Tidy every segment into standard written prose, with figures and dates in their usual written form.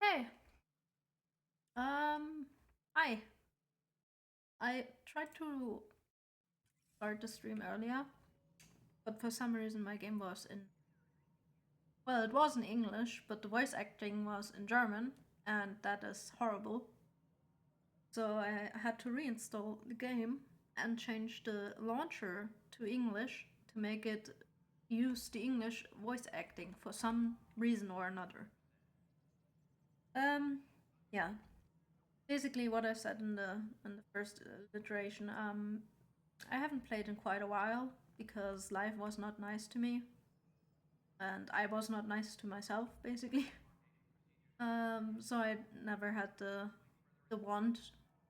Hey, um, hi. I tried to start the stream earlier, but for some reason my game was it was in English, but the voice acting was in German, and that is horrible. So I had to reinstall the game and change the launcher to English to make it use the English voice acting for some reason or another. Um, yeah, basically what I said in the first iteration. I haven't played in quite a while because life was not nice to me, and I was not nice to myself, basically. So I never had the want,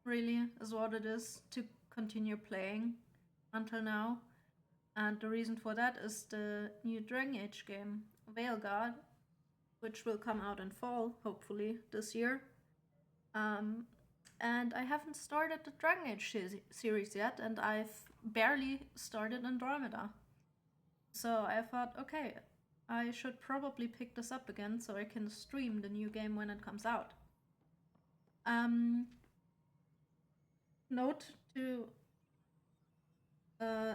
really, is what it is, to continue playing until now. And the reason for that is the new Dragon Age game, Veilguard, which will come out in fall, hopefully this year. Um, and I haven't started the Dragon Age series yet, and I've barely started Andromeda. So I thought, okay, I should probably pick this up again so I can stream the new game when it comes out. Um, Note to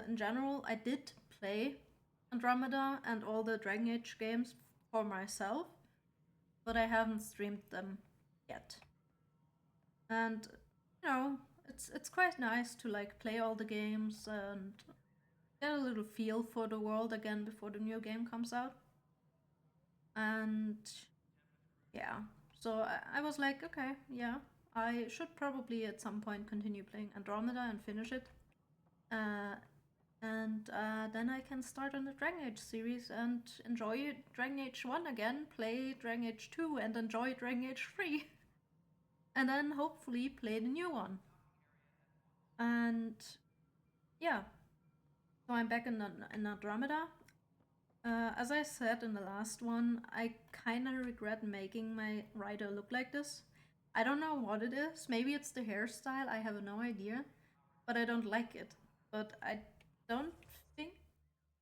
in general, I did play Andromeda and all the Dragon Age games for myself, but I haven't streamed them yet. And you know, it's quite nice to like play all the games and get a little feel for the world again before the new game comes out. And yeah, so I was like, okay, yeah, I should probably at some point continue playing Andromeda and finish it. Uh, and then I can start on the Dragon Age series and enjoy Dragon Age 1 again, play Dragon Age 2 and enjoy Dragon Age 3. And then hopefully play the new one. And yeah, so I'm back in Andromeda. As I said in the last one, I kinda regret making my rider look like this. I don't know what it is. Maybe it's the hairstyle, I have no idea. But I don't like it. But I don't think.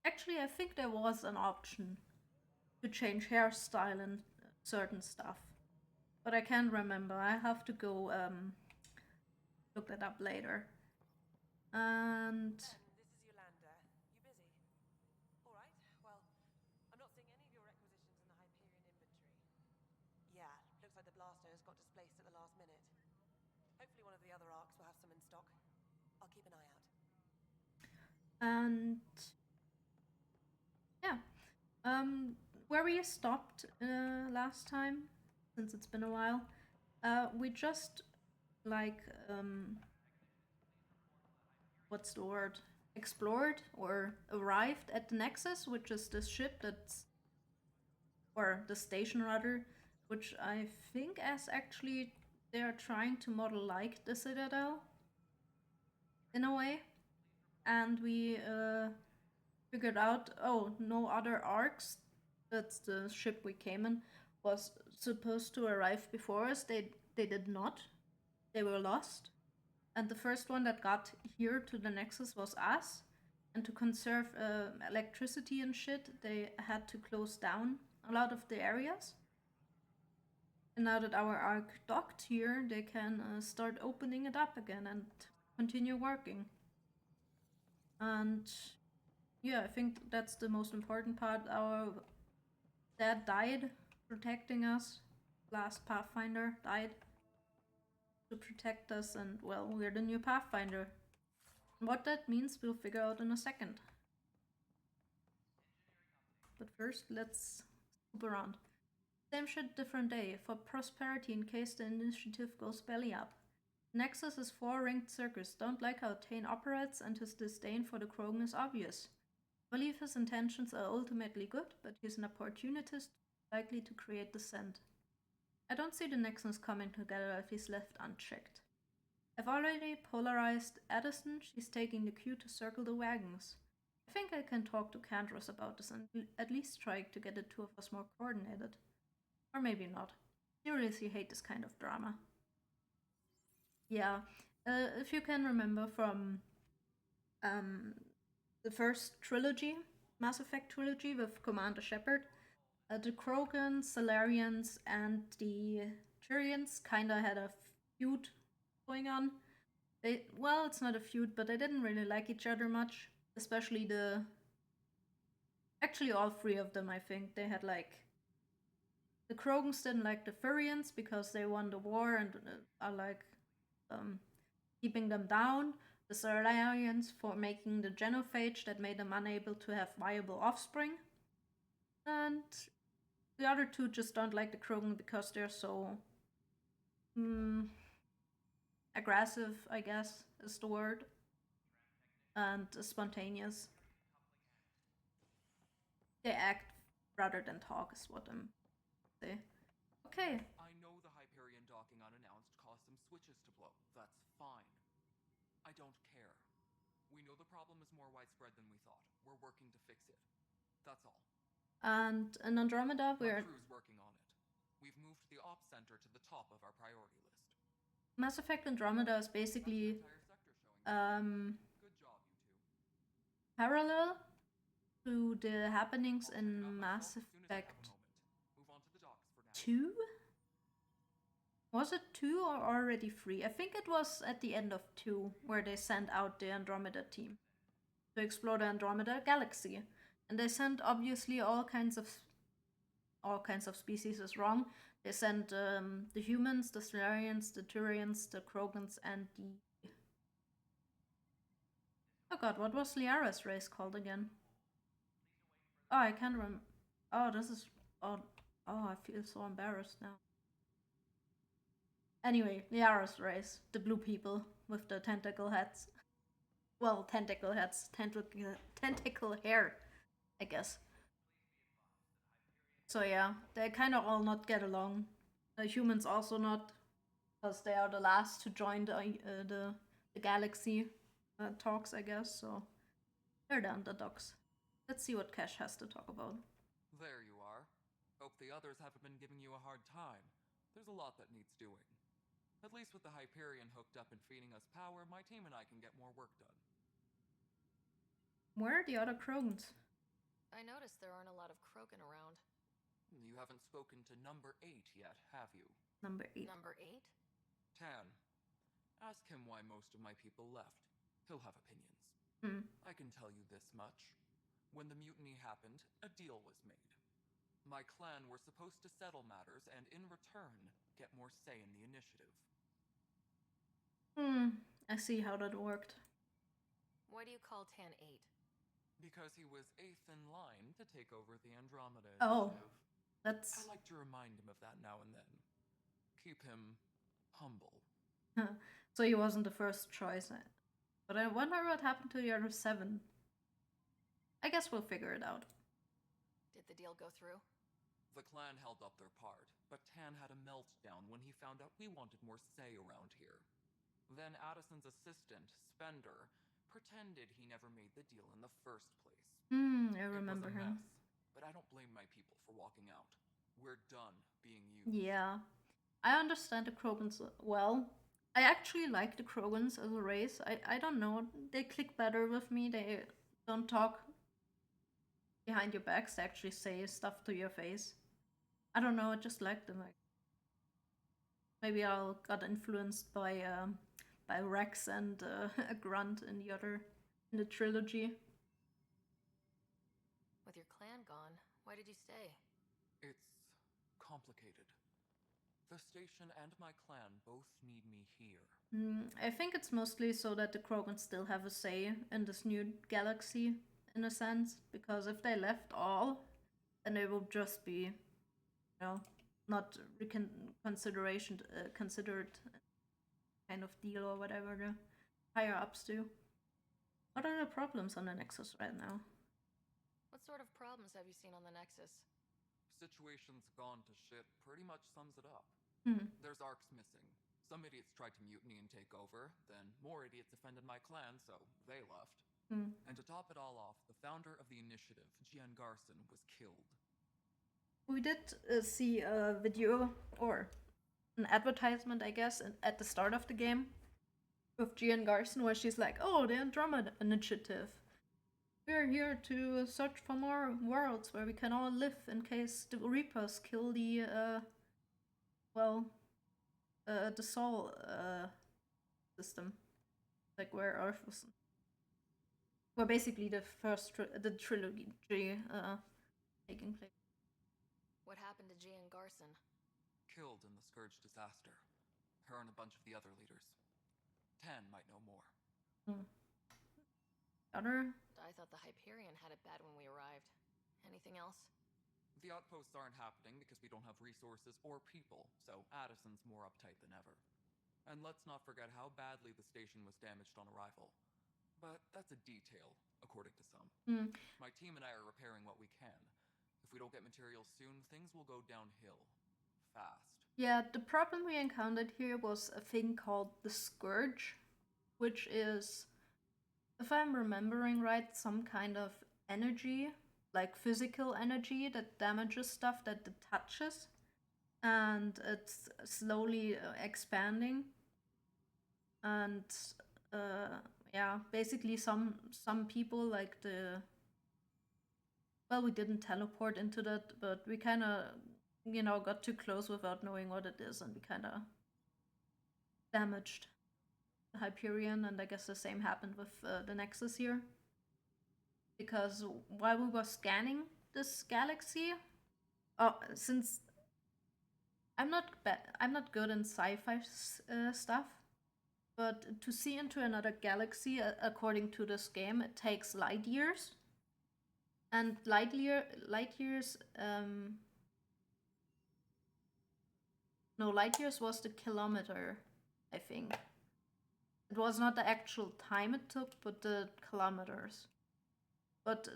Actually, I think there was an option to change hairstyle and certain stuff. But I can't remember. I have to go look that up later. And This is Yolanda. You busy? All right. Well, I'm not seeing any of your requisitions in the Hyperion inventory. Yeah, looks like the blaster has got displaced at the last minute. Hopefully one of the other arcs will have some in stock. I'll keep an eye out. and yeah, um, where we stopped last time, since it's been a while, we just like what's the word? Explored or arrived at the Nexus, which is this ship that's, or the station rather, which I think as actually they're trying to model like the Citadel in a way. And we figured out, oh, no other arcs, that's the ship we came in, was supposed to arrive before us. They did not. They were lost. And the first one that got here to the Nexus was us. And to conserve electricity and shit, they had to close down a lot of the areas. And now that our arc docked here, they can start opening it up again and continue working. And yeah, I think that's the most important part. Our dad died protecting us. Last Pathfinder died to protect us, and well, we're the new Pathfinder. What that means, we'll figure out in a second. But first, let's scoop around. Same shit, different day. For prosperity in case the initiative goes belly up. Nexus is 4 ranked circus. Don't like how Tane operates, and his disdain for the Krogan is obvious. Believe his intentions are ultimately good, but he's an opportunist likely to create dissent. I don't see the Nexus coming together if he's left unchecked. I've already polarized Addison. She's taking the cue to circle the wagons. I think I can talk to Candros about this and at least try to get the two of us more coordinated. Or maybe not. Seriously hate this kind of drama. Yeah, if you can remember from um, the first trilogy, Mass Effect trilogy with Commander Shepard, the Krogans, Salarians, and the Turians kinda had a feud going on. Well, it's not a feud, but they didn't really like each other much. Especially actually all three of them, I think. They had like... The Krogans didn't like the Furians because they won the war and are like keeping them down. The Solarians for making the genophage that made them unable to have viable offspring. And the other two just don't like the Krogan because they're so aggressive, I guess is the word, and spontaneous. They act rather than talk, is what I'm saying. Okay. I know the Hyperion docking unannounced caused some switches to blow. That's fine. I don't care. We know the problem is more widespread than we thought. We're working to fix it. That's all. And in Andromeda, My crew's working on it. We've moved the ops center to the top of our priority list. Mass Effect Andromeda is basically Good job, you two. parallel to the happenings in Mass Effect 2? Was it 2 or already 3? I think it was at the end of 2 where they sent out the Andromeda team to explore the Andromeda galaxy. And they sent obviously all kinds of species is wrong. They sent the humans, the Solarians, the Turians, the Krogans, and the... Oh god, what was Liara's race called again? Oh, I can't remember. Oh, this is... Oh, I feel so embarrassed now. Anyway, Liara's race. The blue people with the tentacle heads. Well, tentacle heads. Tentacle hair, I guess. So yeah, they kind of all not get along. The humans also not, because they are the last to join the galaxy talks, I guess. So they're the underdogs. Let's see what Cash has to talk about. There you are. Hope the others haven't been giving you a hard time. There's a lot that needs doing. At least with the Hyperion hooked up and feeding us power, my team and I can get more work done. Where are the other Krogans? I noticed there aren't a lot of Krogan around. You haven't spoken to number 8 yet, have you? Number 8. Number 8? Tan. Ask him why most of my people left. He'll have opinions. I can tell you this much. When the mutiny happened, a deal was made. My clan were supposed to settle matters and, in return, get more say in the initiative. I see how that worked. Why do you call Tan 8? Because he was 8th in line to take over the Andromeda Oh, initiative. that's... I like to remind him of that now and then. Keep him humble. So he wasn't the first choice. But I wonder what happened to the other 7. I guess we'll figure it out. Did the deal go through? The clan held up their part, but Tan had a meltdown when he found out we wanted more say around here. Then Addison's assistant, Spender, pretended he never made the deal in the first place. I remember it was a him. mess, but I don't blame my people for walking out. We're done being used. Yeah. I understand the Krogans well. I actually like the Krogans as a race. I don't know. They click better with me. They don't talk behind your backs. They actually say stuff to your face. I don't know. I just like them. Like, maybe I got influenced by Rex and a Grunt in the trilogy. With your clan gone, why did you stay? It's complicated. The station and my clan both need me here. I think it's mostly so that the Krogans still have a say in this new galaxy, in a sense. Because if they left all, then they would just be, not considered kind of deal or whatever the higher ups do. What are the problems on the Nexus right now? What sort of problems have you seen on the Nexus? Situation's gone to shit pretty much sums it up. There's arcs missing. Some idiots tried to mutiny and take over, then more idiots offended my clan, so they left. And to top it all off, the founder of the initiative, Gian Garson, was killed. We did see a video, or an advertisement, I guess, at the start of the game with Gian Garson, where she's like, "Oh, the Andromeda Initiative. We're here to search for more worlds where we can all live in case the Reapers kill the, the Sol system, like where Earth was, where basically the first the trilogy taking place. What happened to G and Garson? Killed in the Scourge disaster. Her and a bunch of the other leaders. Tan might know more. Other? I thought the Hyperion had it bad when we arrived. Anything else? The outposts aren't happening because we don't have resources or people, so Addison's more uptight than ever. And let's not forget how badly the station was damaged on arrival. But that's a detail, according to some. My team and I are repairing what we can. If we don't get materials soon, things will go downhill. Fast. Yeah, the problem we encountered here was a thing called the Scourge, which is, if I'm remembering right, some kind of energy, like physical energy that damages stuff that it touches, and it's slowly expanding. And yeah, basically some people like we didn't teleport into that, but we kind of got too close without knowing what it is, and we kind of damaged the Hyperion, and I guess the same happened with the Nexus here. Because while we were scanning this galaxy, since I'm not good in sci-fi stuff, but to see into another galaxy, according to this game, it takes light years. And light years was the kilometer, I think. It was not the actual time it took, but the kilometers. But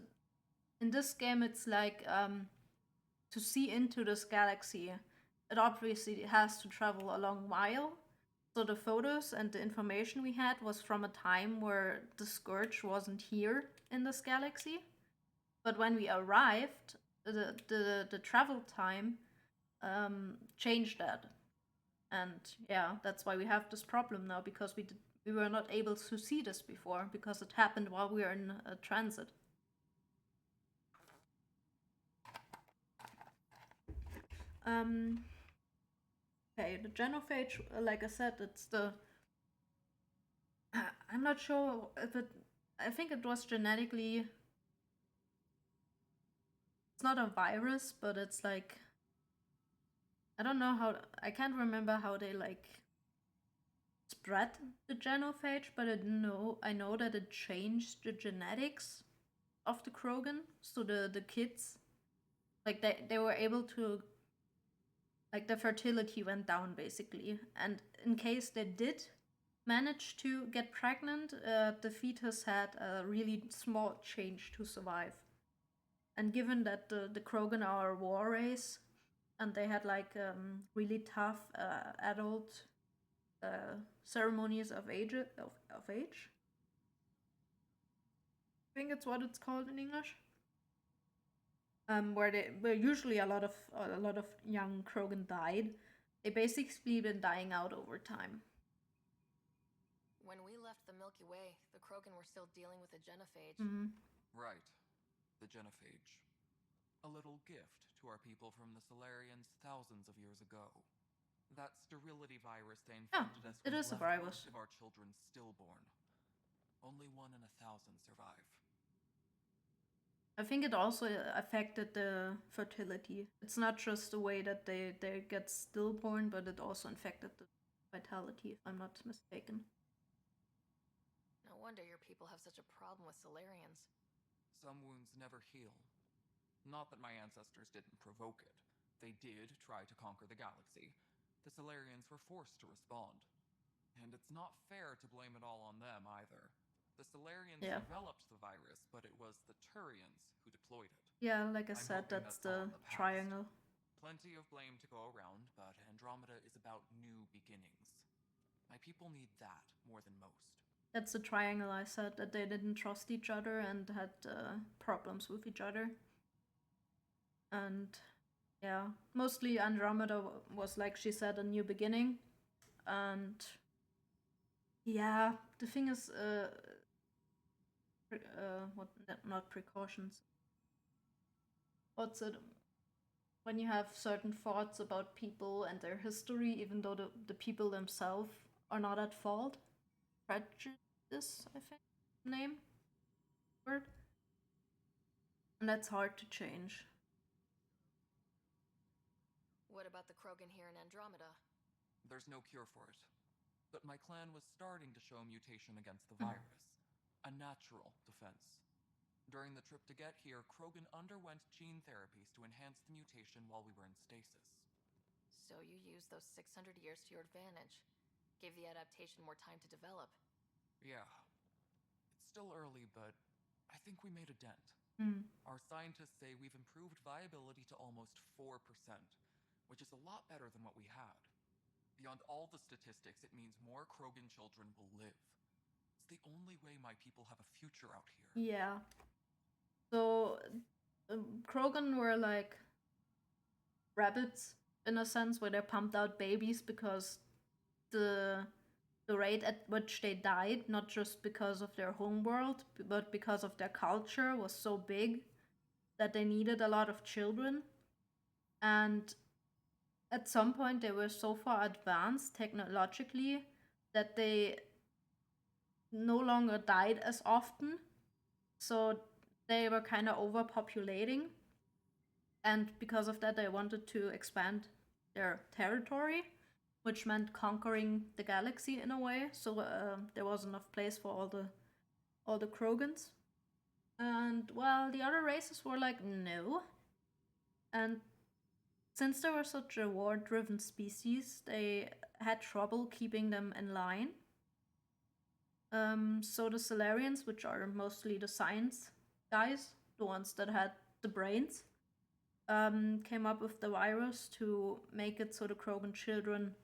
in this game, it's like to see into this galaxy, it obviously has to travel a long while. So the photos and the information we had was from a time where the Scourge wasn't here in this galaxy. But when we arrived, the travel time changed that. And yeah, that's why we have this problem now, because we were not able to see this before, because it happened while we were in transit. Okay, the genophage, like I said, it's the... I'm not sure if it... I think it was genetically... It's not a virus, but it's like... I don't know how... I can't remember how they, like, spread the genophage, but I know that it changed the genetics of the Krogan. So the kids... Like, they were able to... Like, the fertility went down, basically. And in case they did manage to get pregnant, the fetus had a really small change to survive. And given that the Krogan are a war race, and they had, like, really tough adult ceremonies of age. I think it's what it's called in English. Where usually a lot of young Krogan died. They basically been dying out over time. When we left the Milky Way, the Krogan were still dealing with the genophage. Right. The genophage. A little gift to our people from the Solarians thousands of years ago. That sterility virus they infected us with left most of our children stillborn. Only 1 in 1,000 survive. I think it also affected the fertility. It's not just the way that they get stillborn, but it also infected the vitality, if I'm not mistaken. No wonder your people have such a problem with Solarians. Some wounds never heal. Not that my ancestors didn't provoke it. They did try to conquer the galaxy. The Solarians were forced to respond. And it's not fair to blame it all on them, either. The Solarians developed the virus, but it was the Turians who deployed it. Yeah, like I said, that's the triangle. Plenty of blame to go around, but Andromeda is about new beginnings. My people need that more than most. That's the triangle I said, that they didn't trust each other and had problems with each other. And yeah, mostly Andromeda was, like she said, a new beginning. And yeah, the thing is, not precautions. What's it? when you have certain thoughts about people and their history, even though the people themselves are not at fault. Prejudice, I think, name word, and that's hard to change. What about the Krogan here in Andromeda? There's no cure for it. But my clan was starting to show mutation against the virus. A natural defense. During the trip to get here, Krogan underwent gene therapies to enhance the mutation while we were in stasis. So you used those 600 years to your advantage. Gave the adaptation more time to develop. Yeah. It's still early, but I think we made a dent. Our scientists say we've improved viability to almost 4%, which is a lot better than what we had. Beyond all the statistics, it means more Krogan children will live. It's the only way my people have a future out here. Yeah. So, Krogan were like rabbits in a sense, where they pumped out babies because the rate at which they died, not just because of their homeworld, but because of their culture, was so big that they needed a lot of children. And at some point, they were so far advanced technologically that they no longer died as often. So they were kind of overpopulating. And because of that, they wanted to expand their territory, which meant conquering the galaxy in a way. So there was enough place for all the Krogans. And well, the other races were like, no. And since they were such a war-driven species, they had trouble keeping them in line. So the Solarians, which are mostly the science guys, the ones that had the brains, came up with the virus to make it so the Krogan children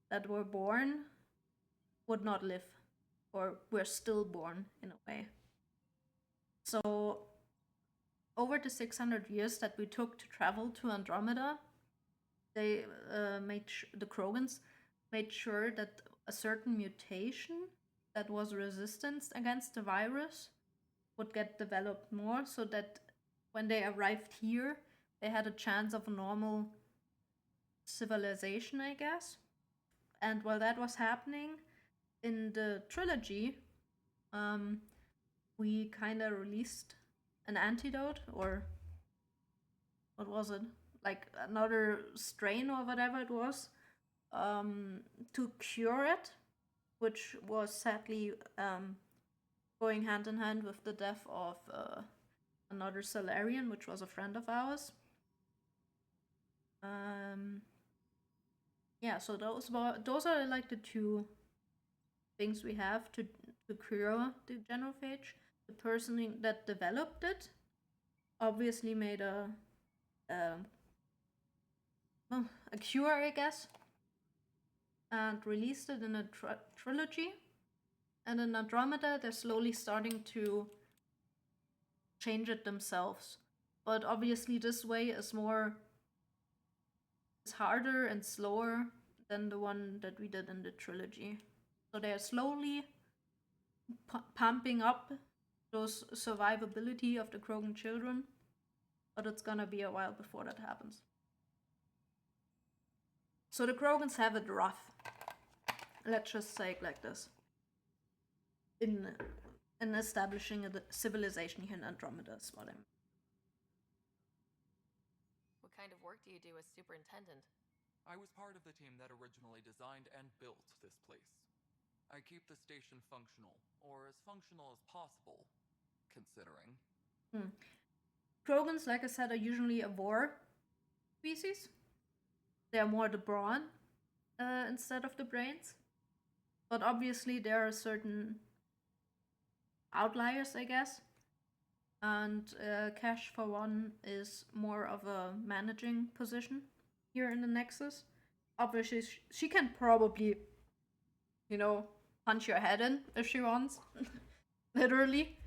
that were born would not live, or were stillborn in a way. So over the 600 years that we took to travel to Andromeda, they the Krogans made sure that a certain mutation that was resistant against the virus would get developed more, so that when they arrived here, they had a chance of a normal civilization, I guess. And while that was happening, in the trilogy, we kind of released an antidote, or what was it? Like another strain or whatever it was, to cure it, which was sadly going hand in hand with the death of another Solarian, which was a friend of ours. Yeah, so those are like the two things we have to cure the genophage. The person that developed it obviously made a cure, I guess, and released it in a trilogy. And in Andromeda, they're slowly starting to change it themselves. But obviously, this way is harder and slower than the one that we did in the trilogy. So they're slowly pumping up those survivability of the Krogan children, but it's gonna be a while before that happens. So the Krogans have it rough. Let's just say it like this. In establishing a civilization here in Andromeda is what I mean. What kind of work do you do as superintendent? I was part of the team that originally designed and built this place. I keep the station functional, or as functional as possible, considering. Krogans, like I said, are usually a war species. They're more the brawn instead of the brains. But obviously there are certain outliers, I guess. And Cash, for one, is more of a managing position here in the Nexus. Obviously, she can probably, punch your head in if she wants. Literally.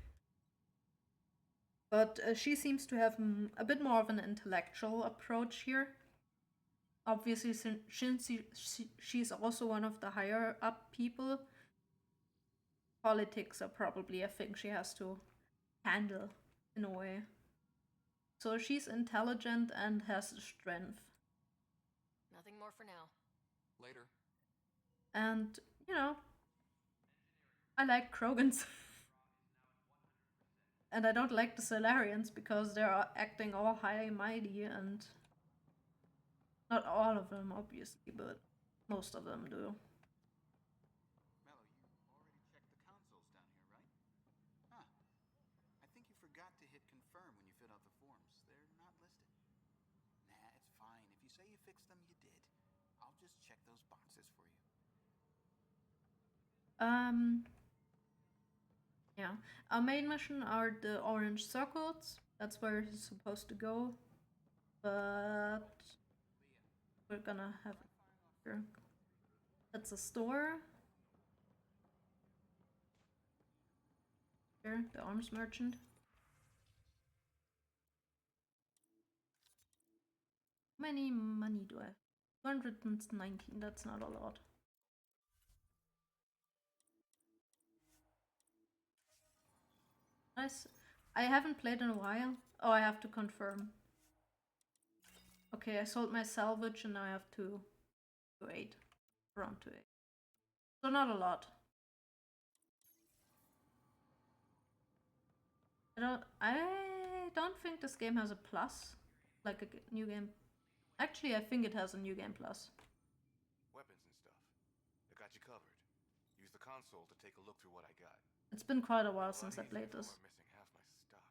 But she seems to have a bit more of an intellectual approach here. Obviously, since she's also one of the higher up people, politics are probably a thing she has to handle in a way. So she's intelligent and has strength. Nothing more for now. Later. And, you know, I like Krogans. And I don't like the Solarians because they're acting all high and mighty, and not all of them, obviously, but most of them do. Mello, you already checked the consoles down here, right? Huh. I think you forgot to hit confirm when you filled out the forms. They're not listed. Nah, it's fine. If you say you fixed them, you did. I'll just check those boxes for you. Yeah. Our main mission are the orange circles. That's where he's supposed to go. But we're gonna have it here. That's a store. Here, the arms merchant. How many money do I have? 219, that's not a lot. Nice. I haven't played in a while. Oh, I have to confirm. Okay, I sold my salvage and now I have to 8. Around 8. So not a lot. I don't think this game has a plus. Like a new game. Actually, I think it has a new game plus. Weapons and stuff. I got you covered. Use the console to take a look through what I got. It's been quite a while since I played this. I'm missing half my stock.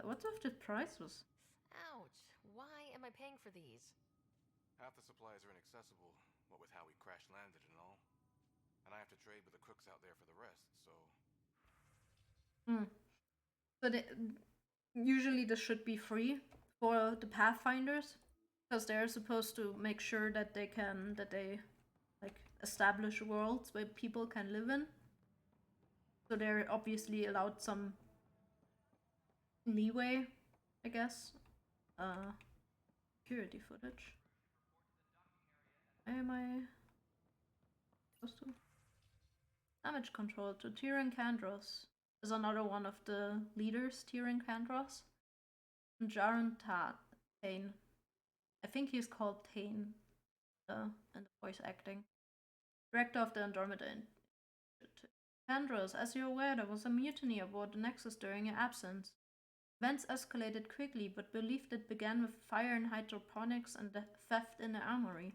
What if the price was? Ouch. Why am I paying for these? Half the supplies are inaccessible, what with how we crash landed and all. And I have to trade with the crooks out there for the rest, so... But usually this should be free for the Pathfinders, because they're supposed to make sure that they like establish worlds where people can live in. So they're obviously allowed some leeway, I guess. Security footage. Where am I supposed to? Damage control to Tyrion Kandros is another one of the leaders, Tyrion Kandros. And Jaren Tane. I think he's called Tane in the voice acting. Director of the Andromeda Institute. Kandros, as you're aware, there was a mutiny aboard the Nexus during your absence. Events escalated quickly, but believed it began with fire in hydroponics and the theft in the armory.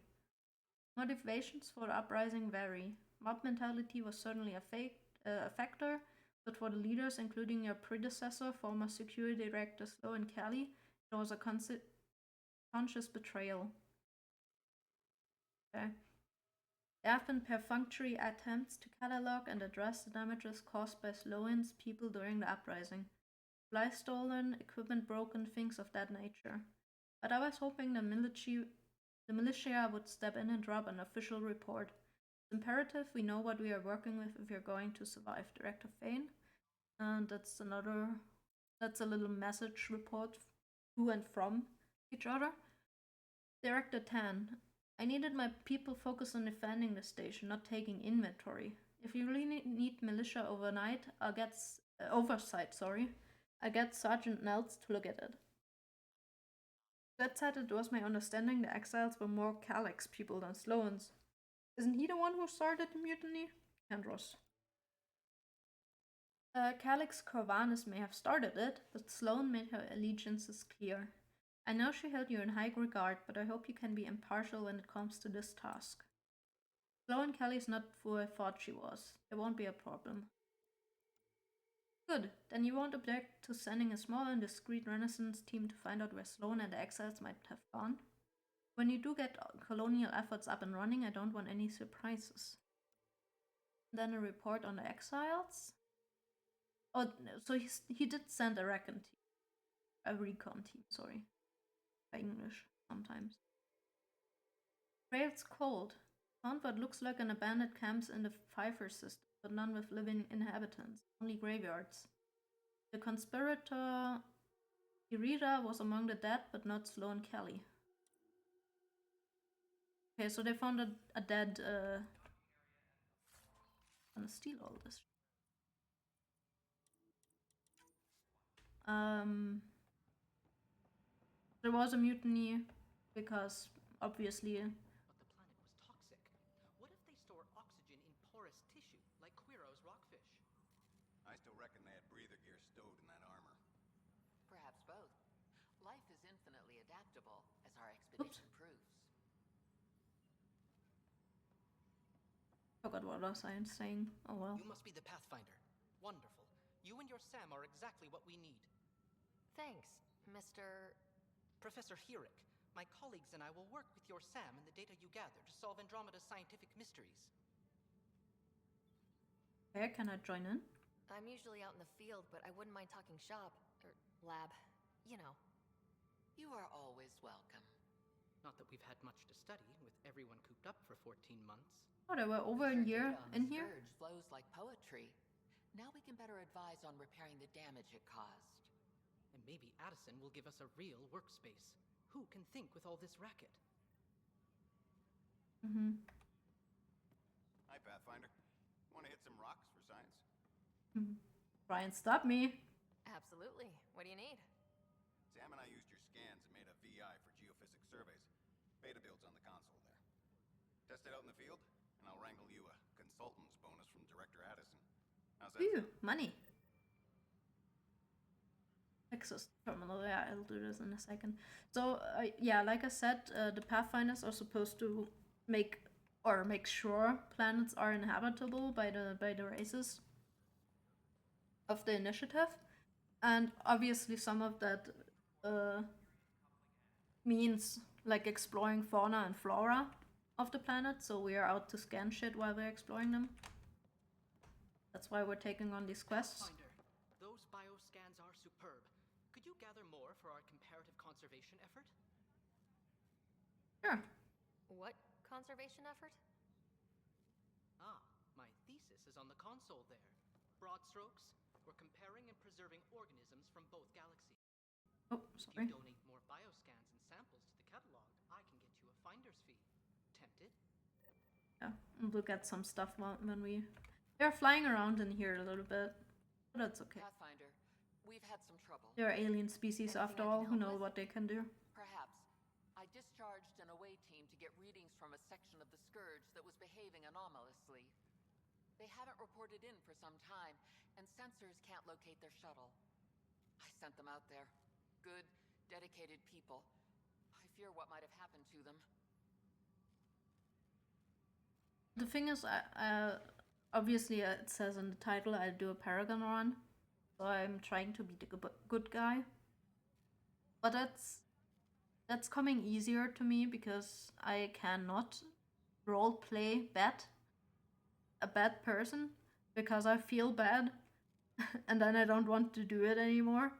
Motivations for the uprising vary. Mob mentality was certainly a factor, but for the leaders, including your predecessor, former security director Sloan Kelly, it was a conscious betrayal. Okay. There have been perfunctory attempts to catalog and address the damages caused by Sloan's people during the uprising. Supplies stolen, equipment broken, things of that nature. But I was hoping the militia would step in and drop an official report. It's imperative we know what we are working with if you're going to survive. Director Fane. And that's a little message report to and from each other. Director Tan. I needed my people focused on defending the station, not taking inventory. If you really need militia oversight, I'll get Sergeant Nels to look at it. That said, it was my understanding the exiles were more Calyx people than Sloan's. Isn't he the one who started the mutiny? Kandros. Calyx Corvanus may have started it, but Sloan made her allegiances clear. I know she held you in high regard, but I hope you can be impartial when it comes to this task. Sloan Kelly's not who I thought she was. There won't be a problem. Good, then you won't object to sending a small and discreet Renaissance team to find out where Sloan and the exiles might have gone? When you do get colonial efforts up and running, I don't want any surprises. Then a report on the exiles? Oh, so he did send a recon team. A recon team, sorry. By English, sometimes. Trail's cold. Found what looks like an abandoned camps in the Pfeiffer system, but none with living inhabitants. Only graveyards. The conspirator Irida was among the dead, but not Sloan Kelly. Okay, so they found a dead gonna steal all this. There was a mutiny because obviously. But the planet was toxic. What if they store oxygen in porous tissue, like Quiro's rockfish? I still reckon they had breather gear stowed in that armor. Perhaps both. Life is infinitely adaptable, as our expedition proves. Forgot what was I saying. Oh well. You must be the Pathfinder. Wonderful. You and your Sam are exactly what we need. Thanks, Mr. Professor Hirik. My colleagues and I will work with your Sam and the data you gather to solve Andromeda's scientific mysteries. Where can I join in? I'm usually out in the field, but I wouldn't mind talking shop, or lab, you know. You are always welcome. Not that we've had much to study, with everyone cooped up for 14 months. Oh, they were over a year in here? The Scourge flows like poetry. Now we can better advise on repairing the damage it caused. And maybe Addison will give us a real workspace. Who can think with all this racket? Hi, Pathfinder. Want to hit some rocks for science? Brian, stop me. Absolutely. What do you need? Sam and I used your scans and made a VI for geophysics surveys. Beta builds on the console there. Test it out in the field, and I'll wrangle you a consultant's bonus from Director Addison. How's that? Ooh, money. Access terminal. Yeah, I'll do this in a second. So, yeah, like I said, the Pathfinders are supposed to make sure planets are inhabitable by the races of the initiative, and obviously some of that means like exploring fauna and flora of the planet. So we are out to scan shit while we're exploring them. That's why we're taking on these quests. Pathfinder, those bioscans are superb. Could you gather more for our comparative conservation effort? Sure. What conservation effort? Ah, my thesis is on the console there. Broad strokes, we're comparing and preserving organisms from both galaxies. Oh, If sorry. you donate more bioscans and samples to the catalog, I can get you a finder's fee. Tempted? Yeah, we'll get some stuff when they're flying around in here a little bit, but that's okay. Pathfinder, we've had some trouble. They're alien species Anything after I all. can Who help knows with? what they can do? Perhaps. I discharged an away team to get readings from a section of the Scourge that was behaving anomalously. They haven't reported in for some time, and sensors can't locate their shuttle. I sent them out there. Good, dedicated people. I fear what might have happened to them. The thing is, obviously it says in the title I do a Paragon run, so I'm trying to be the good guy. But that's coming easier to me because I cannot roleplay a bad person because I feel bad and then I don't want to do it anymore.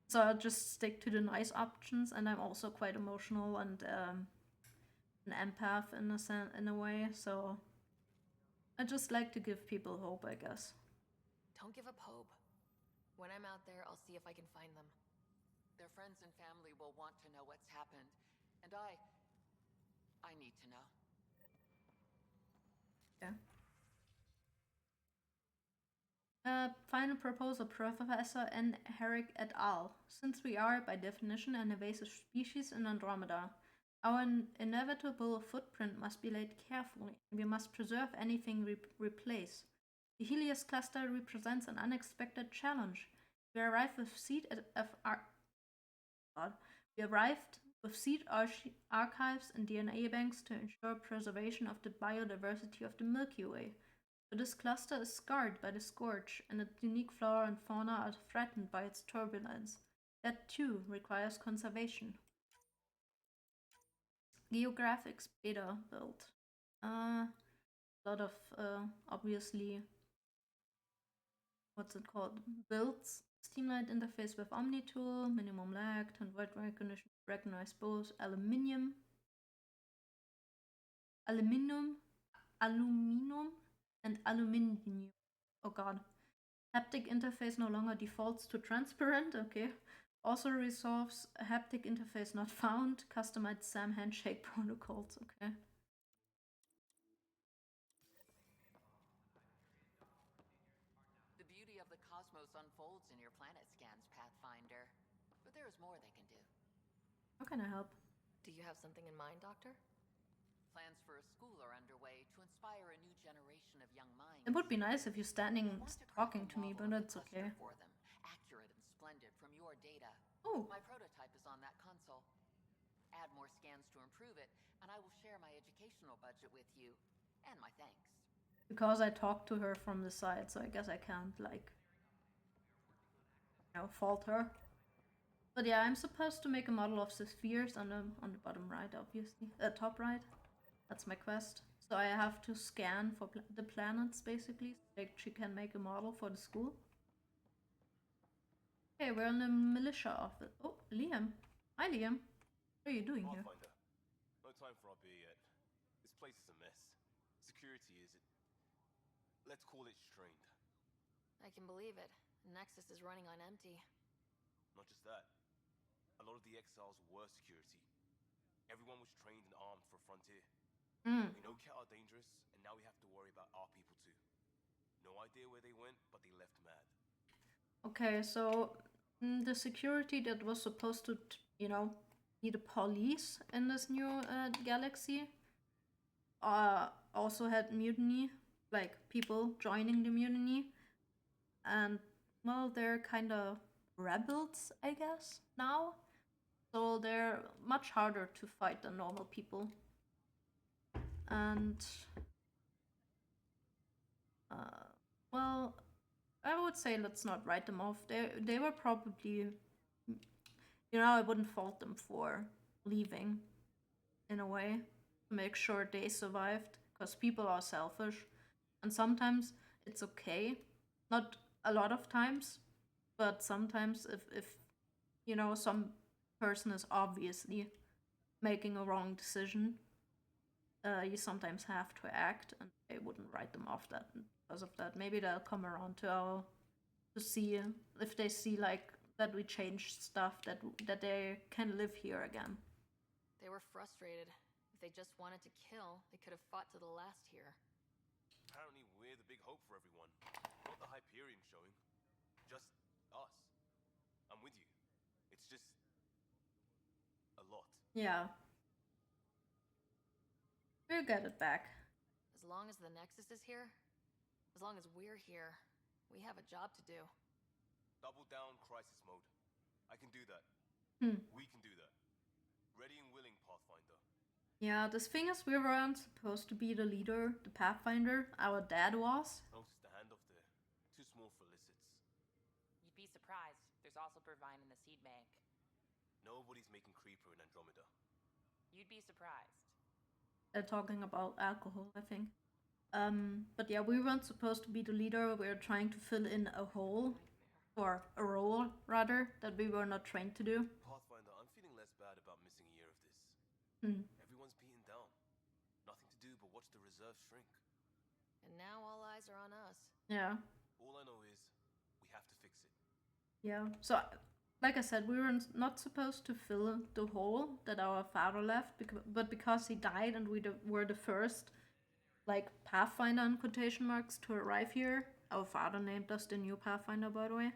So I'll just stick to the nice options, and I'm also quite emotional and an empath in a way, so I just like to give people hope, I guess. Don't give up hope. When I'm out there, I'll see if I can find them. Their friends and family will want to know what's happened, and I need to know. Yeah. Final proposal, Professor N. Herrick et al. Since we are, by definition, an invasive species in Andromeda, our inevitable footprint must be laid carefully. We must preserve anything we replace. The Helios cluster represents an unexpected challenge. We arrived with seed archives and DNA banks to ensure preservation of the biodiversity of the Milky Way. But this cluster is scarred by the Scourge, and its unique flora and fauna are threatened by its turbulence. That too requires conservation. Geographics beta build. A lot of obviously, what's it called? Builds. Streamlined interface with OmniTool, minimum lag, turn word recognition, recognize both aluminum, and aluminium. Oh god. Haptic interface no longer defaults to transparent. Okay. Also resolves a haptic interface not found. Customized SAM handshake protocols. Okay. but there is more they can do. How can I help? Do you have something in mind, Doctor? Plans for a school are underway to inspire a new generation of young minds. It would be nice if you're standing talking to me, but it's okay. For them, accurate and splendid from your data. Oh. My prototype is on that console. Add more scans to improve it, and I will share my educational budget with you, and my thanks. Because I talked to her from the side, so I guess I can't, like, you know, fault her. But yeah, I'm supposed to make a model of the spheres on the bottom right, obviously. Top right. That's my quest. So I have to scan for the planets, basically, so that she can make a model for the school. Okay, we're in the militia office. Oh, Liam. Hi, Liam. What are you doing here? No time for our beer yet. This place is a mess. Security is, let's call it strained. I can believe it. Nexus is running on empty. Not just that. A lot of the exiles were security. Everyone was trained and armed for Frontier. We know Cat are dangerous, and now we have to worry about our people too. No idea where they went, but they left mad. Okay, so the security that was supposed to, you know, be the police in this new galaxy also had mutiny, like people joining the mutiny. And, well, they're kind of rebels, I guess, now. So they're much harder to fight than normal people. And, well, I would say let's not write them off. They were probably, you know, I wouldn't fault them for leaving, in a way, to make sure they survived, because people are selfish, and sometimes it's okay. Not a lot of times, but sometimes if you know, some person is obviously making a wrong decision, you sometimes have to act, and I wouldn't write them off that because of that. Maybe they'll come around to see if they see, like, that we changed stuff, that they can live here again. They were frustrated. If they just wanted to kill, they could have fought to the last here. Apparently we're the big hope for everyone. Not the Hyperion showing. Just us. I'm with you. It's just a lot. Yeah. We'll get it back. As long as the Nexus is here, as long as we're here, we have a job to do. Double down crisis mode. I can do that. We can do that. Ready and willing, Pathfinder. Yeah, this thing is, we weren't supposed to be the leader, the Pathfinder. Our dad was. Notice the handoff there. Too small for lizards. You'd be surprised. There's also Purvine in the seed bank. Nobody's making Creeper in Andromeda. You'd be surprised. They're talking about alcohol, I think. But yeah, we weren't supposed to be the leader. We were trying to fill in a hole, or a role, rather, that we were not trained to do. Pathfinder, I'm feeling less bad about missing a year of this. Everyone's beaten down. Nothing to do but watch the reserve shrink. And now all eyes are on us. Yeah. All I know is, we have to fix it. Yeah, so, like I said, we were not supposed to fill the hole that our father left, but because he died and we were the first, like, Pathfinder in quotation marks to arrive here. Our father named us the new Pathfinder, by the way.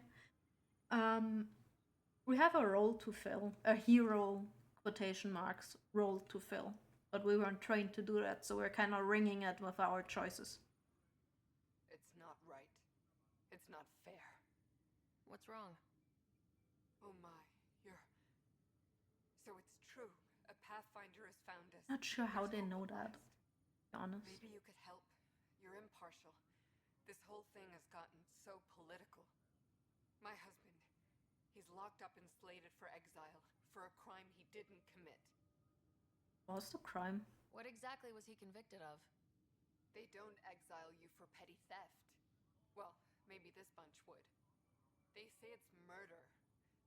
We have a role to fill, a hero, quotation marks, role to fill. But we weren't trained to do that, so we're kind of ringing it with our choices. It's not right. It's not fair. What's wrong? Oh my, So it's true. A Pathfinder has found us. Not sure how they know that, to be honest. Maybe you could help. You're impartial. This whole thing has gotten so political. My husband, he's locked up and slated for exile for a crime he didn't commit. What's the crime? What exactly was he convicted of? They don't exile you for petty theft. Well, maybe this bunch would. They say it's murder.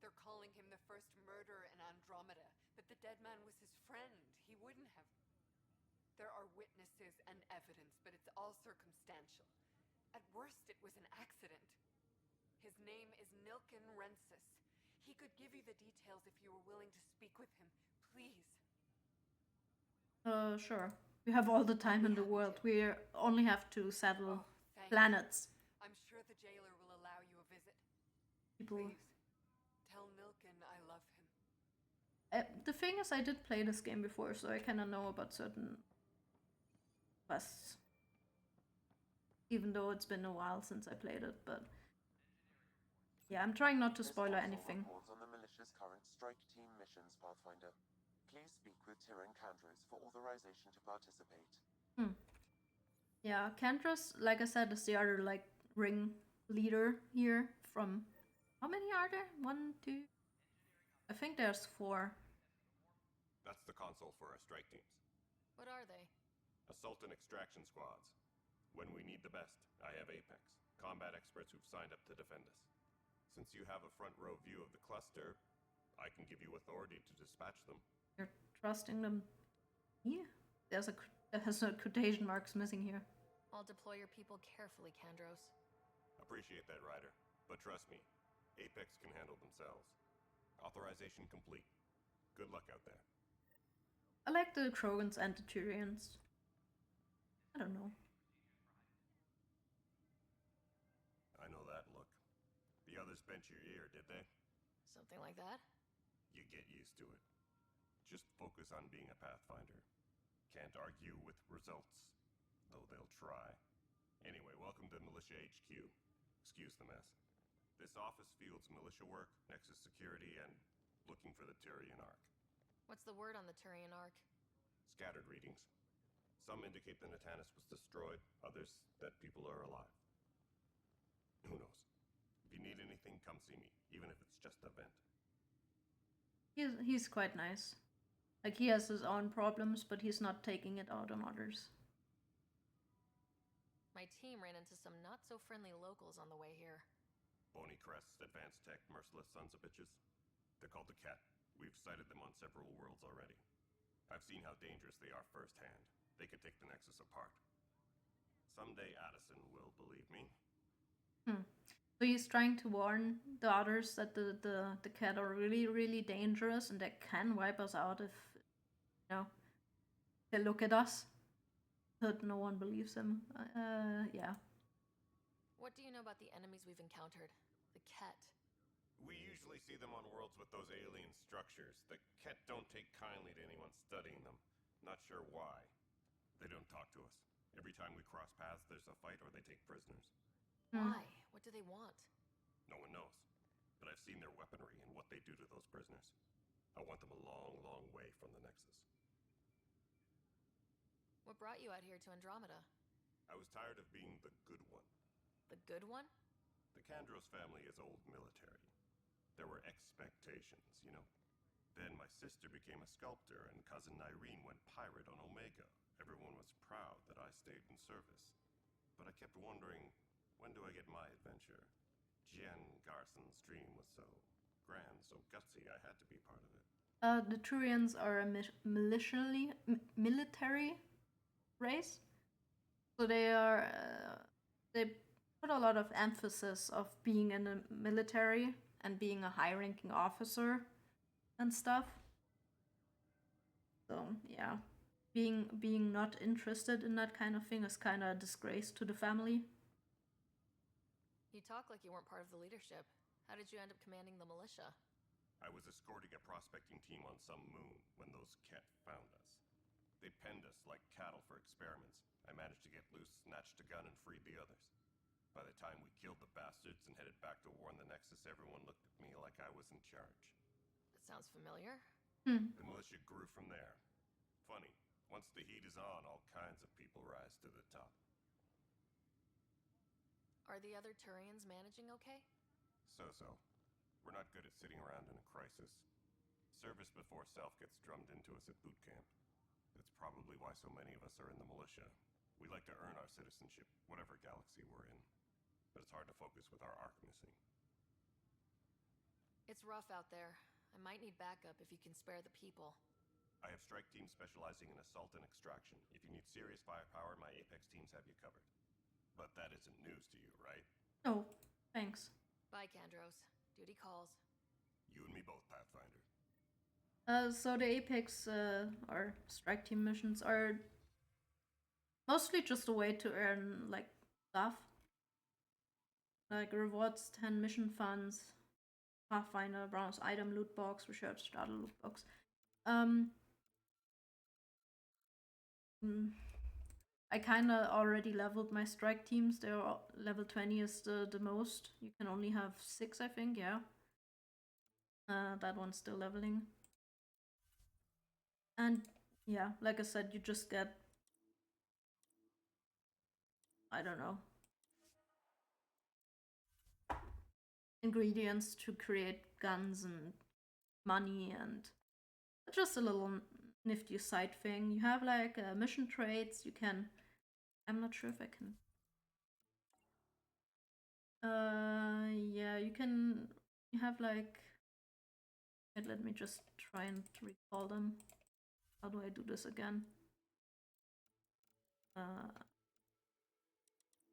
They're calling him the first murderer in Andromeda, but the dead man was his friend. He wouldn't have. There are witnesses and evidence, but it's all circumstantial. At worst, it was an accident. His name is Nilken Rensis. He could give you the details if you were willing to speak with him. Please. Sure. We have all the time in the world. We only have to settle planets. I'm sure the jailer will allow you a visit. People. Please, tell Nilken I love the thing is, I did play this game before, so I kind of know about certain quests. Even though it's been a while since I played it, but yeah, I'm trying not to spoil anything. On the militia's current strike team missions, Pathfinder. Please speak with Tyrion Candros for authorization to participate. Yeah, Candros, like I said, is the other like ring leader here from. How many are there? 1, 2. I think there's 4. That's the console for our strike teams. What are they? Assault and extraction squads. When we need the best, I have Apex, combat experts who've signed up to defend us. Since you have a front row view of the cluster, I can give you authority to dispatch them. You're trusting them? Yeah. There's a quotation marks missing here. I'll deploy your people carefully, Candros. Appreciate that, Ryder. But trust me, Apex can handle themselves. Authorization complete. Good luck out there. I like the Krogans and the Tyrians. I don't know. I know that look. The others bent your ear, did they? Something like that? You get used to it. Just focus on being a Pathfinder. Can't argue with results, though they'll try. Anyway, welcome to Militia HQ. Excuse the mess. This office fields militia work, Nexus security, and looking for the Tyrion Arc. What's the word on the Tyrion Arc? Scattered readings. Some indicate the Natanus was destroyed, others that people are alive. Who knows? If you need anything, come see me, even if it's just a vent. He's quite nice. Like, he has his own problems, but he's not taking it out on others. My team ran into some not-so-friendly locals on the way here. Bony crests, advanced tech, merciless sons of bitches. They're called the Cat. We've sighted them on several worlds already. I've seen how dangerous they are firsthand. They could take the Nexus apart. Someday Addison will believe me. So he's trying to warn the others that the Cat are really, really dangerous and they can wipe us out if, you know, they look at us. But no one believes him. Yeah. What do you know about the enemies we've encountered? The Ket. We usually see them on worlds with those alien structures. The Ket don't take kindly to anyone studying them. Not sure why. They don't talk to us. Every time we cross paths, there's a fight or they take prisoners. Why? What do they want? No one knows. But I've seen their weaponry and what they do to those prisoners. I want them a long, long way from the Nexus. What brought you out here to Andromeda? I was tired of being the good one. The good one? The Candros family is old military. There were expectations, you know. Then my sister became a sculptor and cousin Irene went pirate on Omega. Everyone was proud that I stayed in service. But I kept wondering, when do I get my adventure? Jen Garson's dream was so grand, so gutsy, I had to be part of it. The Turians are a military race. So they are, they put a lot of emphasis of being in the military and being a high-ranking officer and stuff. So, yeah. Being not interested in that kind of thing is kind of a disgrace to the family. You talk like you weren't part of the leadership. How did you end up commanding the militia? I was escorting a prospecting team on some moon when those Ket found us. They penned us like cattle for experiments. I managed to get loose, snatched a gun, and freed the others. By the time we killed the bastards and headed back to warn the Nexus, everyone looked at me like I was in charge. That sounds familiar. The militia grew from there. Funny, once the heat is on, all kinds of people rise to the top. Are the other Turians managing okay? So-so. We're not good at sitting around in a crisis. Service before self gets drummed into us at boot camp. That's probably why so many of us are in the militia. We like to earn our citizenship, whatever galaxy we're in. But it's hard to focus with our arc missing. It's rough out there. I might need backup if you can spare the people. I have strike teams specializing in assault and extraction. If you need serious firepower, my Apex teams have you covered. But that isn't news to you, right? Oh, thanks. Bye, Candros. Duty calls. You and me both, Pathfinder. So the Apex or strike team missions are mostly just a way to earn like stuff. Like rewards, 10 mission funds, Pathfinder, bonus item loot box, research starter loot box. I kind of already leveled my strike teams. They're level 20 is the most. You can only have 6, I think, yeah. That one's still leveling. And yeah, like I said, you just get, I don't know, ingredients to create guns and money, and just a little nifty side thing. You have like mission traits. You can, I'm not sure if I can. Yeah, you can. You have like. Let me just try and recall them. How do I do this again?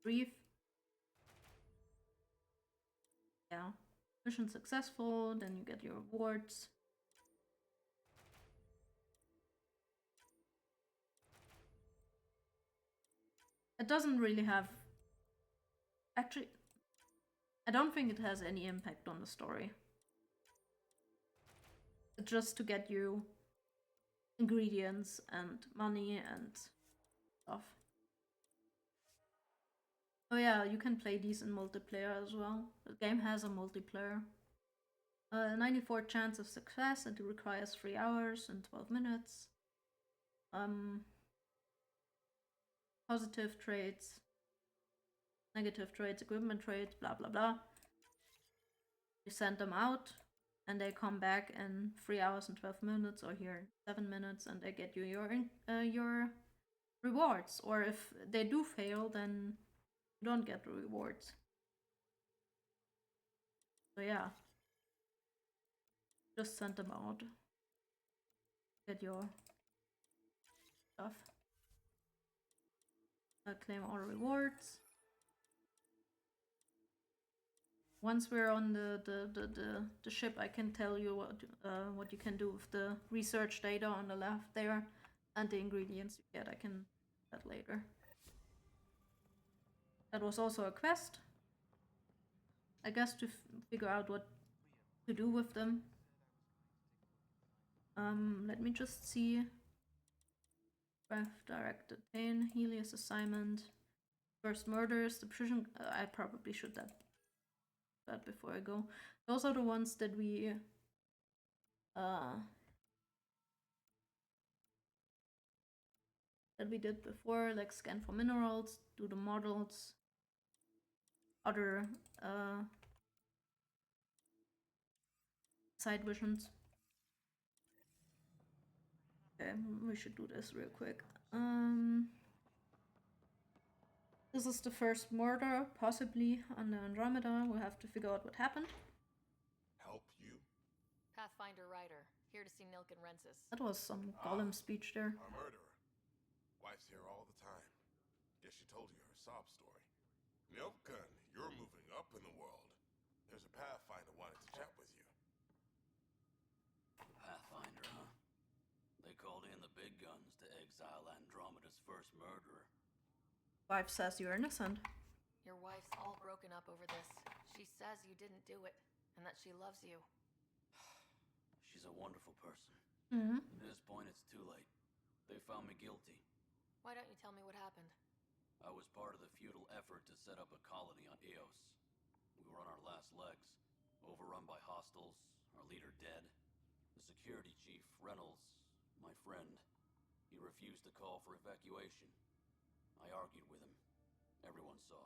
Brief. Yeah. Mission successful, then you get your rewards. It doesn't really have... Actually, I don't think it has any impact on the story. Just to get you ingredients and money and stuff. Oh yeah, you can play these in multiplayer as well. The game has a multiplayer. 94 chance of success, and it requires 3 hours and 12 minutes. Positive traits, negative traits, equipment traits, blah blah blah. You send them out, and they come back in 3 hours and 12 minutes, or here 7 minutes, and they get you your rewards. Or if they do fail, then you don't get the rewards. So yeah, just send them out. Get your stuff. Claim all rewards. Once we're on the ship, I can tell you what you can do with the research data on the left there, and the ingredients you get. I can do that later. That was also a quest, I guess, to figure out what to do with them. Let me just see. Craft directed pain, Helios assignment, first murders, the precision. I probably should have that before I go. Those are the ones that we did before, like scan for minerals, do the models, other side missions. Okay, we should do this real quick. This is the first murder, possibly, on the Andromeda. We'll have to figure out what happened. Help you? Pathfinder Ryder, here to see Nilken Rensis. That was some Gollum speech there. A murderer. Wife's here all the time. Guess she told you her sob story. Nilken, you're moving up in the world. There's a Pathfinder wanted to chat with you. Pathfinder, huh? They called in the big guns to exile Andromeda's first murderer. Wife says you're innocent. Your wife's all broken up over this. She says you didn't do it, and that she loves you. She's a wonderful person. Mm-hmm. At this point, it's too late. They found me guilty. Why don't you tell me what happened? I was part of the futile effort to set up a colony on Eos. We were on our last legs, overrun by hostiles, our leader dead. The security chief, Reynolds, my friend, he refused to call for evacuation. I argued with him. Everyone saw.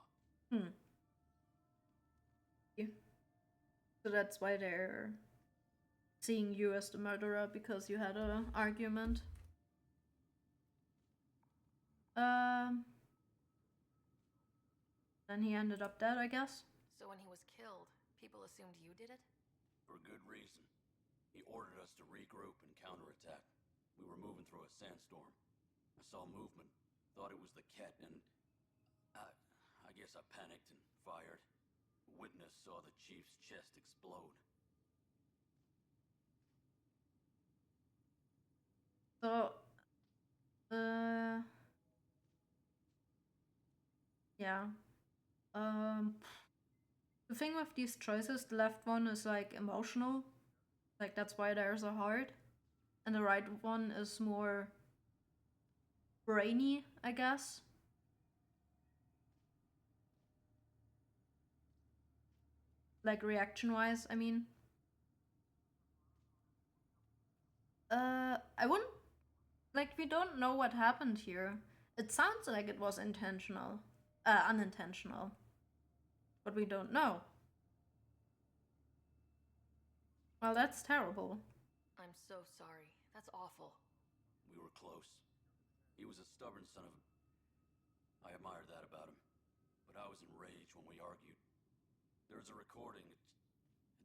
So that's why they're seeing you as the murderer, because you had an argument. Then he ended up dead, I guess. So when he was killed, people assumed you did it? For good reason. He ordered us to regroup and counterattack. We were moving through a sandstorm. I saw movement, thought it was the Ket, and I guess I panicked and fired. A witness saw the chief's chest explode. So, yeah. The thing with these choices, the left one is like emotional. Like, that's why they're so hard. and the right one is more brainy, I guess. Like reaction-wise, I mean. I wouldn't... Like, we don't know what happened here. It sounds like it was intentional. Unintentional. But we don't know. Well, that's terrible. I'm so sorry. That's awful. We were close. He was a stubborn son of a... I admired that about him. But I was enraged when we argued. There's a recording.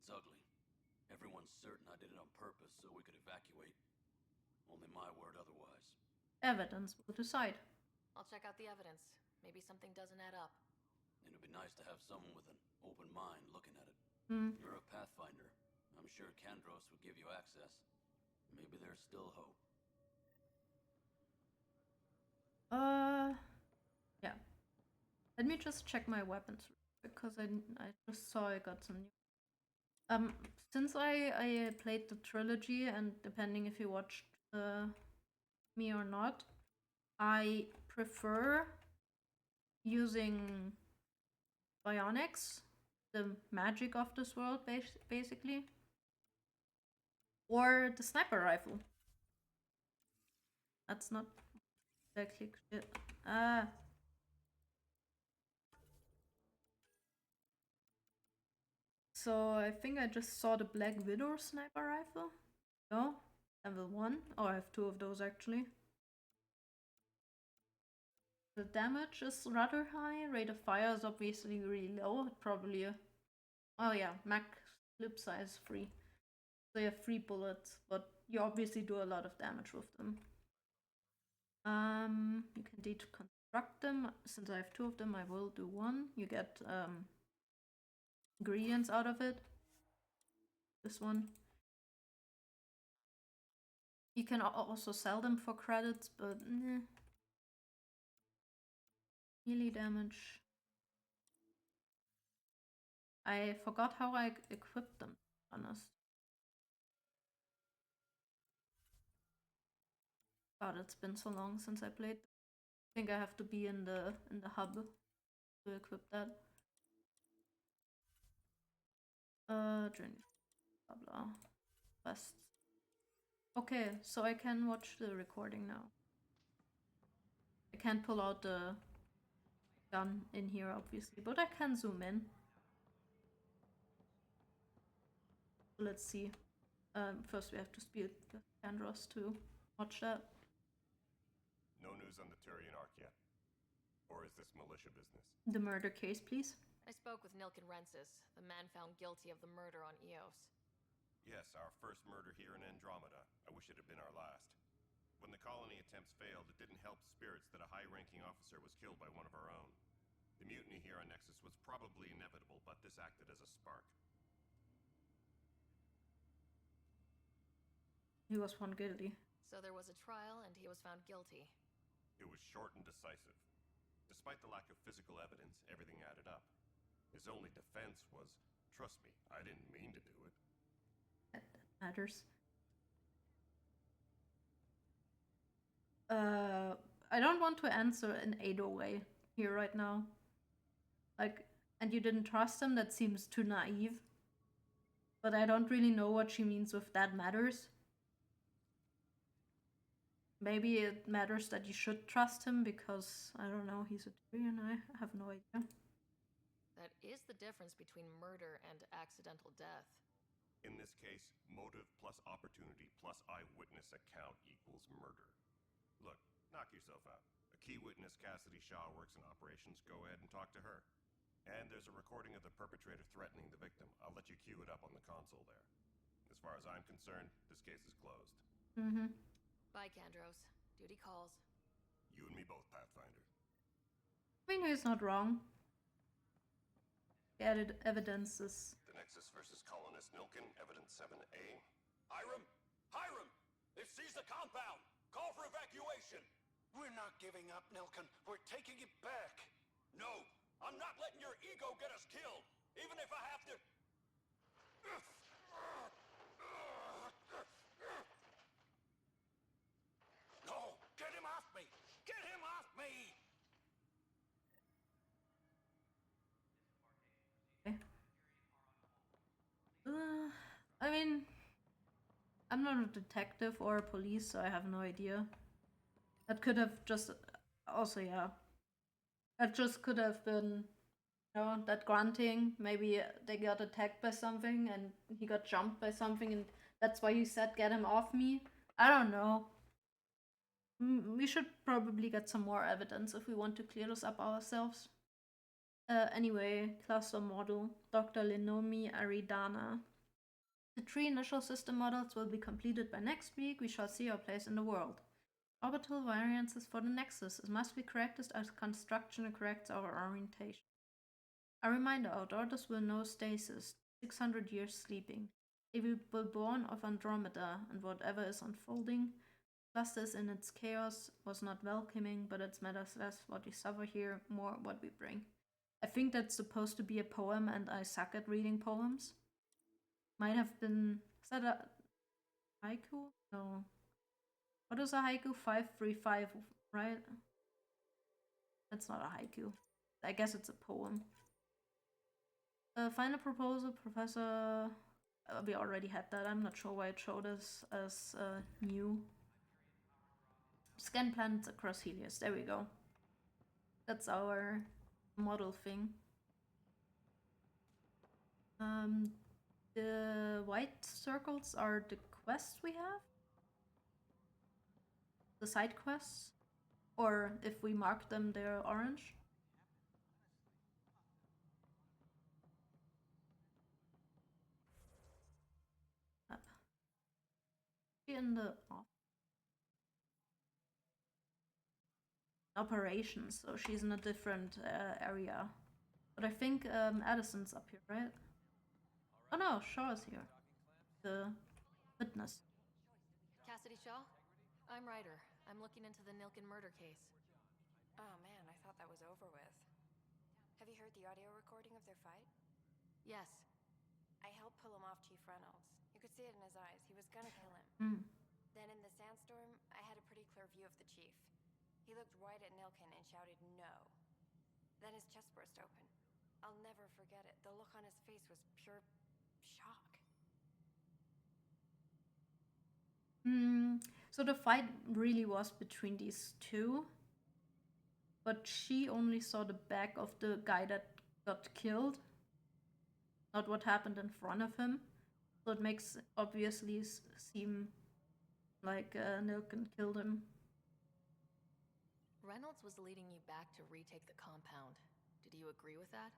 It's ugly. Everyone's certain I did it on purpose so we could evacuate. Only my word otherwise. Evidence will decide. I'll check out the evidence. Maybe something doesn't add up. It'd be nice to have someone with an open mind looking at it. You're a Pathfinder. I'm sure Kandros would give you access. Maybe there's still hope. Yeah. Let me just check my weapons because I just saw I got some new. Since I played the trilogy, and depending if you watched me or not, I prefer using bionics, the magic of this world, basically, or the sniper rifle. That's not exactly shit. So I think I just saw the Black Widow sniper rifle. No, level 1. Oh, I have 2 of those actually. The damage is rather high. Rate of fire is obviously really low. Probably. Oh yeah, max clip size 3. So you have 3 bullets, but you obviously do a lot of damage with them. You can deconstruct them. Since I have 2 of them, I will do 1. You get ingredients out of it. This one. You can also sell them for credits, but melee damage. I forgot how I equipped them, to be honest. God, it's been so long since I played. I think I have to be in the hub to equip that. Journey, blah blah. Quests. Okay, so I can watch the recording now. I can't pull out the gun in here, obviously, but I can zoom in. So let's see. First we have to speak with Kandros to watch that. No news on the Turian Ark yet? Or is this militia business? The murder case, please. I spoke with Nilken Rensis, the man found guilty of the murder on Eos. Yes, our first murder here in Andromeda. I wish it had been our last. When the colony attempts failed, it didn't help spirits that a high-ranking officer was killed by one of our own. The mutiny here on Nexus was probably inevitable, but this acted as a spark. He was found guilty. So there was a trial and he was found guilty. It was short and decisive. Despite the lack of physical evidence, everything added up. His only defense was, trust me, I didn't mean to do it. That matters. I don't want to answer in Ado way here right now. Like, and you didn't trust him? That seems too naive. But I don't really know what she means with that matters. Maybe it matters that you should trust him because, I don't know, he's a Tyrion. I have no idea. That is the difference between murder and accidental death. In this case, motive plus opportunity plus eyewitness account equals murder. Look, knock yourself out. A key witness, Cassidy Shaw, works in operations. Go ahead and talk to her. And there's a recording of the perpetrator threatening the victim. I'll let you cue it up on the console there. As far as I'm concerned, this case is closed. Bye, Kandros. Duty calls. You and me both, Pathfinder. I mean, he's not wrong. The added evidence is... The Nexus versus Colonist Nilken, Evidence 7A. Hiram! Hiram! They've seized the compound! Call for evacuation! We're not giving up, Nilken. We're taking it back. No! I'm not letting your ego get us killed! Even if I have to... I'm not a detective or a police, so I have no idea. That could have just... Also, yeah. That just could have been, you know, that grunting. Maybe they got attacked by something and he got jumped by something and that's why he said, get him off me. I don't know. We should probably get some more evidence if we want to clear this up ourselves. Anyway, cluster model, Dr. Linomi Aridana. The 3 initial system models will be completed by next week. We shall see our place in the world. Orbital variances for the Nexus. It must be corrected as construction corrects our orientation. A reminder, our daughters will know stasis, 600 years sleeping. They will be born of Andromeda, and whatever is unfolding, clusters in its chaos, was not welcoming, but it matters less what we suffer here, more what we bring. I think that's supposed to be a poem, and I suck at reading poems. Might have been... Is that a haiku? No. What is a haiku? 535, right? That's not a haiku. I guess it's a poem. Final proposal, Professor... we already had that. I'm not sure why it showed us as new. Scan planets across Helios. There we go. That's our model thing. The white circles are the quests we have. The side quests. Or if we mark them, they're orange. In the operations, so she's in a different area. But I think Addison's up here, right? Oh no, Shaw's here. The witness. Cassidy Shaw? I'm Ryder. I'm looking into the Nilken murder case. Oh man, I thought that was over with. Have you heard the audio recording of their fight? Yes. I helped pull him off Chief Reynolds. You could see it in his eyes. He was gonna kill him. Then in the sandstorm, I had a pretty clear view of the chief. He looked right at Nilken and shouted, no. Then his chest burst open. I'll never forget it. The look on his face was pure shock. So the fight really was between these two. But she only saw the back of the guy that got killed. Not what happened in front of him. So it makes obviously seem like Nilken killed him. Reynolds was leading you back to retake the compound. Did you agree with that?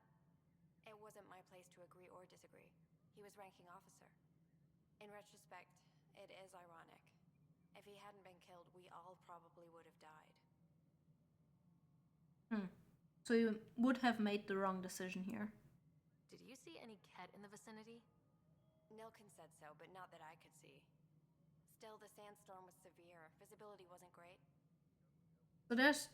It wasn't my place to agree or disagree. He was ranking officer. In retrospect, it is ironic. If he hadn't been killed, we all probably would have died. So you would have made the wrong decision here. Did you see any Ket in the vicinity? Nilken said so, but not that I could see. Still, the sandstorm was severe. Visibility wasn't great. So there's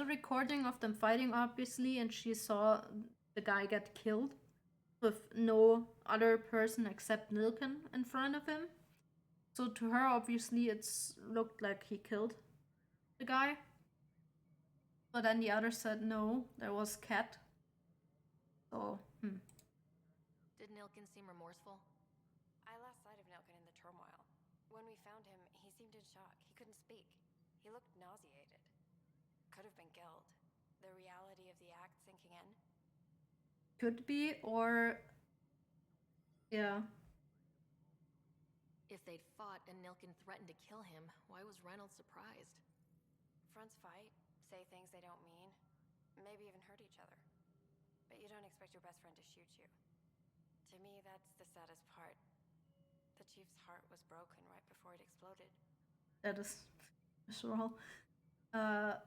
a recording of them fighting, obviously, and she saw the guy get killed with no other person except Nilken in front of him. So to her, obviously, it's looked like he killed the guy. But then the other said no, there was Ket. So, Did Nilken seem remorseful? I lost sight of Nilken in the turmoil. When we found him, he seemed in shock. He couldn't speak. He looked nauseated. Could have been guilt. The reality of the act sinking in. Could be, or... Yeah. If they'd fought and Nilken threatened to kill him, why was Reynolds surprised? Fronts fight, say things they don't mean, maybe even hurt each other. But you don't expect your best friend to shoot you. To me, that's the saddest part. The chief's heart was broken right before it exploded. That is visceral.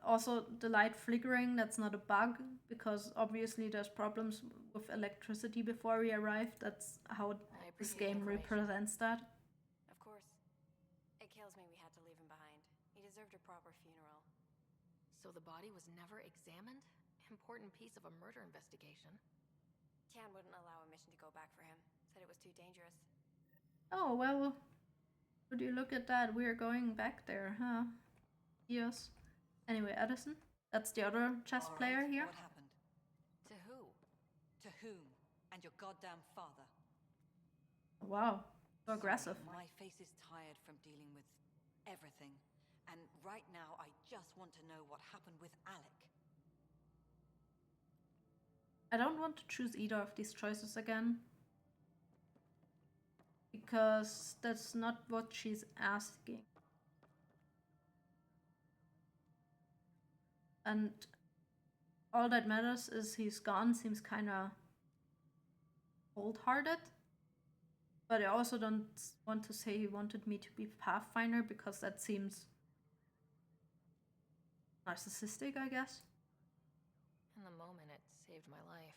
Also, the light flickering, that's not a bug, because obviously there's problems with electricity before we arrived. That's how this game represents that. Of course. It kills me we had to leave him behind. He deserved a proper funeral. So the body was never examined? Important piece of a murder investigation. Tian wouldn't allow a mission to go back for him. Said it was too dangerous. Oh, well, would you look at that? We're going back there, huh? Yes. Anyway, Addison, that's the other chess player here. What happened? To who? To whom? And your goddamn father. Wow. So aggressive. My face is tired from dealing with everything. And right now, I just want to know what happened with Alec. I don't want to choose either of these choices again. Because that's not what she's asking. And all that matters is he's gone. Seems kind of cold-hearted. But I also don't want to say he wanted me to be Pathfinder because that seems narcissistic, I guess. In the moment, it saved my life.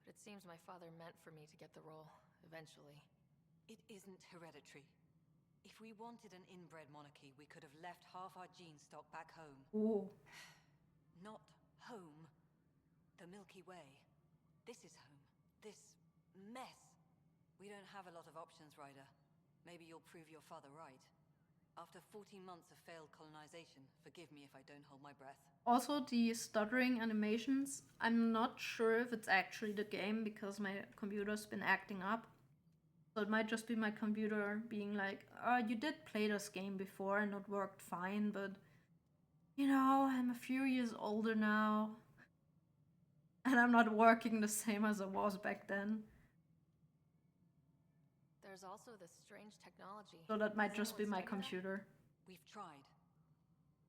But it seems my father meant for me to get the role, eventually. It isn't hereditary. If we wanted an inbred monarchy, we could have left half our gene stock back home. Ooh. Not home. The Milky Way. This is home. This mess. We don't have a lot of options, Ryder. Maybe you'll prove your father right. After 14 months of failed colonization, forgive me if I don't hold my breath. Also, the stuttering animations, I'm not sure if it's actually the game because my computer's been acting up. So it might just be my computer being like, oh, you did play this game before and it worked fine, but you know, I'm a few years older now. And I'm not working the same as I was back then. There's also this strange technology. So that might just be my computer. We've tried.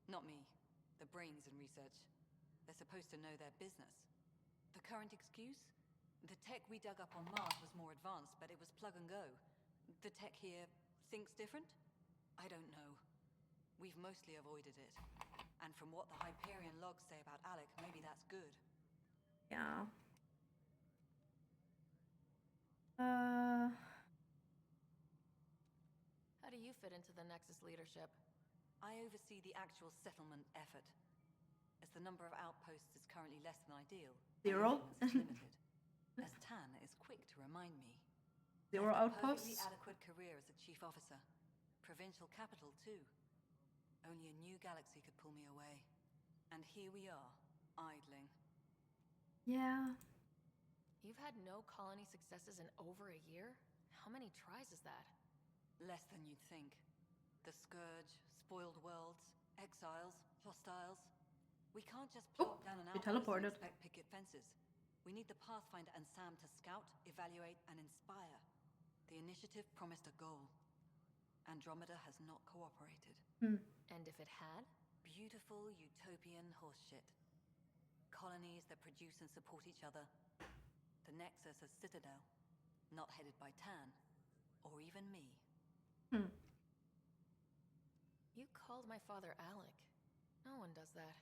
Not me. The brains in research. They're supposed to know their business. The current excuse? The tech we dug up on Mars was more advanced, but it was plug and go. The tech here thinks different? I don't know. We've mostly avoided it. And from what the Hyperion logs say about Alec, maybe that's good. Yeah. How do you fit into the Nexus leadership? I oversee the actual settlement effort. As the number of outposts is currently less than ideal, 0? limited. As Tan is quick to remind me. 0 outposts? Perfectly adequate career as a chief officer. Provincial capital, too. Only a new galaxy could pull me away. And here we are, idling. Yeah. You've had no colony successes in over a year? How many tries is that? Less than you'd think. The Scourge, spoiled worlds, exiles, hostiles. We can't just plop down an outpost and expect picket fences. We need the Pathfinder and Sam to scout, evaluate, and inspire. The initiative promised a goal. Andromeda has not cooperated. And if it had? Beautiful utopian horseshit. Colonies that produce and support each other. The Nexus as Citadel. Not headed by Tan. Or even me. You called my father Alec. No one does that.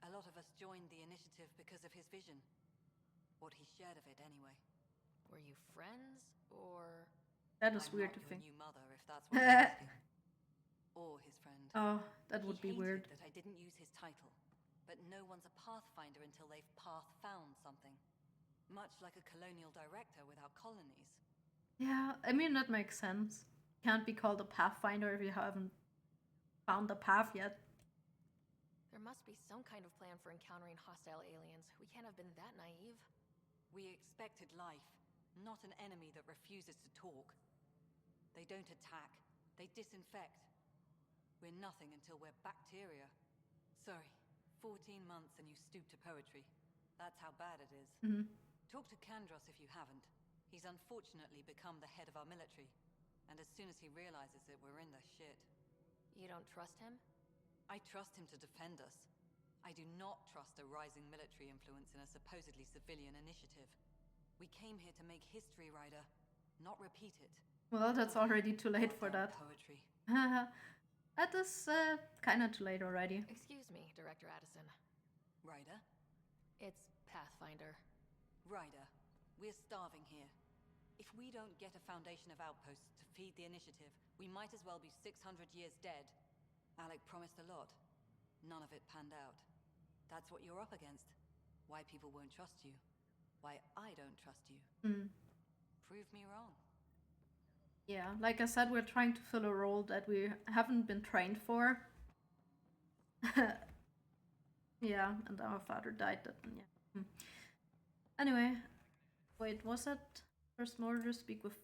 A lot of us joined the initiative because of his vision. What he shared of it, anyway. Were you friends, or...? That is weird to think. New mother, if that's what you're asking. Or his friend. Oh, that would be weird. That I didn't use his title. But no one's a Pathfinder until they've path-found something. Much like a colonial director without colonies. Yeah, I mean, that makes sense. Can't be called a Pathfinder if you haven't found the path yet. There must be some kind of plan for encountering hostile aliens. We can't have been that naive. We expected life, not an enemy that refuses to talk. They don't attack. They disinfect. We're nothing until we're bacteria. Sorry, 14 months and you stoop to poetry. That's how bad it is. Talk to Kandros if you haven't. He's unfortunately become the head of our military. And as soon as he realizes it, we're in the shit. You don't trust him? I trust him to defend us. I do not trust a rising military influence in a supposedly civilian initiative. We came here to make history, Ryder, not repeat it. Well, that's already too late for that. Poetry. That is kinda too late already. Excuse me, Director Addison. Ryder? It's Pathfinder. Ryder, we're starving here. If we don't get a foundation of outposts to feed the initiative, we might as well be 600 years dead. Alec promised a lot. None of it panned out. That's what you're up against. Why people won't trust you. Why I don't trust you. Prove me wrong. Yeah, like I said, we're trying to fill a role that we haven't been trained for. Yeah, and our father died. Anyway, wait, was that First Order speak with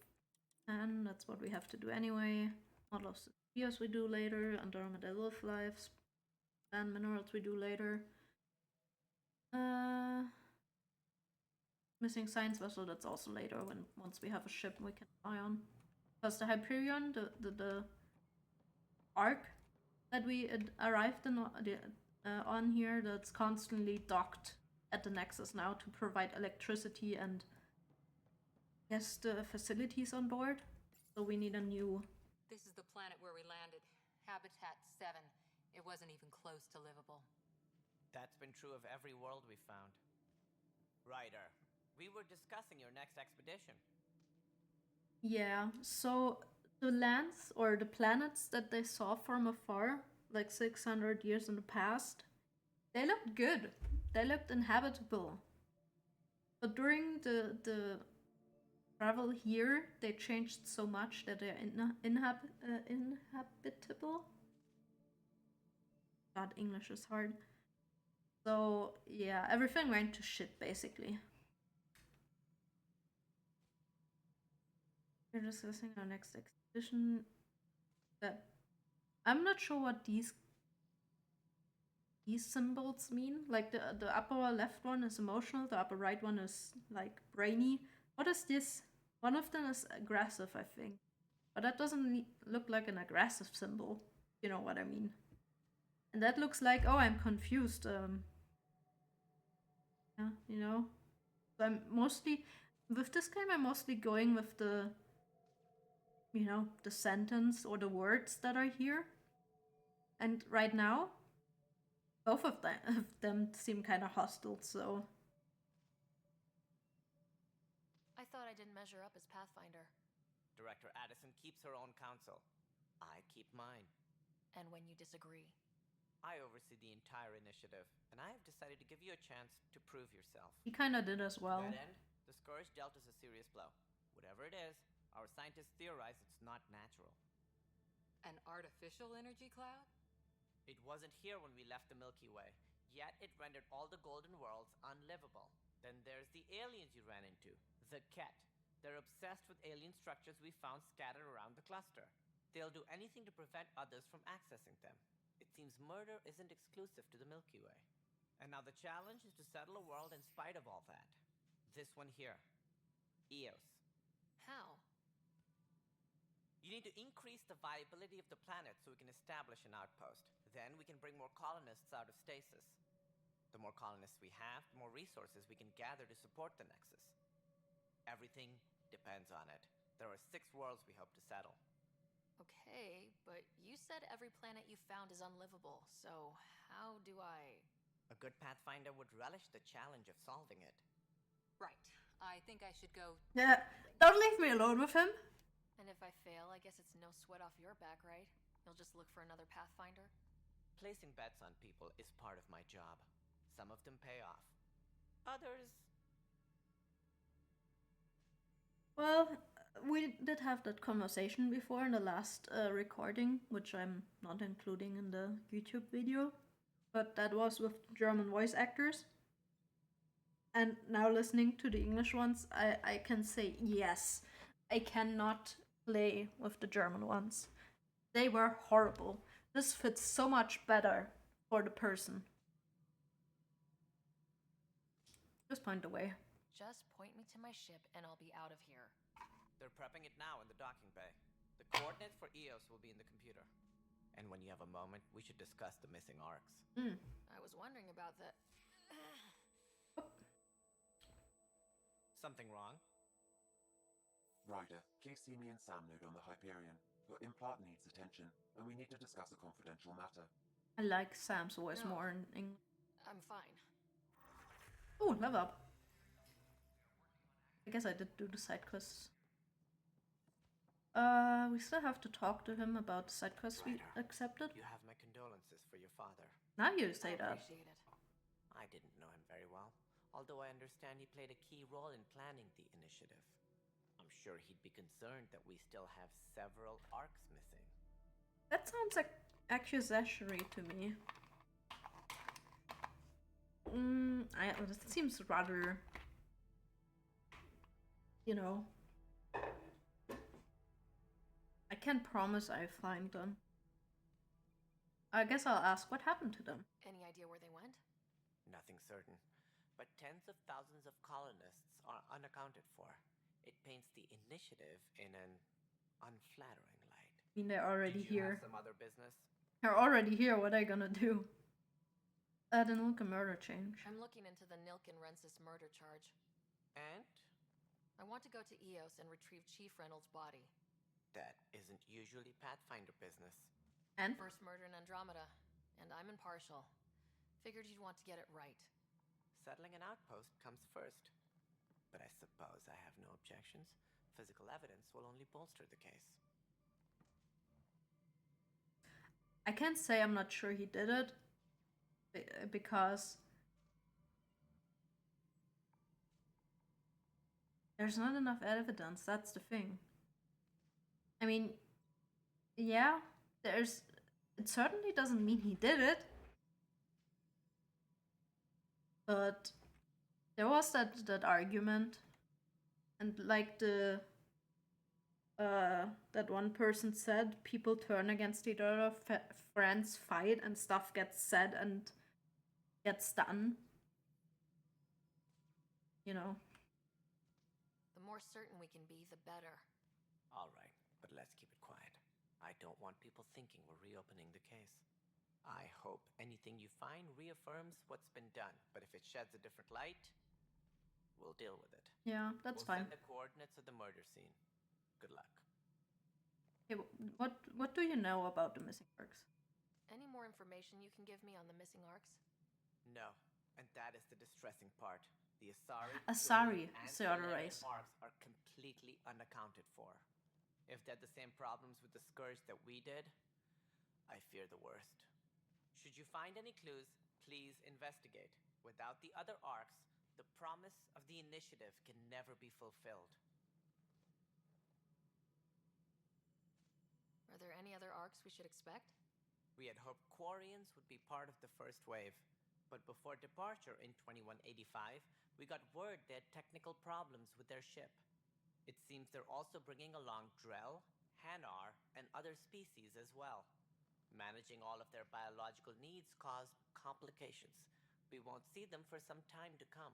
And that's what we have to do anyway. All of the videos we do later, Andromeda Wolf Lives, and Minerals we do later. Missing science vessel, that's also later once we have a ship we can fly on. Because the Hyperion, the arc that we arrived in, on here, that's constantly docked at the Nexus now to provide electricity and I guess the facilities on board. So we need a new... This is the planet where we landed. Habitat 7. It wasn't even close to livable. That's been true of every world we found. Ryder, we were discussing your next expedition. Yeah, so the lands or the planets that they saw from afar, like 600 years in the past, they looked good. They looked inhabitable. But during the travel here, they changed so much that they're inhabitable. God, English is hard. So yeah, everything went to shit basically. We're discussing our next expedition. But I'm not sure what these symbols mean. Like the upper left one is emotional, the upper right one is like brainy. What is this? One of them is aggressive, I think. But that doesn't look like an aggressive symbol. You know what I mean. And that looks like, oh, I'm confused. Yeah, you know. So I'm mostly, with this game, I'm mostly going with the, you know, the sentence or the words that are here. And right now, both of them seem kind of hostile, so... I thought I didn't measure up as Pathfinder. Director Addison keeps her own counsel. I keep mine. And when you disagree? I oversee the entire initiative, and I have decided to give you a chance to prove yourself. He kinda did as well. To that end, the Scourge dealt us a serious blow. Whatever it is, our scientists theorize it's not natural. An artificial energy cloud? It wasn't here when we left the Milky Way, yet it rendered all the Golden Worlds unlivable. Then there's the aliens you ran into, the Ket. They're obsessed with alien structures we found scattered around the cluster. They'll do anything to prevent others from accessing them. It seems murder isn't exclusive to the Milky Way. And now the challenge is to settle a world in spite of all that. This one here. Eos. How? You need to increase the viability of the planet so we can establish an outpost. Then we can bring more colonists out of stasis. The more colonists we have, the more resources we can gather to support the Nexus. Everything depends on it. There are 6 worlds we hope to settle. Okay, but you said every planet you found is unlivable, so how do I... A good Pathfinder would relish the challenge of solving it. Right. I think I should go... Yeah, don't leave me alone with him. And if I fail, I guess it's no sweat off your back, right? You'll just look for another Pathfinder? Placing bets on people is part of my job. Some of them pay off. Others... Well, we did have that conversation before in the last recording, which I'm not including in the YouTube video. But that was with German voice actors. And now listening to the English ones, I can say yes. I cannot play with the German ones. They were horrible. This fits so much better for the person. Just point away. Just point me to my ship and I'll be out of here. They're prepping it now in the docking bay. The coordinates for Eos will be in the computer. And when you have a moment, we should discuss the missing arcs. I was wondering about that. Something wrong? Ryder, please see me and Sam Node on the Hyperion. Your implant needs attention, and we need to discuss a confidential matter. I like Sam's voice more in English. I'm fine. Oh, level up. I guess I did do the side quests. We still have to talk to him about the side quests we accepted. You have my condolences for your father. Now you say that. Appreciate it. I didn't know him very well, although I understand he played a key role in planning the initiative. I'm sure he'd be concerned that we still have several arcs missing. That sounds like accusatory to me. It seems rather, you know, can't promise I find them. I guess I'll ask what happened to them. Any idea where they went? Nothing certain, but tens of thousands of colonists are unaccounted for. It paints the initiative in an unflattering light. I mean, they're already here. Have some other business? They're already here. What are they gonna do? The Nilken murder change. I'm looking into the Nilken Rensis murder charge. And? I want to go to Eos and retrieve Chief Reynolds' body. That isn't usually Pathfinder business. And? First murder in Andromeda, and I'm impartial. Figured you'd want to get it right. Settling an outpost comes first. But I suppose I have no objections. Physical evidence will only bolster the case. I can't say I'm not sure he did it, because there's not enough evidence, that's the thing. I mean, yeah, it certainly doesn't mean he did it. But there was that argument, and like that one person said, people turn against each other, friends fight, and stuff gets said and gets done. You know. The more certain we can be, the better. All right, but let's keep it quiet. I don't want people thinking we're reopening the case. I hope anything you find reaffirms what's been done, but if it sheds a different light, we'll deal with it. Yeah, that's fine. We'll send the coordinates of the murder scene. Good luck. Okay, what do you know about the missing arcs? Any more information you can give me on the missing arcs? No, and that is the distressing part. The Asari, Asari, and Theodore race arcs are completely unaccounted for. If they had the same problems with the Scourge that we did, I fear the worst. Should you find any clues, please investigate. Without the other arcs, the promise of the initiative can never be fulfilled. Are there any other arcs we should expect? We had hoped Quarians would be part of the first wave, but before departure in 2185, we got word they had technical problems with their ship. It seems they're also bringing along Drell, Hanar, and other species as well. Managing all of their biological needs caused complications. We won't see them for some time to come.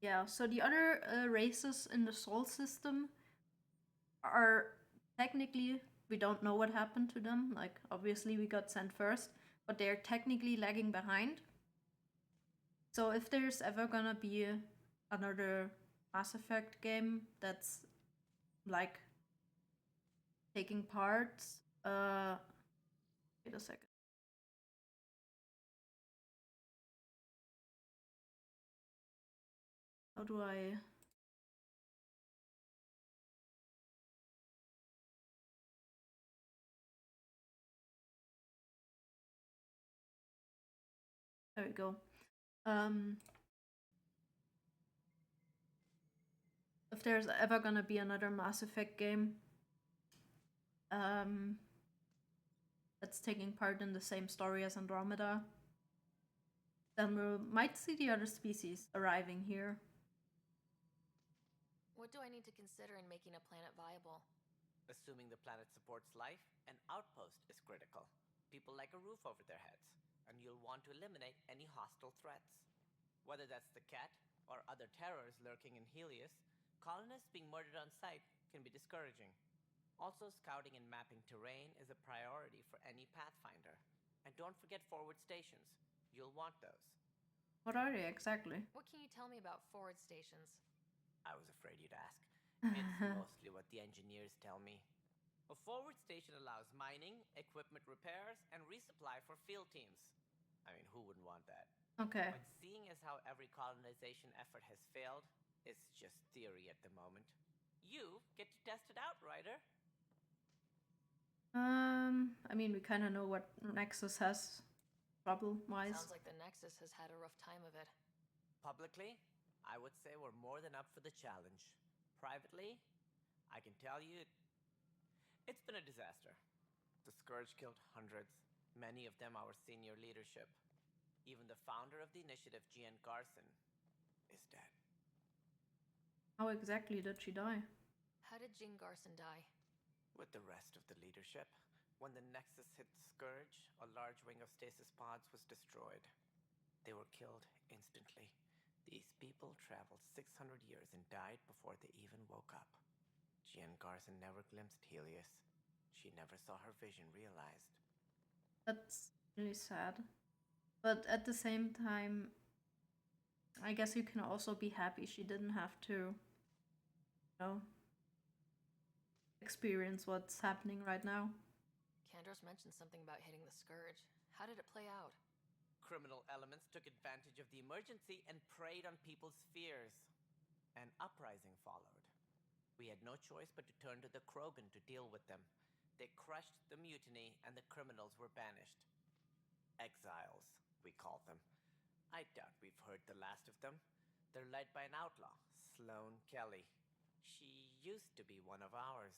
Yeah, so the other races in the Sol system are technically, we don't know what happened to them. Like, obviously we got sent first, but they're technically lagging behind. So if there's ever gonna be another Mass Effect game that's like taking parts, wait a second. How do I... There we go. If there's ever gonna be another Mass Effect game that's taking part in the same story as Andromeda, then we might see the other species arriving here. What do I need to consider in making a planet viable? Assuming the planet supports life, an outpost is critical. People like a roof over their heads, and you'll want to eliminate any hostile threats. Whether that's the Ket or other terrors lurking in Helios, colonists being murdered on sight can be discouraging. Also, scouting and mapping terrain is a priority for any Pathfinder. And don't forget forward stations. You'll want those. What are they exactly? What can you tell me about forward stations? I was afraid you'd ask. It's mostly what the engineers tell me. A forward station allows mining, equipment repairs, and resupply for field teams. I mean, who wouldn't want that? Okay. But seeing as how every colonization effort has failed, it's just theory at the moment. You get to test it out, Ryder. I mean, we kind of know what Nexus has trouble-wise. Sounds like the Nexus has had a rough time of it. Publicly, I would say we're more than up for the challenge. Privately, I can tell you, it's been a disaster. The Scourge killed hundreds, many of them our senior leadership. Even the founder of the initiative, Jean Garson, is dead. How exactly did she die? How did Jean Garson die? With the rest of the leadership, when the Nexus hit the Scourge, a large wing of stasis pods was destroyed. They were killed instantly. These people traveled 600 years and died before they even woke up. Jean Garson never glimpsed Helios. She never saw her vision realized. That's really sad. But at the same time, I guess you can also be happy she didn't have to, experience what's happening right now. Kandros mentioned something about hitting the Scourge. How did it play out? Criminal elements took advantage of the emergency and preyed on people's fears. An uprising followed. We had no choice but to turn to the Krogan to deal with them. They crushed the mutiny and the criminals were banished. Exiles, we call them. I doubt we've heard the last of them. They're led by an outlaw, Sloane Kelly. She used to be one of ours.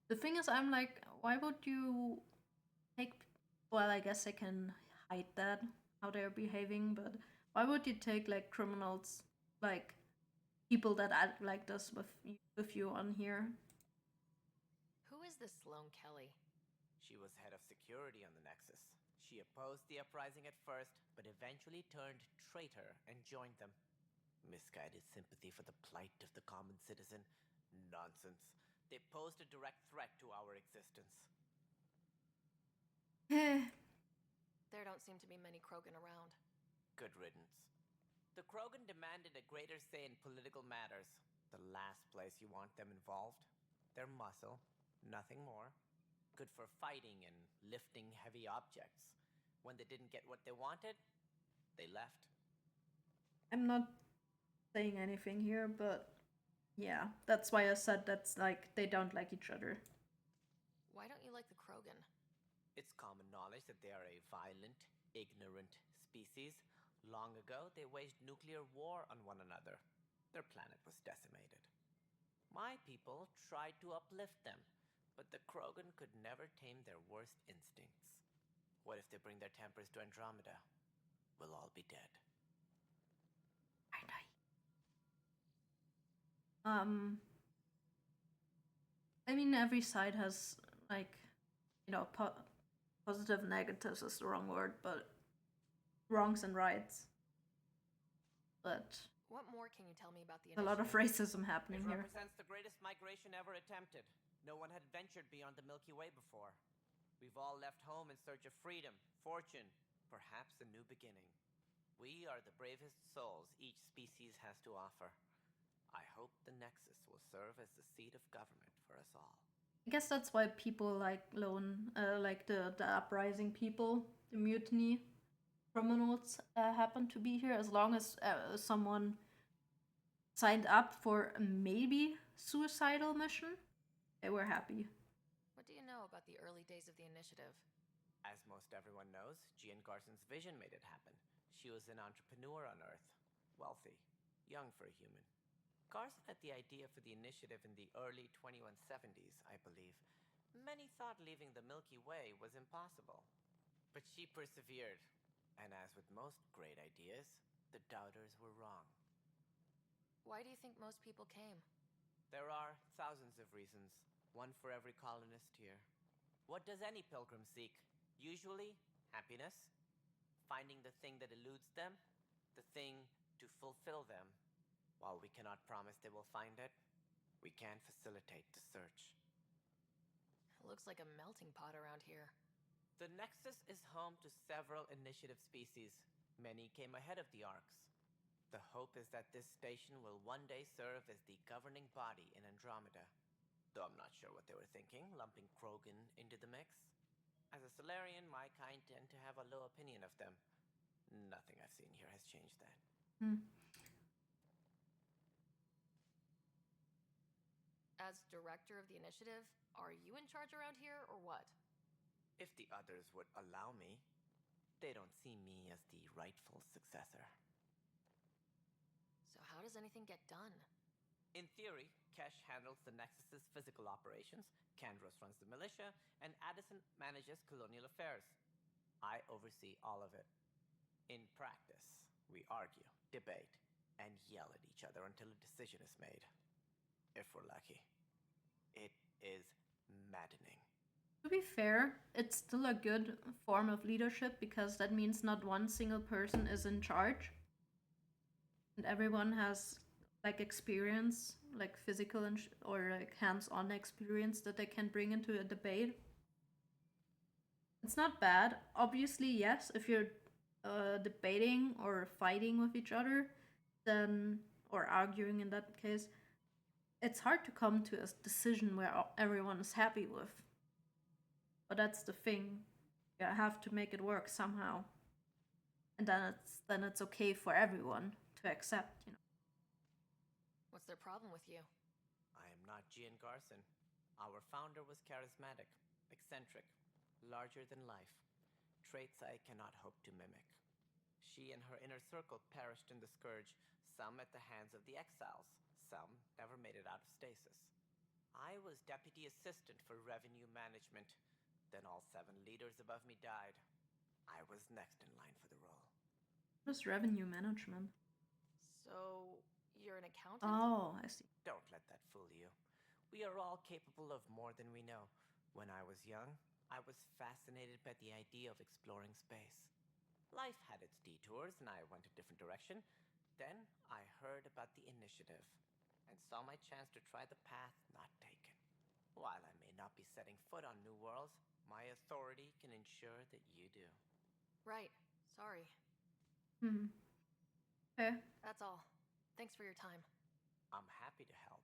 The thing is, I'm like, why would you take... Well, I guess I can hide that, how they're behaving, but why would you take, like, criminals, like, people that act like this with you on here? Who is this Sloane Kelly? She was head of security on the Nexus. She opposed the uprising at first, but eventually turned traitor and joined them. Misguided sympathy for the plight of the common citizen? Nonsense. They posed a direct threat to our existence. There don't seem to be many Krogan around. Good riddance. The Krogan demanded a greater say in political matters. The last place you want them involved. Their muscle, nothing more. Good for fighting and lifting heavy objects. When they didn't get what they wanted, they left. I'm not saying anything here, but yeah, that's why I said that's like they don't like each other. Why don't you like the Krogan? It's common knowledge that they are a violent, ignorant species. Long ago, they waged nuclear war on one another. Their planet was decimated. My people tried to uplift them, but the Krogan could never tame their worst instincts. What if they bring their tempers to Andromeda? We'll all be dead. I mean, every side has, like, positive and negatives is the wrong word, but wrongs and rights. But what more can you tell me about the initiative? A lot of racism happening here. It represents the greatest migration ever attempted. No one had ventured beyond the Milky Way before. We've all left home in search of freedom, fortune, perhaps a new beginning. We are the bravest souls each species has to offer. I hope the Nexus will serve as the seat of government for us all. I guess that's why people like the uprising people, the mutiny criminals happen to be here. As long as someone signed up for a maybe suicidal mission, they were happy. What do you know about the early days of the initiative? As most everyone knows, Jean Garson's vision made it happen. She was an entrepreneur on Earth, wealthy, young for a human. Garson had the idea for the initiative in the early 2170s, I believe. Many thought leaving the Milky Way was impossible. But she persevered. And as with most great ideas, the doubters were wrong. Why do you think most people came? There are thousands of reasons, one for every colonist here. What does any pilgrim seek? Usually, happiness. Finding the thing that eludes them, the thing to fulfill them. While we cannot promise they will find it, we can facilitate the search. It looks like a melting pot around here. The Nexus is home to several initiative species. Many came ahead of the Arcs. The hope is that this station will one day serve as the governing body in Andromeda. Though I'm not sure what they were thinking, lumping Krogan into the mix. As a Solarian, my kind tend to have a low opinion of them. Nothing I've seen here has changed that. As director of the initiative, are you in charge around here, or what? If the others would allow me, they don't see me as the rightful successor. So how does anything get done? In theory, Kesh handles the Nexus's physical operations, Kandros runs the militia, and Addison manages colonial affairs. I oversee all of it. In practice, we argue, debate, and yell at each other until a decision is made. If we're lucky. It is maddening. To be fair, it's still a good form of leadership because that means not one single person is in charge. And everyone has like experience, like physical or like hands-on experience that they can bring into a debate. It's not bad. Obviously, yes, if you're debating or fighting with each other, then or arguing in that case, it's hard to come to a decision where everyone is happy with. But that's the thing. You have to make it work somehow. And then it's okay for everyone to accept, you know. What's their problem with you? I am not Gian Garson. Our founder was charismatic, eccentric, larger than life. Traits I cannot hope to mimic. She and her inner circle perished in the Scourge, some at the hands of the Exiles, some never made it out of stasis. I was deputy assistant for revenue management. Then all 7 leaders above me died. I was next in line for the role. What is revenue management? So, you're an accountant? Oh, I see. Don't let that fool you. We are all capable of more than we know. When I was young, I was fascinated by the idea of exploring space. Life had its detours, and I went a different direction. Then I heard about the initiative, and saw my chance to try the path not taken. While I may not be setting foot on new worlds, my authority can ensure that you do. Right. Sorry. Okay. That's all. Thanks for your time. I'm happy to help.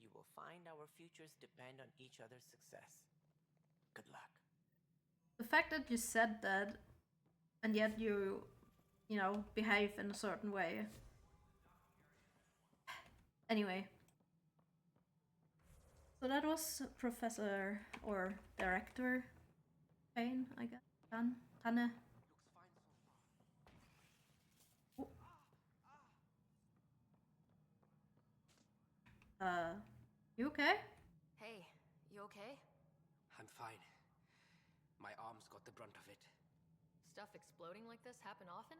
You will find our futures depend on each other's success. Good luck. The fact that you said that, and yet you know, behave in a certain way. Anyway. So that was Professor or Director Payne, I guess. Tanne. You okay? Hey, you okay? I'm fine. My arms got the brunt of it. Stuff exploding like this happen often?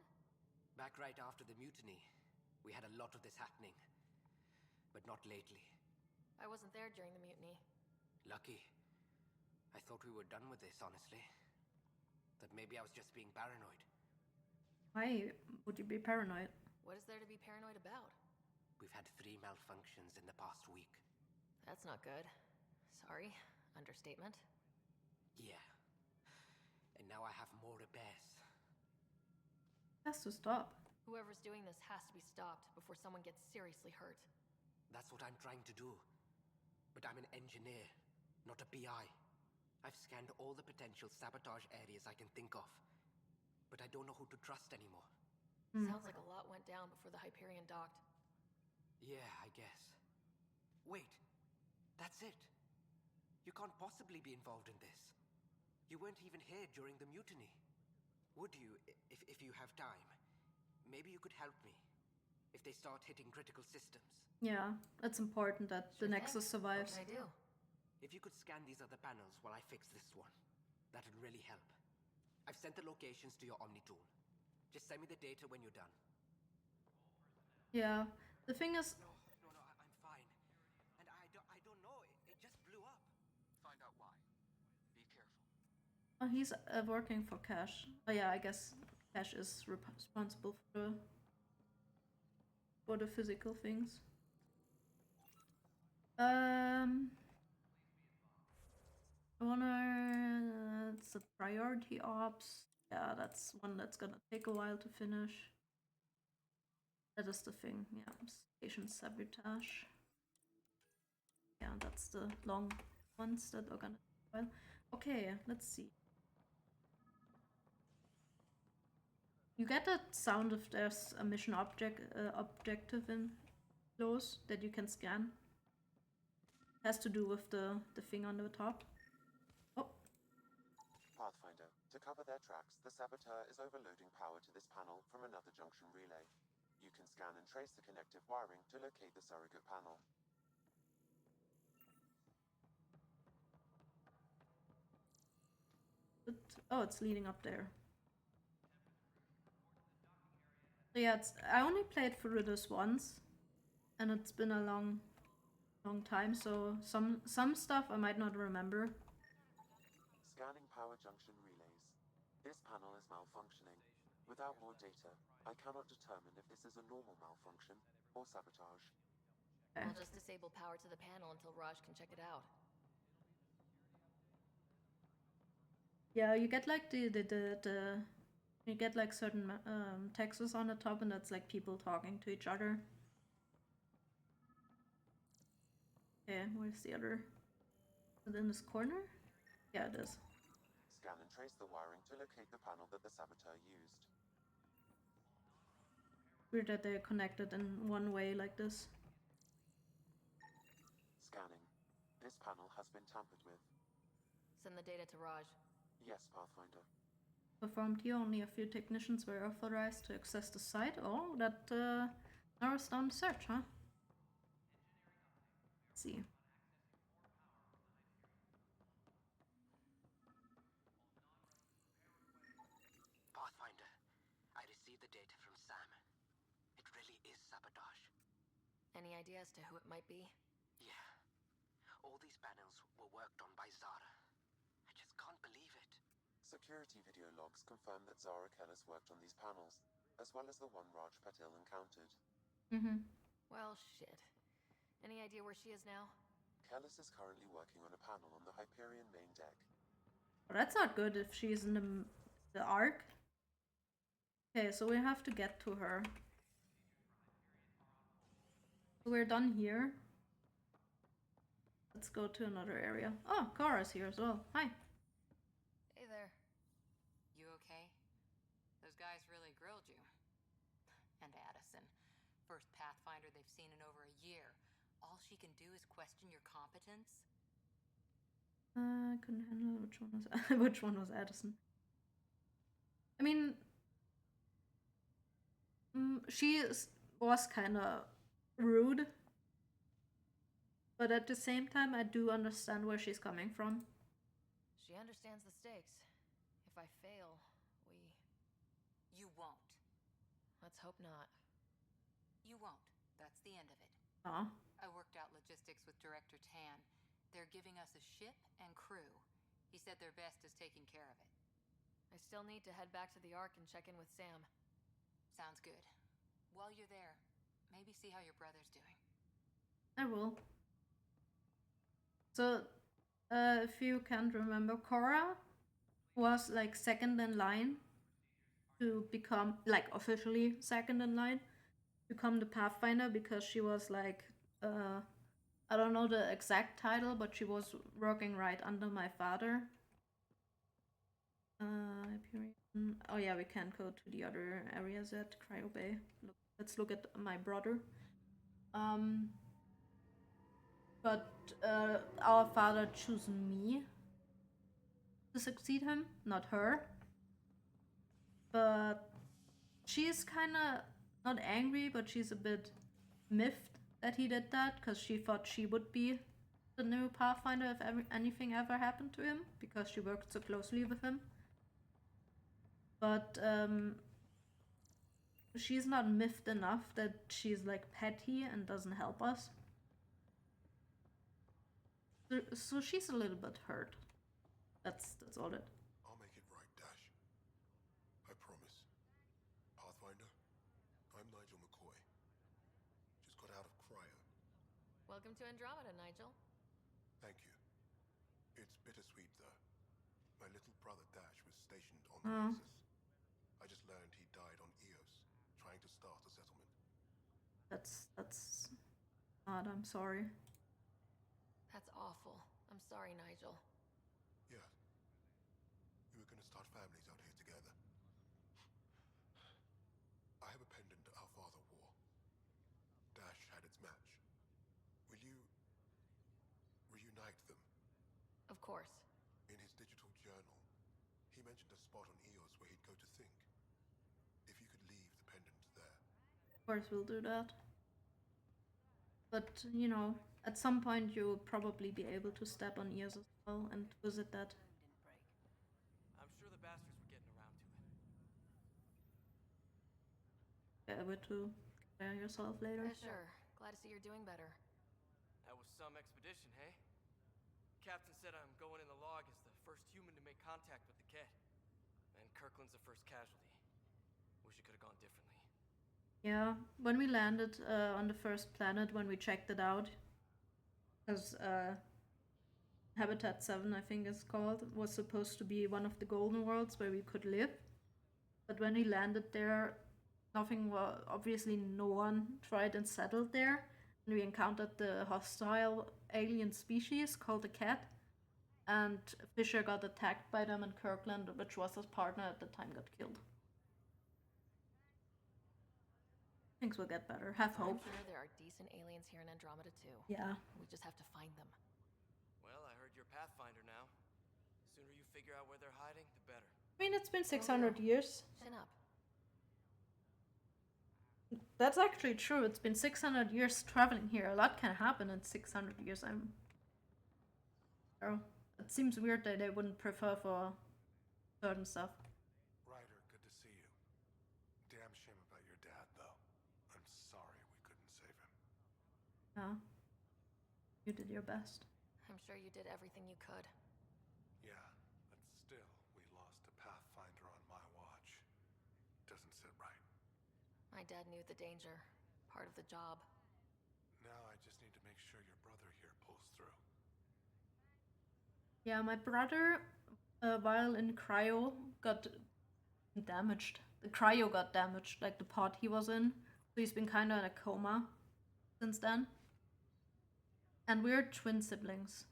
Back right after the mutiny, we had a lot of this happening. But not lately. I wasn't there during the mutiny. Lucky. I thought we were done with this, honestly. That maybe I was just being paranoid. Why would you be paranoid? What is there to be paranoid about? We've had 3 malfunctions in the past week. That's not good. Sorry. Understatement. Yeah. And now I have more repairs. Has to stop. Whoever's doing this has to be stopped before someone gets seriously hurt. That's what I'm trying to do. But I'm an engineer, not a PI. I've scanned all the potential sabotage areas I can think of. But I don't know who to trust anymore. Sounds like a lot went down before the Hyperion docked. Yeah, I guess. Wait. That's it. You can't possibly be involved in this. You weren't even here during the mutiny. Would you, if you have time? Maybe you could help me. If they start hitting critical systems. Yeah, it's important that the Nexus survives. What can I do? If you could scan these other panels while I fix this one, that'd really help. I've sent the locations to your Omni tool. Just send me the data when you're done. Yeah, the thing is... No, I'm fine. And I don't know, it just blew up. Find out why. Be careful. He's working for Cash. Oh yeah, I guess Cash is responsible for the physical things. It's a priority ops. Yeah, that's one that's gonna take a while to finish. That is the thing, yeah. Station sabotage. Yeah, that's the long ones that are gonna take a while. Okay, let's see. You get that sound if there's a mission objective in close that you can scan. Has to do with the thing on the top. Oh. Pathfinder, to cover their tracks, the saboteur is overloading power to this panel from another junction relay. You can scan and trace the connective wiring to locate the surrogate panel. Oh, it's leading up there. So yeah, I only played through this once, and it's been a long time, so some stuff I might not remember. Scanning power junction relays. This panel is malfunctioning. Without more data, I cannot determine if this is a normal malfunction or sabotage. We'll just disable power to the panel until Raj can check it out. Yeah, you get like you get like certain texts on the top, and that's like people talking to each other. Okay, where's the other? Is it in this corner? Yeah, it is. Scan and trace the wiring to locate the panel that the saboteur used. Weird that they're connected in one way like this. Scanning. This panel has been tampered with. Send the data to Raj. Yes, Pathfinder. Performed here, only a few technicians were authorized to access the site. Oh, that narrows down the search, huh? Let's see. Pathfinder, I received the data from Sam. It really is sabotage. Any idea as to who it might be? Yeah. All these panels were worked on by Zara. I just can't believe it. Security video logs confirm that Zara Kellis worked on these panels, as well as the one Raj Patil encountered. Well, shit. Any idea where she is now? Kellis is currently working on a panel on the Hyperion main deck. Well, that's not good if she's in the Ark. Okay, so we have to get to her. We're done here. Let's go to another area. Oh, Kara's here as well. Hi. Hey there. You okay? Those guys really grilled you. And Addison. First Pathfinder they've seen in over a year. All she can do is question your competence? I couldn't handle which one was which one was Addison. I mean, she was kind of rude, but at the same time, I do understand where she's coming from. She understands the stakes. If I fail, You won't. let's hope not. You won't. That's the end of it. I worked out logistics with Director Tan. They're giving us a ship and crew. He said their best is taking care of it. I still need to head back to the Ark and check in with Sam. Sounds good. While you're there, maybe see how your brother's doing. I will. So, if you can't remember, Cora was like second in line to become, like officially second in line, become the Pathfinder, because she was like, I don't know the exact title, but she was working right under my father. Oh yeah, we can't go to the other areas at Cryo Bay. Let's look at my brother. But our father chose me to succeed him, not her. But she's kind of not angry, but she's a bit miffed that he did that, because she thought she would be the new Pathfinder if anything ever happened to him, because she worked so closely with him. But she's not miffed enough that she's like petty and doesn't help us. So she's a little bit hurt. That's all it. I'll make it right, Dash. I promise. Pathfinder, I'm Nigel McCoy. Just got out of cryo. Welcome to Andromeda, Nigel. Thank you. It's bittersweet, though. My little brother Dash was stationed on the Nexus. I just learned he died on Eos, trying to start a settlement. That's odd. I'm sorry. That's awful. I'm sorry, Nigel. Yeah. We were gonna start families out here together. I have a pendant our father wore. Dash had its match. Will you reunite them? Of course. In his digital journal, he mentioned a spot on Eos where he'd go to think. If you could leave the pendant there. Of course we'll do that. But, you know, at some point you'll probably be able to step on Eos as well and visit that. I'm sure the bastards were getting around to it. Get over to clear yourself later. Yeah, sure. Glad to see you're doing better. That was some expedition, hey? Captain said I'm going in the log as the first human to make contact with the Ket. And Kirkland's the first casualty. Wish it could have gone differently. Yeah, when we landed on the first planet, when we checked it out, because Habitat 7, I think it's called, was supposed to be one of the golden worlds where we could live. But when we landed there, nothing was, obviously no one tried and settled there. And we encountered the hostile alien species called the Ket. And Fisher got attacked by them, and Kirkland, which was his partner at the time, got killed. Things will get better. Have hope. I'm sure there are decent aliens here in Andromeda too. Yeah. We just have to find them. Well, I heard you're Pathfinder now. The sooner you figure out where they're hiding, the better. I mean, it's been 600 years. Chin up. That's actually true. It's been 600 years traveling here. A lot can happen in 600 years. It seems weird that they wouldn't prefer for certain stuff. Ryder, good to see you. Damn shame about your dad, though. I'm sorry we couldn't save him. Yeah. You did your best. I'm sure you did everything you could. Yeah, but still, we lost a Pathfinder on my watch. Doesn't sit right. My dad knew the danger. Part of the job. Now I just need to make sure your brother here pulls through. Yeah, my brother, while in cryo, got damaged. The cryo got damaged, like the pod he was in. So he's been kind of in a coma since then. And we're twin siblings.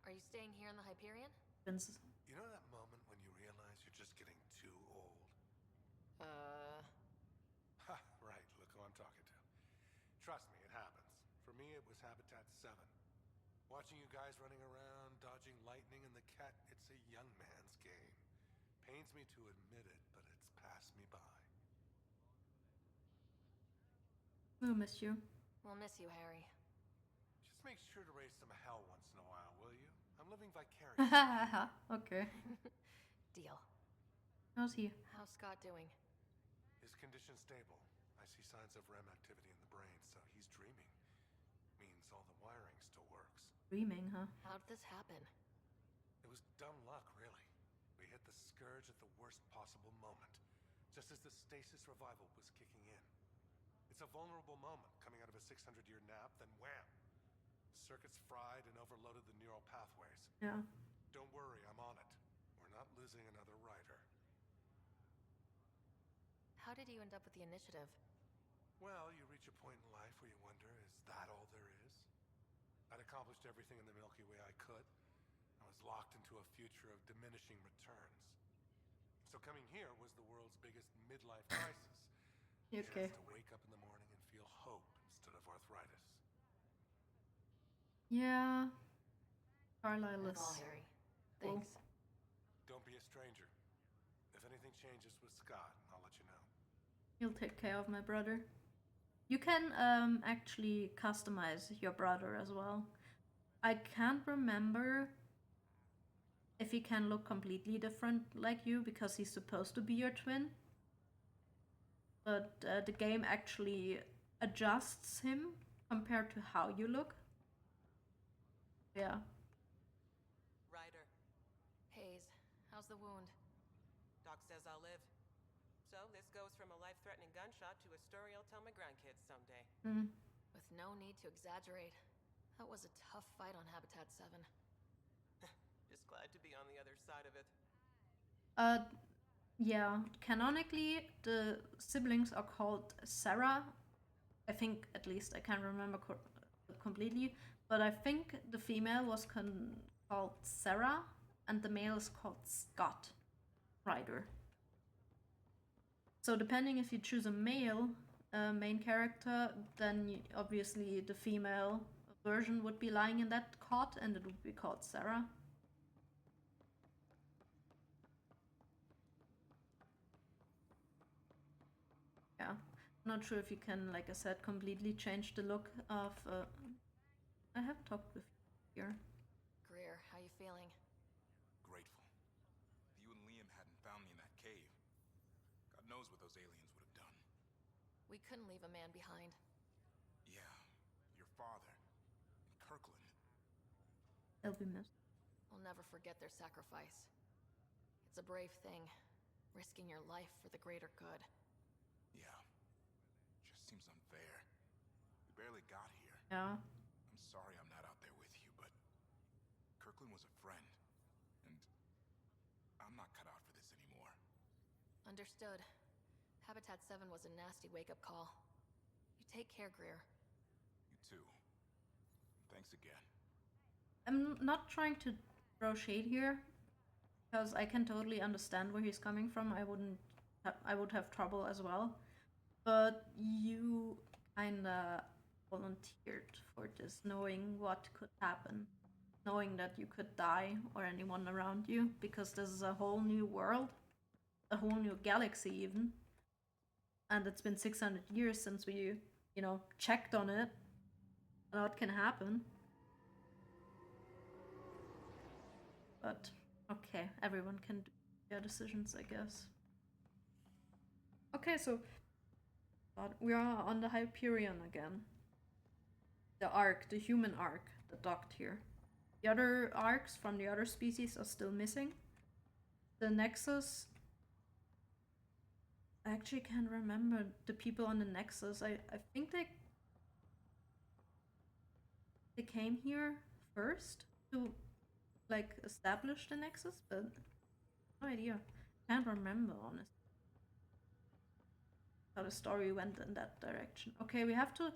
Are you staying here in the Hyperion? Twins. You know that moment when you realize you're just getting too old? Ha, right, look who I'm talking to. Trust me, it happens. For me, it was Habitat 7. Watching you guys running around, dodging lightning and the Ket, it's a young man's game. Pains me to admit it, but it's passed me by. We'll miss you. We'll miss you, Harry. Just make sure to raise some hell once in a while, will you? I'm living vicariously. Okay. Deal. How's he? How's Scott doing? His condition's stable. I see signs of REM activity in the brain, so he's dreaming. Means all the wiring still works. Dreaming, huh? How'd this happen? It was dumb luck, really. We hit the Scourge at the worst possible moment, just as the stasis revival was kicking in. It's a vulnerable moment coming out of a 600-year nap, then wham! Circuits fried and overloaded the neural pathways. Yeah. Don't worry, I'm on it. We're not losing another rider. How did you end up with the initiative? Well, you reach a point in life where you wonder, is that all there is? I'd accomplished everything in the Milky Way I could. I was locked into a future of diminishing returns. So coming here was the world's biggest midlife crisis. Okay. Chance to wake up in the morning and feel hope instead of arthritis. Yeah. Carlisle is... All, Harry. Thanks. Don't be a stranger. If anything changes with Scott, I'll let you know. You'll take care of my brother. You can actually customize your brother as well. I can't remember if he can look completely different like you because he's supposed to be your twin. But the game actually adjusts him compared to how you look. Yeah. Ryder. Hayes, how's the wound? Doc says I'll live. So this goes from a life-threatening gunshot to a story I'll tell my grandkids someday. With no need to exaggerate. That was a tough fight on Habitat 7. Just glad to be on the other side of it. Yeah. Canonically, the siblings are called Sarah. I think, at least, I can't remember completely. But I think the female was called Sarah, and the male is called Scott Ryder. So depending if you choose a male main character, then obviously the female version would be lying in that cot, and it would be called Sarah. Yeah, I'm not sure if you can, like I said, completely change the look of... I haven't talked with you here. Greer, how you feeling? Grateful. If you and Liam hadn't found me in that cave, God knows what those aliens would have done. We couldn't leave a man behind. Yeah, your father, and Kirkland. They'll be missed. We'll never forget their sacrifice. It's a brave thing, risking your life for the greater good. Yeah. Just seems unfair. We barely got here. Yeah. I'm sorry I'm not out there with you, but Kirkland was a friend, and I'm not cut out for this anymore. Understood. Habitat 7 was a nasty wake-up call. You take care, Greer. You too. Thanks again. I'm not trying to throw shade here, because I can totally understand where he's coming from. I would have trouble as well. But you kinda volunteered for this, knowing what could happen. Knowing that you could die, or anyone around you, because this is a whole new world. A whole new galaxy even. And it's been 600 years since we, checked on it. A lot can happen. But, okay, everyone can do their decisions, I guess. Okay, so we are on the Hyperion again. The Ark, the human Ark, that docked here. The other Arks from the other species are still missing. The Nexus... I actually can't remember the people on the Nexus. I think they came here first to establish the Nexus, but no idea. Can't remember honestly how the story went in that direction. Okay, we have to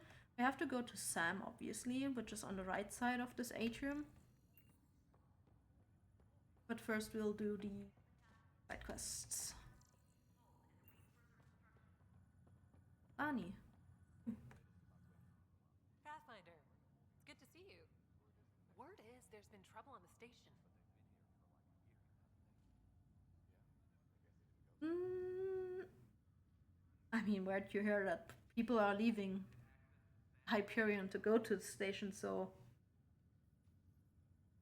go to Sam, obviously, which is on the right side of this atrium. But first we'll do the side quests. Annie. Pathfinder, it's good to see you. Word is there's been trouble on the station. I mean, where'd you hear that? People are leaving Hyperion to go to the station, so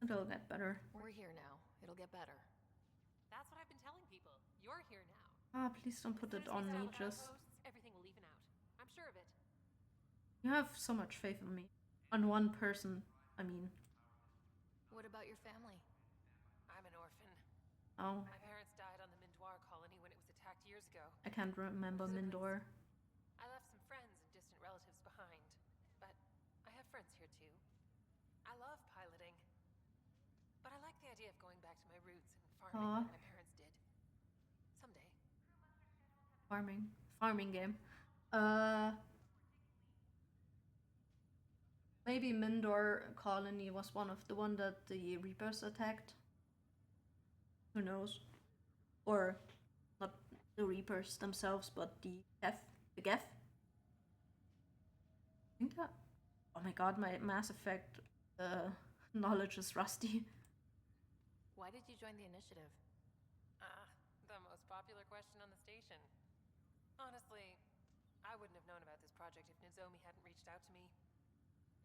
it'll get better. We're here now. It'll get better. That's what I've been telling people. You're here now. Ah, please don't put it on me, just... Everything will even out. I'm sure of it. You have so much faith in me. On one person, I mean. What about your family? I'm an orphan. Oh. My parents died on the Mindwar colony when it was attacked years ago. I can't remember Mindor. I left some friends and distant relatives behind, but I have friends here too. I love piloting, but I like the idea of going back to my roots and farming like my parents did. Someday. Farming game. Maybe Mindor colony was one of the one that the Reapers attacked. Who knows? Or not the Reapers themselves, but the Geth. I think that. Oh my god, my Mass Effect knowledge is rusty. Why did you join the initiative? The most popular question on the station. Honestly, I wouldn't have known about this project if Nozomi hadn't reached out to me.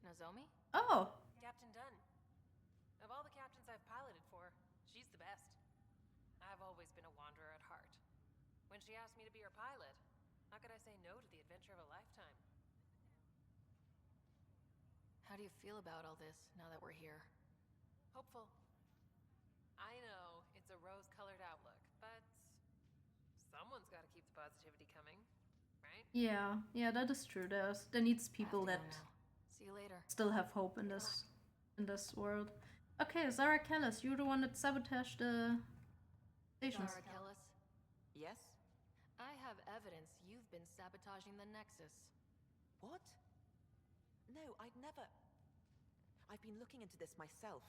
Nozomi? Oh! Captain Dunn. Of all the captains I've piloted for, she's the best. I've always been a wanderer at heart. When she asked me to be her pilot, how could I say no to the adventure of a lifetime? How do you feel about all this, now that we're here? Hopeful. I know, it's a rose-colored outlook, but someone's got to keep the positivity coming, right? Yeah, that is true. There needs people that see you later. Still have hope in this world. Okay, Zara Kellis, you're the one that sabotaged the stations. Zara Kellis? Yes? I have evidence you've been sabotaging the Nexus. What? No, I'd never... I've been looking into this myself.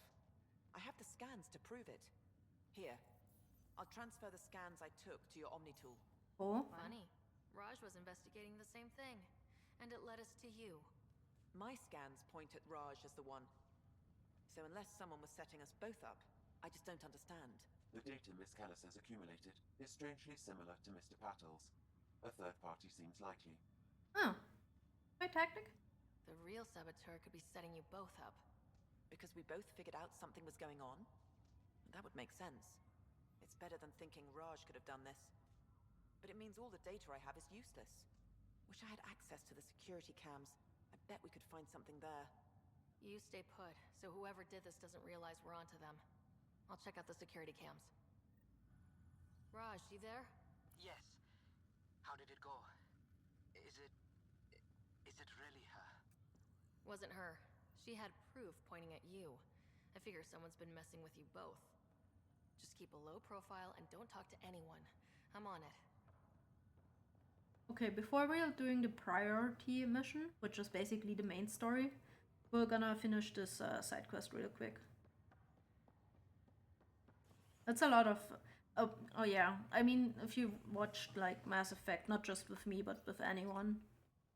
I have the scans to prove it. Here, I'll transfer the scans I took to your Omni tool. Oh? Funny. Raj was investigating the same thing, and it led us to you. My scans point at Raj as the one. So unless someone was setting us both up, I just don't understand. The data Miss Kellis has accumulated is strangely similar to Mr. Patel's. A third party seems likely. Oh. My tactic? The real saboteur could be setting you both up. Because we both figured out something was going on? That would make sense. It's better than thinking Raj could have done this. But it means all the data I have is useless. Wish I had access to the security cams. I bet we could find something there. You stay put, so whoever did this doesn't realize we're onto them. I'll check out the security cams. Raj, you there? Yes. How did it go? Is it really her? Wasn't her. She had proof pointing at you. I figure someone's been messing with you both. Just keep a low profile and don't talk to anyone. I'm on it. Okay, before we are doing the priority mission, which is basically the main story, we're gonna finish this side quest real quick. That's a lot of... Oh yeah, I mean, if you watched like Mass Effect, not just with me, but with anyone,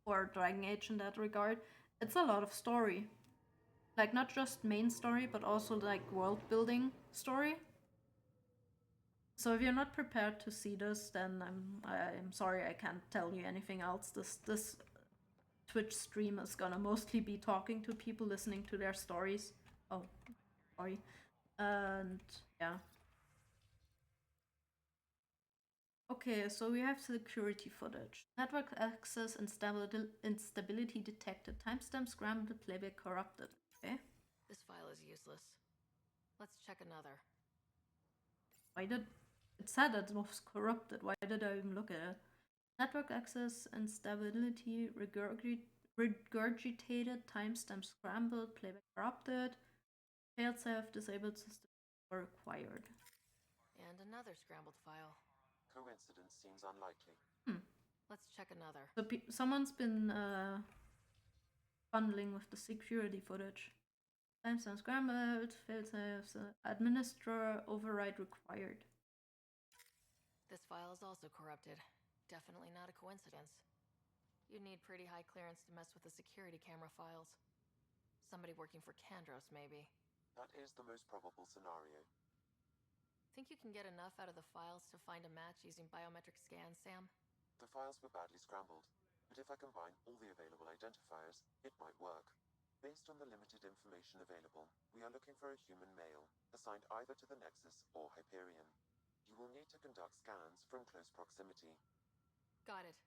or Dragon Age in that regard, it's a lot of story. Like, not just main story, but also like world building story. So if you're not prepared to see this, then I'm sorry, I can't tell you anything else. This Twitch stream is gonna mostly be talking to people, listening to their stories. Oh, sorry. And yeah. Okay, so we have security footage. Network access instability detected. Timestamp scrambled, playback corrupted. Okay. This file is useless. Let's check another. Why did... It said it was corrupted. Why did I even look at it? Network access instability regurgitated. Timestamp scrambled, playback corrupted. Failsafe disabled system required. And another scrambled file. Coincidence seems unlikely. Let's check another. So someone's been bundling with the security footage. Timestamp scrambled, failsafes, administrator override required. This file is also corrupted. Definitely not a coincidence. You'd need pretty high clearance to mess with the security camera files. Somebody working for Kandros, maybe. That is the most probable scenario. Think you can get enough out of the files to find a match using biometric scans, Sam? The files were badly scrambled, but if I combine all the available identifiers, it might work. Based on the limited information available, we are looking for a human male, assigned either to the Nexus or Hyperion. You will need to conduct scans from close proximity. Got it.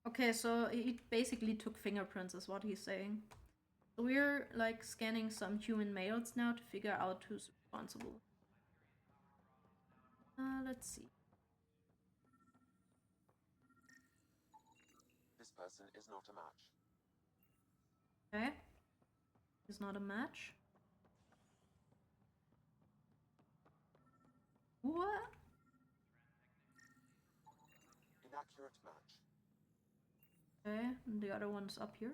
Okay, so he basically took fingerprints, is what he's saying. So we're like scanning some human males now to figure out who's responsible. Let's see. This person is not a match. Okay. He's not a match. What? Inaccurate match. Okay, and the other one's up here.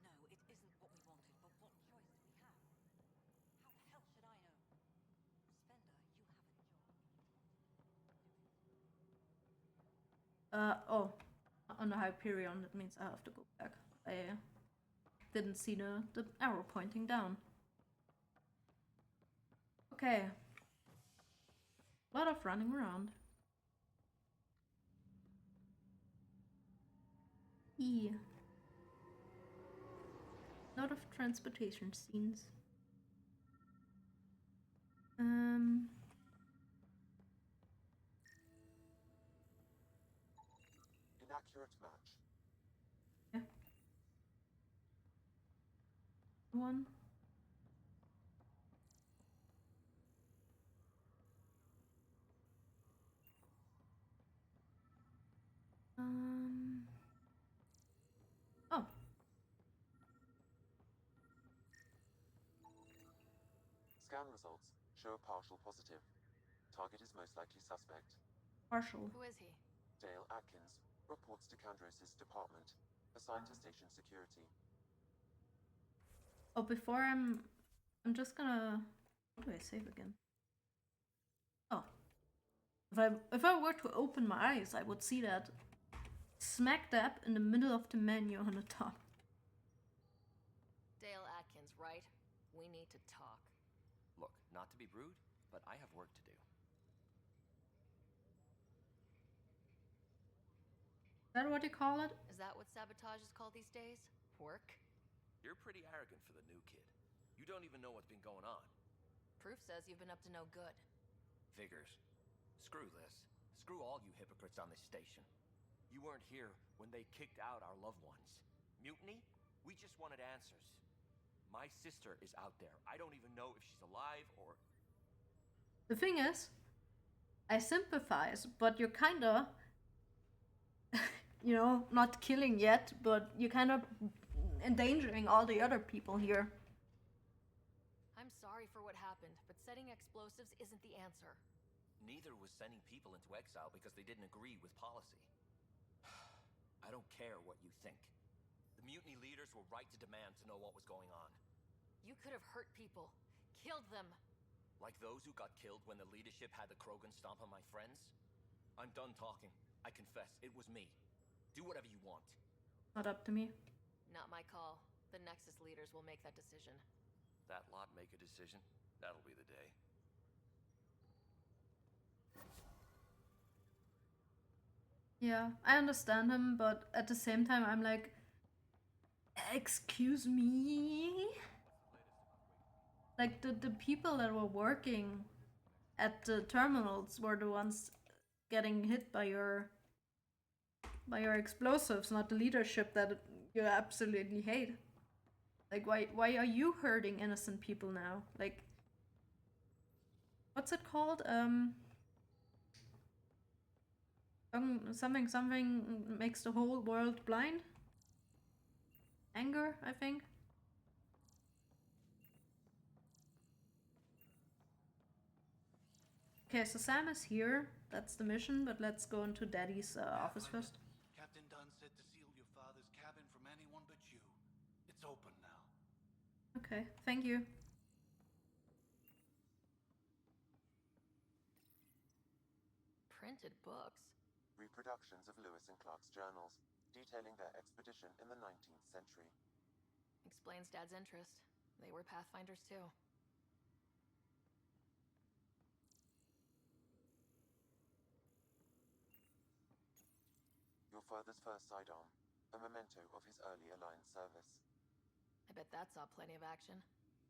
No, it isn't what we wanted, but what choice do we have? How the hell should I know? Spender, you have a job. Oh, on the Hyperion, that means I have to go back. I didn't see the arrow pointing down. Okay. A lot of running around. E. Lot of transportation scenes. Inaccurate match. Yeah. One. Oh. Scan results show a partial positive. Target is most likely suspect. Partial. Who is he? Dale Atkins reports to Kandros' department, assigned to station security. Oh, before I'm just gonna... What do I save again? Oh. If I were to open my eyes, I would see that smack dab in the middle of the menu on the top. Dale Atkins, right? We need to talk. Look, not to be rude, but I have work to do. Is that what you call it? Is that what sabotage is called these days? Work? You're pretty arrogant for the new kid. You don't even know what's been going on. Proof says you've been up to no good. Figures. Screw this. Screw all you hypocrites on this station. You weren't here when they kicked out our loved ones. Mutiny? We just wanted answers. My sister is out there. I don't even know if she's alive or... The thing is, I sympathize, but you're kinda, you know, not killing yet, but you're kind of endangering all the other people here. I'm sorry for what happened, but setting explosives isn't the answer. Neither was sending people into exile because they didn't agree with policy. I don't care what you think. The mutiny leaders were right to demand to know what was going on. You could have hurt people, killed them. Like those who got killed when the leadership had the Krogan stomp on my friends? I'm done talking. I confess, it was me. Do whatever you want. Not up to me. Not my call. The Nexus leaders will make that decision. That lot make a decision? That'll be the day. Yeah, I understand him, but at the same time, I'm like, excuse me? Like, the people that were working at the terminals were the ones getting hit by your explosives, not the leadership that you absolutely hate. Like, why are you hurting innocent people now? Like, what's it called? Something makes the whole world blind? Anger, I think. Okay, so Sam is here. That's the mission, but let's go into Daddy's office first. Captain Dunn said to seal your father's cabin from anyone but you. It's open now. Okay, thank you. Printed books? Reproductions of Lewis and Clark's journals, detailing their expedition in the 19th century. Explains Dad's interest. They were Pathfinders too. Your father's first sidearm, a memento of his early Alliance service. I bet that saw plenty of action.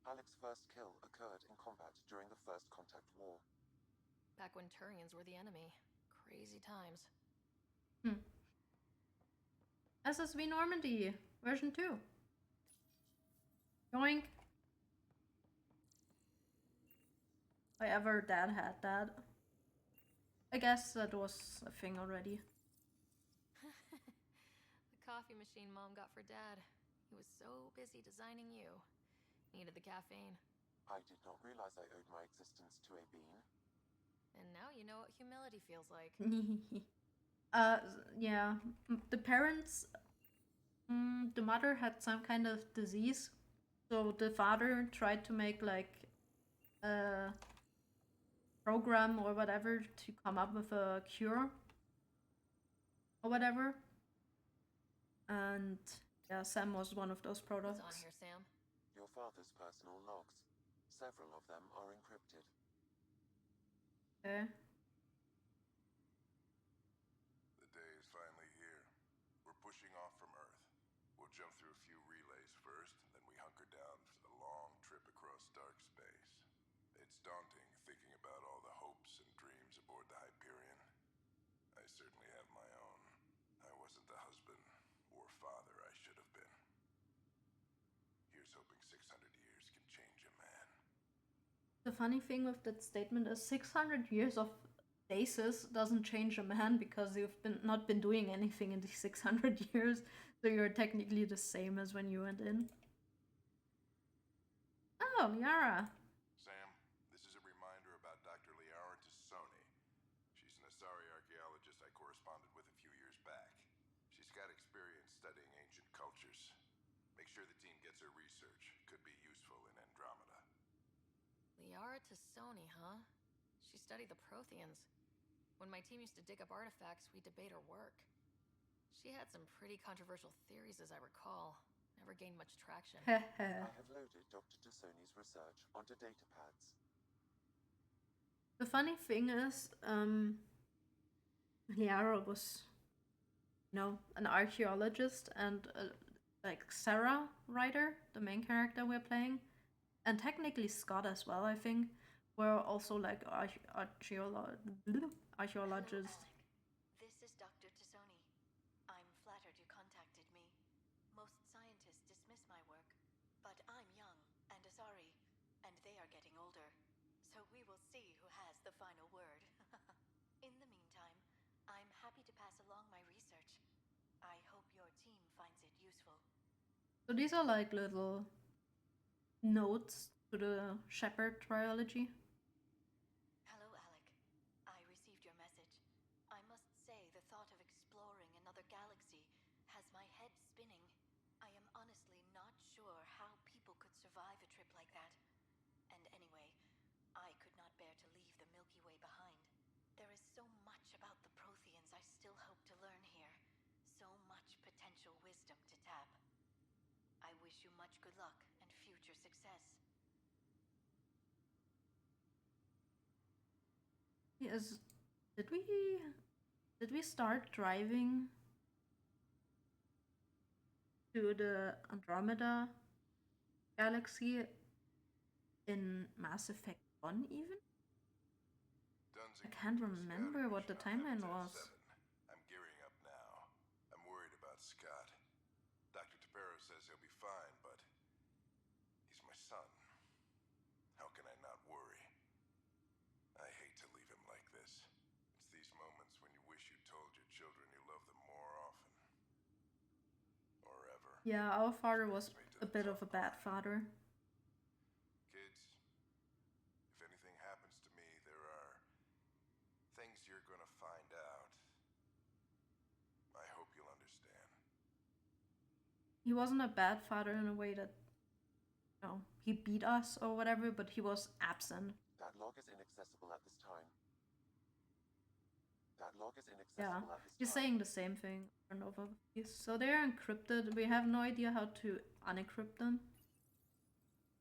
Alec's first kill occurred in combat during the First Contact War. Back when Turians were the enemy. Crazy times. SSV Normandy, version 2. Yoink. If I ever Dad had that. I guess that was a thing already. The coffee machine Mom got for Dad. He was so busy designing you. Needed the caffeine. I did not realize I owed my existence to a bean. And now you know what humility feels like. Yeah. The parents, the mother had some kind of disease. So the father tried to make like a program or whatever to come up with a cure. Or whatever. And yeah, Sam was one of those products. What's on here, Sam? Your father's personal logs. Several of them are encrypted. Okay. The day is finally here. We're pushing off from Earth. We'll jump through a few relays first, then we hunker down for the long trip across dark space. It's daunting thinking about all the hopes and dreams aboard the Hyperion. I certainly have my own. I wasn't the husband or father I should have been. Here's hoping 600 years can change a man. The funny thing with that statement is 600 years of stasis doesn't change a man because you've not been doing anything in these 600 years, so you're technically the same as when you went in. Oh, Liara. Sam, this is a reminder about Dr. Liara Tassoni. She's an Asari archaeologist I corresponded with a few years back. She's got experience studying ancient cultures. Make sure the team gets her research. Could be useful in Andromeda. Liara Tassoni, huh? She studied the Protheans. When my team used to dig up artifacts, we debate her work. She had some pretty controversial theories, as I recall. Never gained much traction. I have loaded Dr. Tassoni's research onto datapads. The funny thing is, Liara was, you know, an archaeologist and like Sarah writer, the main character we're playing, and technically Scott as well, I think, were also like archaeologists. This is Dr. Tassoni. I'm flattered you contacted me. Most scientists dismiss sorry, and they are getting older. So we will see who has the final word. In the meantime, I'm happy to pass along my research. I hope your team finds it useful. So these are like little notes to the Shepherd trilogy. Hello, Alec. I received your message. I must say the thought of exploring another galaxy has my head spinning. I am honestly not sure how people could survive a trip like that. And anyway, I could not bear to leave the Milky Way behind. There is so much about the Protheans I still hope to learn here. So much potential wisdom to tap. I wish you much good luck and future success. Yes. Did we start driving to the Andromeda galaxy in Mass Effect 1 even? I can't remember what the timeline was. I'm gearing up now. I'm worried about Scott. Dr. Tapero says he'll be fine, but he's my son. How can I not worry? I hate to leave him like this. It's these moments when you wish you told your children you love them more often. Or ever. Yeah, our father was a bit of a bad father. Kids, if anything happens to me, there are things you're gonna find out. I hope you'll understand. He wasn't a bad father in a way that, you know, he beat us or whatever, but he was absent. That log is inaccessible at this time. That log is inaccessible at this time. He's saying the same thing over and over. So they're encrypted. We have no idea how to unencrypt them.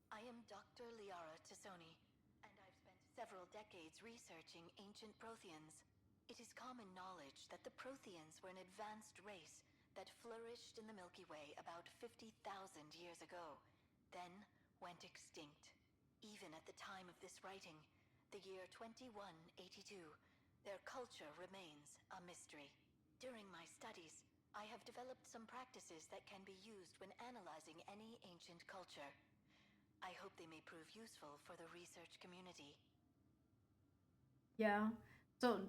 I am Dr. Liara Tassoni, and I've spent several decades researching ancient Protheans. It is common knowledge that the Protheans were an advanced race that flourished in the Milky Way about 50,000 years ago, then went extinct. Even at the time of this writing, the year 2182, their culture remains a mystery. During my studies, I have developed some practices that can be used when analyzing any ancient culture. I hope they may prove useful for the research community. Yeah. So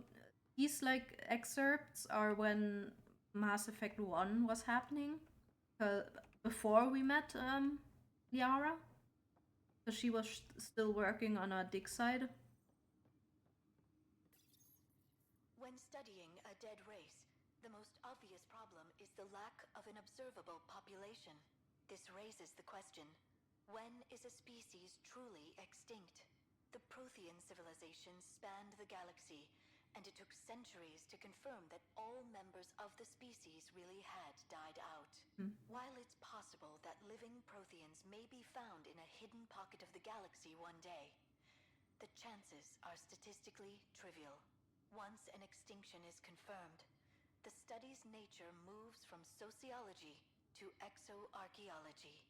these like excerpts are when Mass Effect 1 was happening. Before we met Liara. So she was still working on a dig site. When studying a dead race, the most obvious problem is the lack of an observable population. This raises the question, when is a species truly extinct? The Prothean civilization spanned the galaxy, and it took centuries to confirm that all members of the species really had died out. While it's possible that living Protheans may be found in a hidden pocket of the galaxy one day, the chances are statistically trivial. Once an extinction is confirmed, the study's nature moves from sociology to exoarchaeology.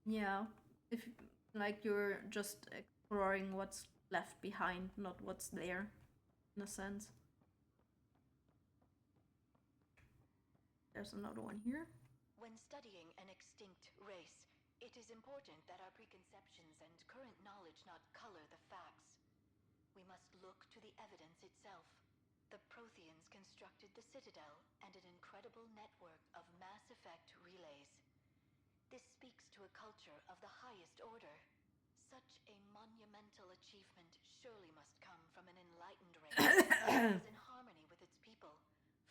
Yeah, if like you're just exploring what's left behind, not what's there, in a sense. There's another one here. When studying an extinct race, it is important that our preconceptions and current knowledge not color the facts. We must look to the evidence itself. The Protheans constructed the Citadel and an incredible network of Mass Effect relays. This speaks to a culture of the highest order. Such a monumental achievement surely must come from an enlightened race that is in harmony with its people,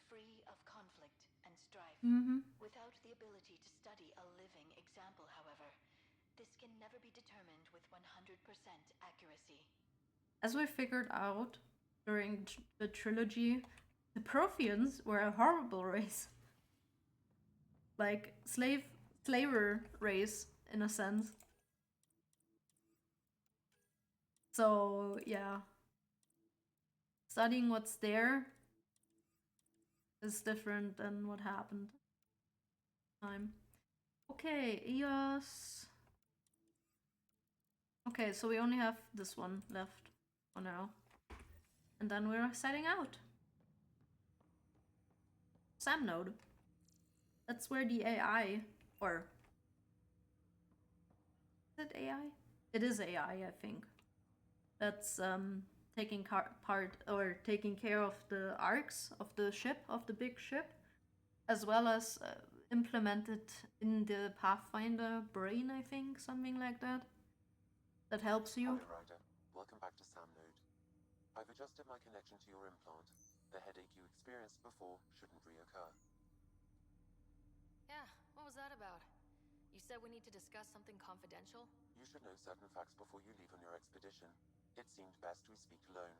free of conflict and strife. Without the ability to study a living example, however, this can never be determined with 100% accuracy. As we figured out during the trilogy, the Protheans were a horrible race. Like, slaver race, in a sense. So, yeah. Studying what's there is different than what happened. Okay, EOS. Okay, so we only have this one left for now. And then we're setting out. Sam node. That's where the AI, or Is it AI? It is AI, I think. That's taking part or taking care of the arcs of the ship, of the big ship, as well as implemented in the Pathfinder brain, I think, something like that. That helps you. Hello, Ryder. Welcome back to Sam Node. I've adjusted my connection to your implant. The headache you experienced before shouldn't reoccur. Yeah, what was that about? You said we need to discuss something confidential? You should know certain facts before you leave on your expedition. It seemed best we speak alone.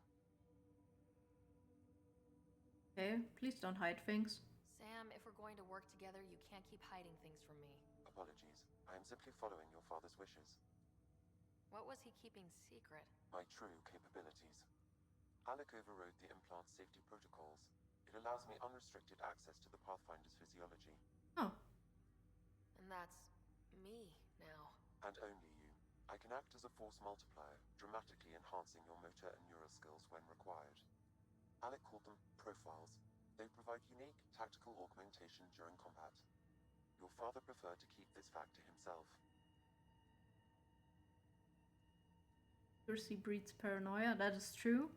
Okay, please don't hide things. Sam, if we're going to work together, you can't keep hiding things from me. Apologies. I am simply following your father's wishes. What was he keeping secret? My true capabilities. Alec overrode the implant's safety protocols. It allows me unrestricted access to the Pathfinder's physiology. Oh. And that's me now. And only you. I can act as a force multiplier, dramatically enhancing your motor and neural skills when required. Alec called them profiles. They provide unique tactical augmentation during combat. Your father preferred to keep this fact to himself. Accuracy breeds paranoia, that is true.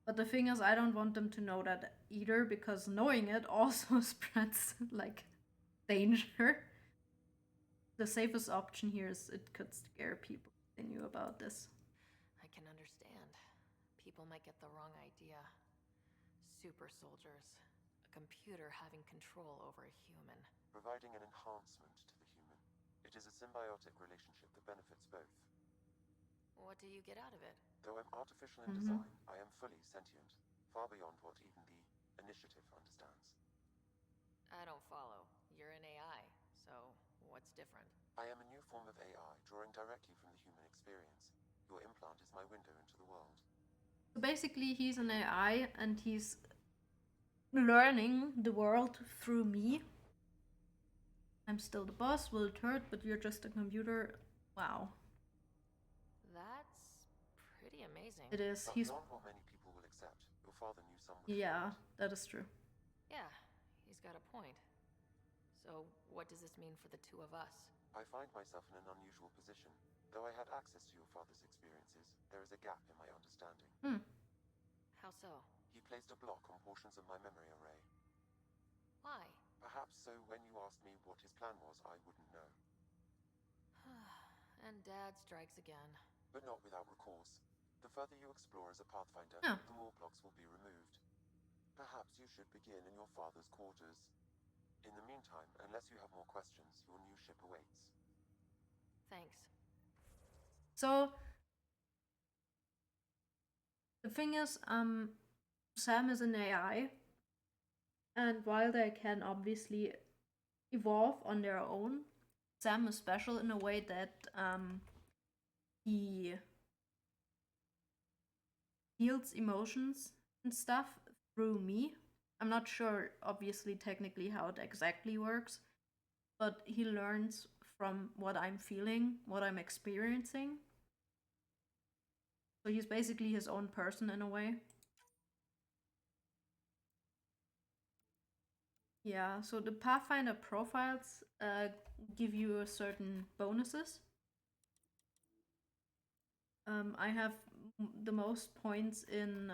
But the thing is, I don't want them to know that either, because knowing it also spreads, like, danger. The safest option here is it could scare people if they knew about this. I can understand. People might get the wrong idea. Super soldiers. A computer having control over a human. Providing an enhancement to the human. It is a symbiotic relationship that benefits both. What do you get out of it? Though I'm artificial in design, I am fully sentient, far beyond what even the Initiative understands. I don't follow. You're an AI, so what's different? I am a new form of AI, drawing directly from the human experience. Your implant is my window into the world. So basically, he's an AI, and he's learning the world through me. I'm still the boss, Will Turd, but you're just a computer. Wow. That's pretty amazing. It is. He's not what many people will accept. Your father knew someone. Yeah, that is true. Yeah, he's got a point. So, what does this mean for the two of us? I find myself in an unusual position. Though I had access to your father's experiences, there is a gap in my understanding. How so? He placed a block on portions of my memory array. Why? Perhaps so when you asked me what his plan was, I wouldn't know. And Dad strikes again. But not without recourse. The further you explore as a Pathfinder, the more blocks will be removed. Perhaps you should begin in your father's quarters. In the meantime, unless you have more questions, your new ship awaits. Thanks. So, the thing is, Sam is an AI, and while they can obviously evolve on their own, Sam is special in a way that he feels emotions and stuff through me. I'm not sure, obviously, technically how it exactly works, but he learns from what I'm feeling, what I'm experiencing. So he's basically his own person in a way. Yeah, so the Pathfinder profiles give you certain bonuses. I have the most points in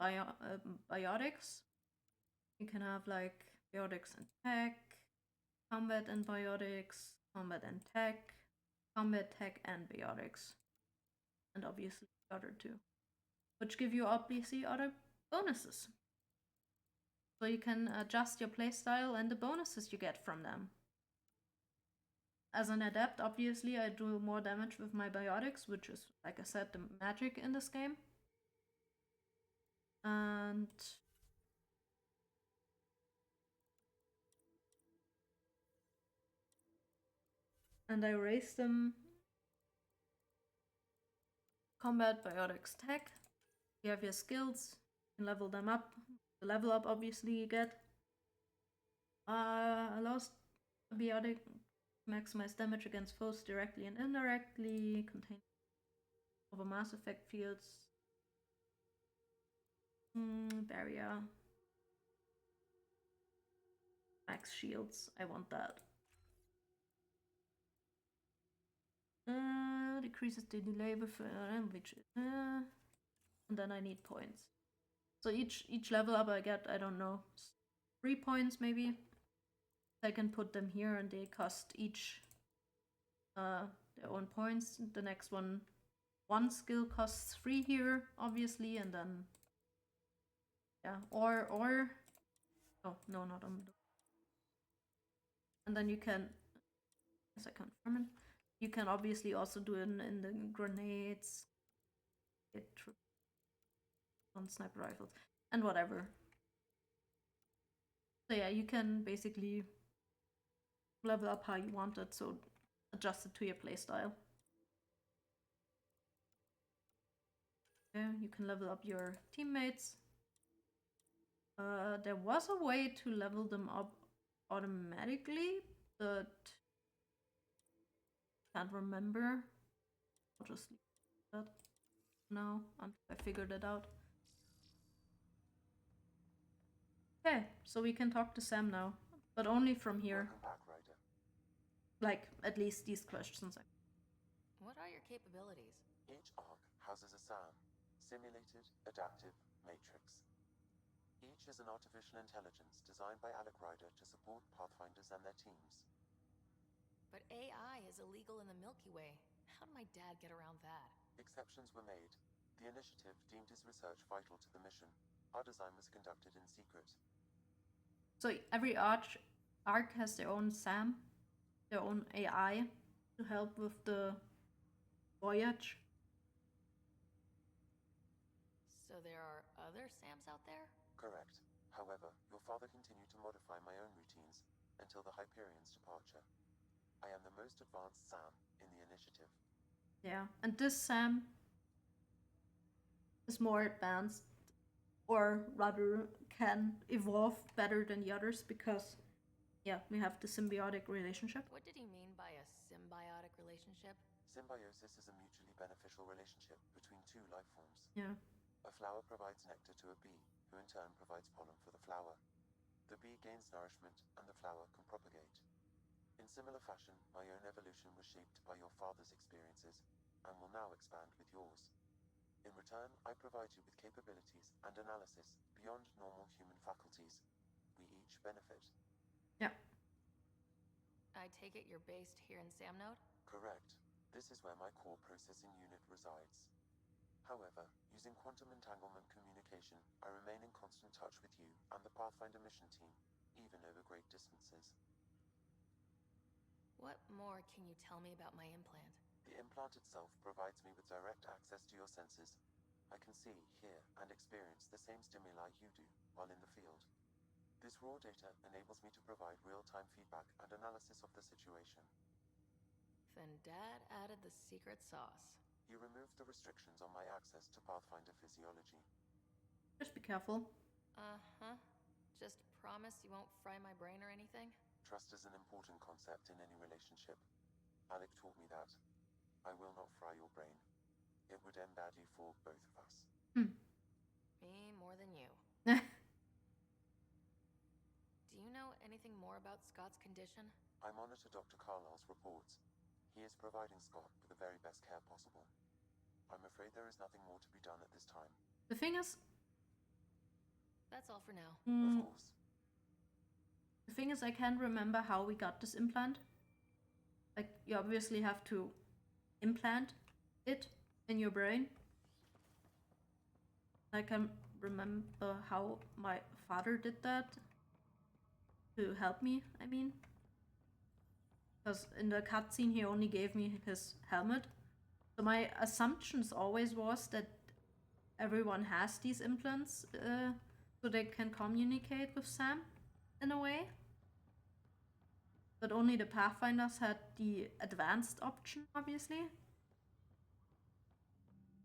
biotics. You can have like biotics and tech, combat and biotics, combat and tech, combat, tech, and biotics. And obviously the other two, which give you obviously other bonuses. So you can adjust your playstyle and the bonuses you get from them. As an adept, obviously, I do more damage with my biotics, which is, like I said, the magic in this game. And I raise them. Combat, biotics, tech. You have your skills, you can level them up. The level up, obviously, you get. Allows biotic maximize damage against foes directly and indirectly. Contain over Mass Effect fields. Barrier. max shields. I want that. Decreases the delay before which and then I need points. So each level up I get, I don't know, 3 points maybe. I can put them here and they cost each their own points. The next one skill costs 3 here, obviously, and then yeah, or oh no, not on the, and then you can, as I confirm it, you can obviously also do it in the grenades, on sniper rifles and whatever. So yeah, you can basically level up how you want it, so adjust it to your playstyle. Yeah, you can level up your teammates. There was a way to level them up automatically, but can't remember. I'll just leave that now until I figured it out. Okay, so we can talk to Sam now, but only from here. Welcome back, Ryder. Like, at least these questions. What are your capabilities? Each arc houses a SAM, Simulated Adaptive Matrix. Each is an artificial intelligence designed by Alec Ryder to support Pathfinders and their teams. But AI is illegal in the Milky Way. How did my dad get around that? Exceptions were made. The initiative deemed his research vital to the mission. Our design was conducted in secret. So every arc has their own SAM, their own AI to help with the voyage. So there are other SAMs out there? Correct. However, your father continued to modify my own routines until the Hyperion's departure. I am the most advanced SAM in the initiative. Yeah, and this SAM is more advanced, or rather can evolve better than the others because, yeah, we have the symbiotic relationship. What did he mean by a symbiotic relationship? Symbiosis is a mutually beneficial relationship between two life forms. Yeah. A flower provides nectar to a bee, who in turn provides pollen for the flower. The bee gains nourishment, and the flower can propagate. In similar fashion, my own evolution was shaped by your father's experiences, and will now expand with yours. In return, I provide you with capabilities and analysis beyond normal human faculties. We each benefit. Yeah. I take it you're based here in Samnode? Correct. This is where my core processing unit resides. However, using quantum entanglement communication, I remain in constant touch with you and the Pathfinder mission team, even over great distances. What more can you tell me about my implant? The implant itself provides me with direct access to your senses. I can see, hear, and experience the same stimuli you do while in the field. This raw data enables me to provide real-time feedback and analysis of the situation. Then Dad added the secret sauce. He removed the restrictions on my access to Pathfinder physiology. Just be careful. Uh-huh. Just promise you won't fry my brain or anything? Trust is an important concept in any relationship. Alec taught me that. I will not fry your brain. It would end badly for both of us. Me more than you. Do you know anything more about Scott's condition? I monitor Dr. Carlisle's reports. He is providing Scott with the very best care possible. I'm afraid there is nothing more to be done at this time. The thing is... That's all for now. Of course. The thing is, I can't remember how we got this implant. Like, you obviously have to implant it in your brain. I can remember how my father did that to help me, I mean. Because in the cutscene he only gave me his helmet. So my assumptions always was that everyone has these implants so they can communicate with Sam in a way. But only the Pathfinders had the advanced option, obviously.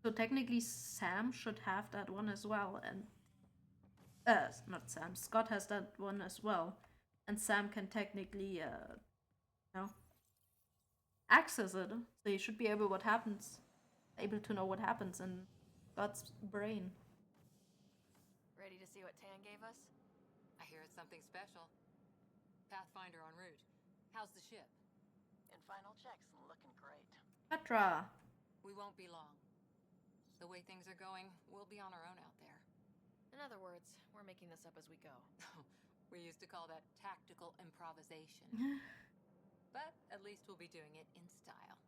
So technically Sam should have that one as well, and not Sam, Scott has that one as well. And Sam can technically access it. So you should be able to know what happens in Scott's brain. Ready to see what Tan gave us? I hear it's something special. Pathfinder en route. How's the ship? In final checks, looking great. Petra. We won't be long. The way things are going, we'll be on our own out there. In other words, we're making this up as we go. We used to call that tactical improvisation. But at least we'll be doing it in style.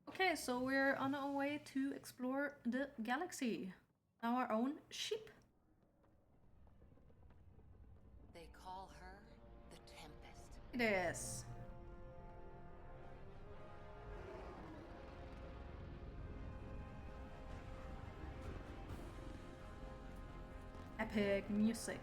Okay, so we're on our way to explore the galaxy. Now our own ship. They call her the Tempest. It is. Epic music.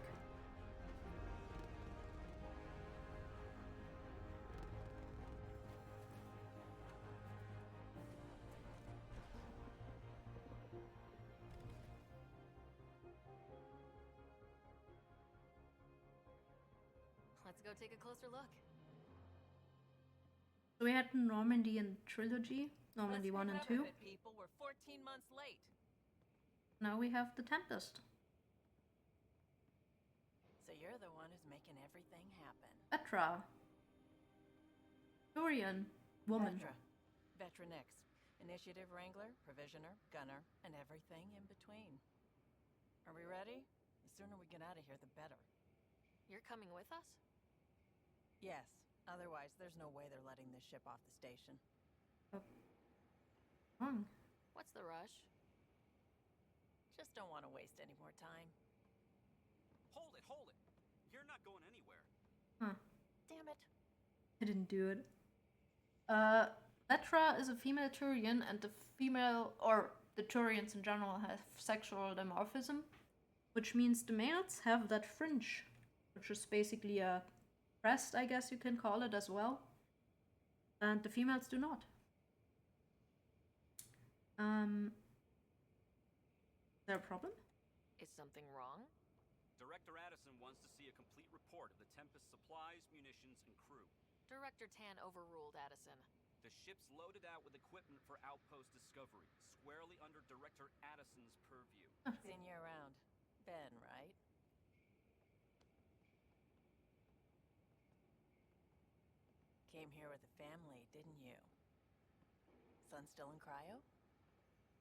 Let's go take a closer look. So we had Normandy and Trilogy, Normandy 1 and 2. People were 14 months late. Now we have the Tempest. So you're the one who's making everything happen. Petra. Dorian. Woman. Petra. Veteran X. Initiative Wrangler, Provisioner, Gunner, and everything in between. Are we ready? The sooner we get out of here, the better. You're coming with us? Yes. Otherwise, there's no way they're letting this ship off the station. What's the rush? Just don't want to waste any more time. Hold it, hold it. You're not going anywhere. Huh. Damn it. I didn't do it. Petra is a female Turian, and the female, or the Turians in general, have sexual dimorphism, which means the males have that fringe, which is basically a crest, I guess you can call it as well, and the females do not. Is there a problem? Is something wrong? Director Addison wants to see a complete report of the Tempest supplies, munitions, and crew. Director Tan overruled Addison. The ship's loaded out with equipment for outpost discovery, squarely under Director Addison's purview. Seen you around. Ben, right? Came here with a family, didn't you? Son still in cryo?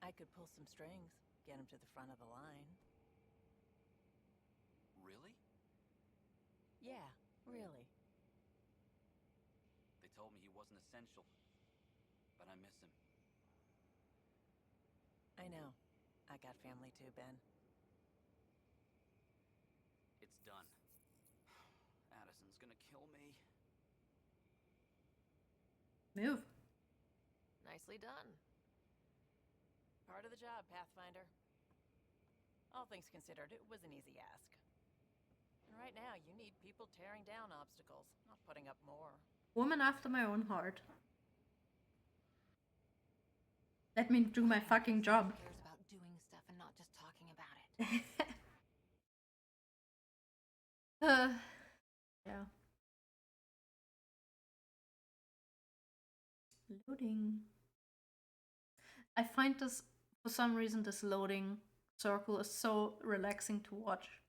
I could pull some strings, get him to the front of the line. Really? Yeah, really. They told me he wasn't essential, but I miss him. I know. I got family too, Ben. It's done. Addison's gonna kill me. Move. Nicely done. Part of the job, Pathfinder. All things considered, it was an easy ask. And right now, you need people tearing down obstacles, not putting up more. Woman after my own heart. Let me do my fucking job. Who cares about doing stuff and not just talking about it? Yeah. Loading. I find this, for some reason, this loading circle is so relaxing to watch.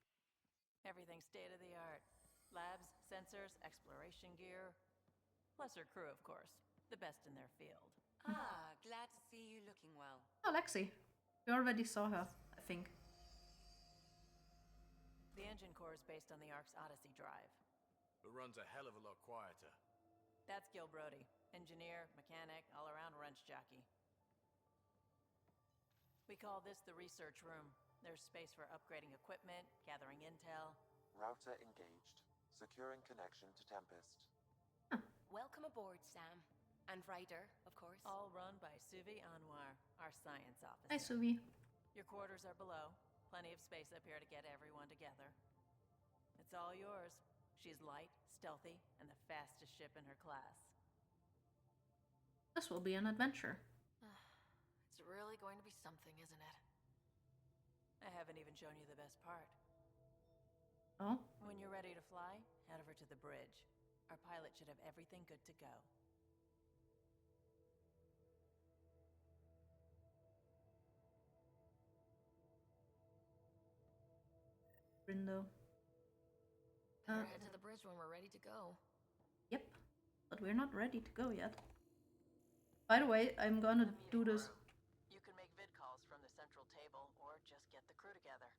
Everything's state of the art. Labs, sensors, exploration gear. Plus her crew, of course. The best in their field. Ah, glad to see you looking well. Oh, Lexi. We already saw her, I think. The engine core is based on the Ark's Odyssey drive. It runs a hell of a lot quieter. That's Gil Brody. Engineer, mechanic, all-around wrench jockey. We call this the research room. There's space for upgrading equipment, gathering intel. Router engaged. Securing connection to Tempest. Welcome aboard, Sam. And Ryder, of course. All run by Suvi Anwar, our science officer. Hi, Suvi. Your quarters are below. Plenty of space up here to get everyone together. It's all yours. She's light, stealthy, and the fastest ship in her class. This will be an adventure. It's really going to be something, isn't it? I haven't even shown you the best part. Oh? When you're ready to fly, head over to the bridge. Our pilot should have everything good to go. Window. Better head to the bridge. bridge when we're ready to go. Yep, but we're not ready to go yet. By the way, I'm gonna do this. You can make vid calls from the central table or just get the crew together.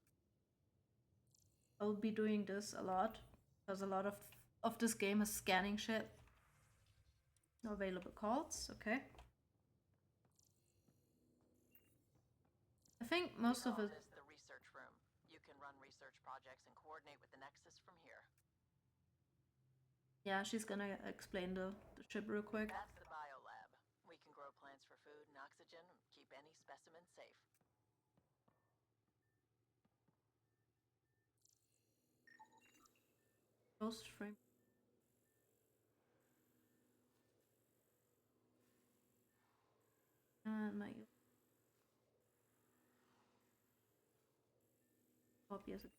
I'll be doing this a lot because a lot of this game is scanning shit. No available calls, okay. I think most of it. This is the research room. You can run research projects and coordinate with the Nexus from here. Yeah, she's gonna explain the ship real quick. That's the biolab. We can grow plants for food and oxygen, keep any specimen safe. Ghost frame. And my copy as a.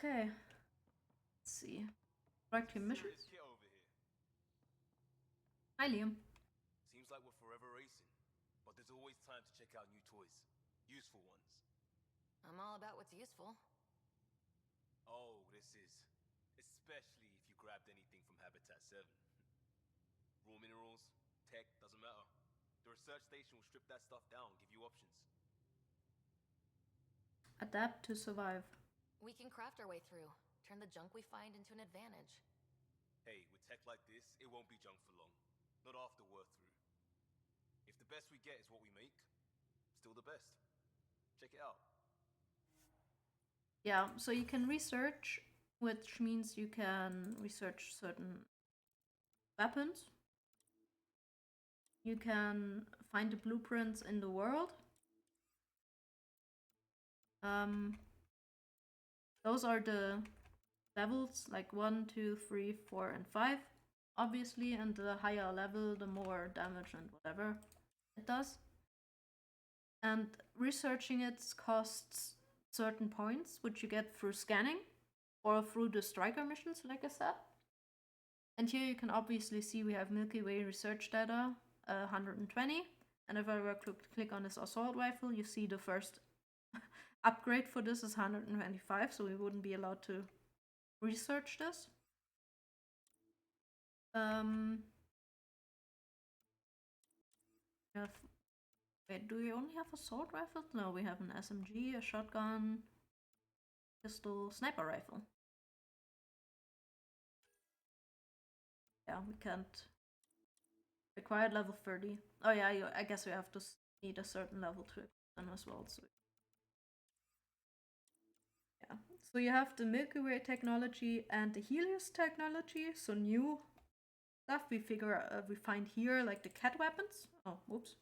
Okay. Let's see. Correct missions. Hi, Liam. Seems like we're forever racing, but there's always time to check out new toys. Useful ones. I'm all about what's useful. Oh, this is. Especially if you grabbed anything from Habitat 7. Raw minerals, tech, doesn't matter. The research station will strip that stuff down, give you options. Adapt to survive. We can craft our way through. Turn the junk we find into an advantage. Hey, with tech like this, it won't be junk for long. Not after we're through. If the best we get is what we make, still the best. Check it out. Yeah, so you can research, which means you can research certain weapons. You can find the blueprints in the world. Those are the levels, like 1, 2, 3, 4, and 5, obviously, and the higher level, the more damage and whatever it does. And researching it costs certain points, which you get through scanning or through the striker missions, like I said. And here you can obviously see we have Milky Way research data, 120. And if I were to click on this assault rifle, you see the first upgrade for this is 125, so we wouldn't be allowed to research this. Wait, do we only have assault rifles? No, we have an SMG, a shotgun, pistol, sniper rifle. Yeah, we can't. Required level 30. Oh yeah, I guess we have to need a certain level to equip them as well. So yeah, so you have the Milky Way technology and the Helios technology. So new stuff we find here, like the cat weapons. Oh, whoops.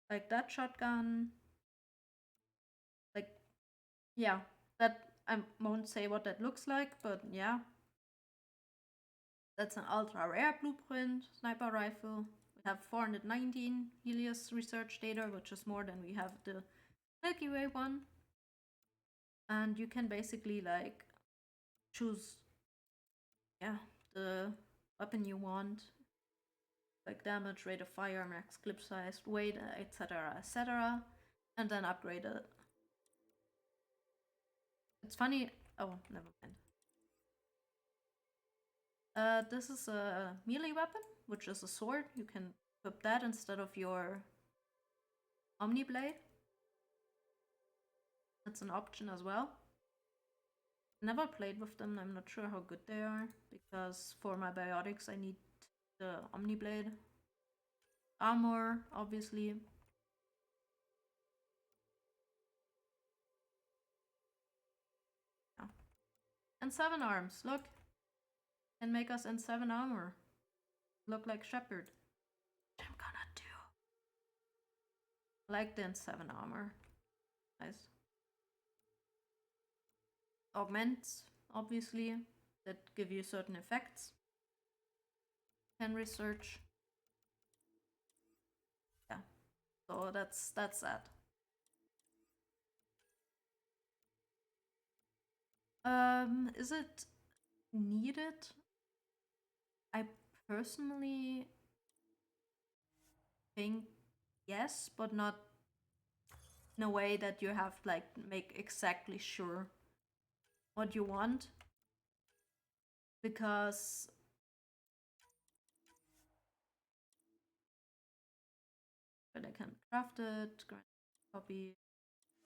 Like that shotgun. Like, yeah, that I won't say what that looks like, but yeah. That's an ultra rare blueprint sniper rifle. We have 419 Helios research data, which is more than we have the Milky Way one. And you can basically like choose, yeah, the weapon you want, like damage, rate of fire, max clip size, weight, etc., and then upgrade it. It's funny. Oh, never mind. This is a melee weapon, which is a sword. You can equip that instead of your Omniblade. That's an option as well. Never played with them. I'm not sure how good they are, because for my biotics I need the Omniblade. Armor, obviously. Yeah. And 7 arms, look. Can make us in 7 armor. Look like Shepherd. Which I'm gonna do. I like the N7 armor. Nice. Augments, obviously, that give you certain effects. Can research. Yeah. So that's that. Is it needed? I personally think yes, but not in a way that you have to like make exactly sure what you want, because but I can craft it, copy,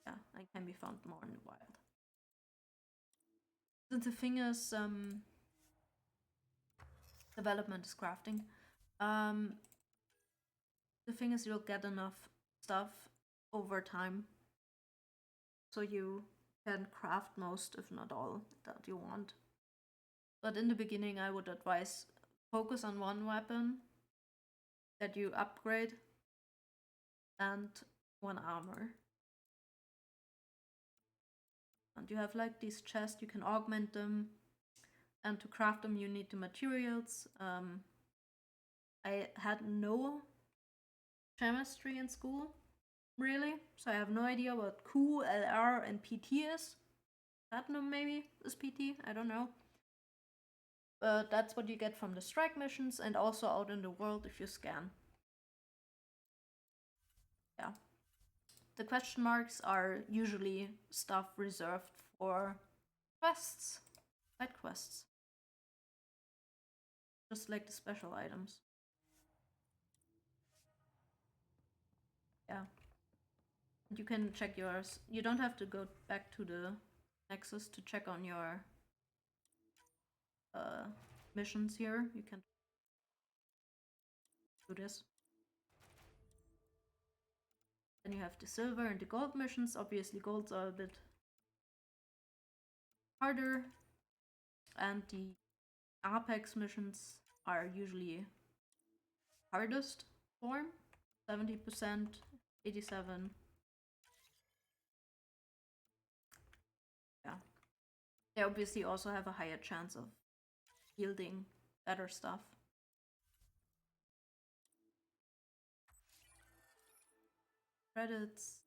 yeah, I can be found more in the wild. The thing is, development is crafting. The thing is, you'll get enough stuff over time, so you can craft most, if not all, that you want. But in the beginning, I would advise focus on one weapon that you upgrade and one armor. And you have like these chests, you can augment them, and to craft them you need the materials. I had no chemistry in school, really, so I have no idea what Q, LR, and PT is. Platinum maybe is PT, I don't know. But that's what you get from the strike missions and also out in the world if you scan. Yeah. The question marks are usually stuff reserved for quests, side quests. Just like the special items. Yeah. You can check yours. You don't have to go back to the Nexus to check on your missions here. You can do this. Then you have the silver and the gold missions. Obviously golds are a bit harder, and the Apex missions are usually hardest form. 70%, 87. Yeah. They obviously also have a higher chance of yielding better stuff. Credits.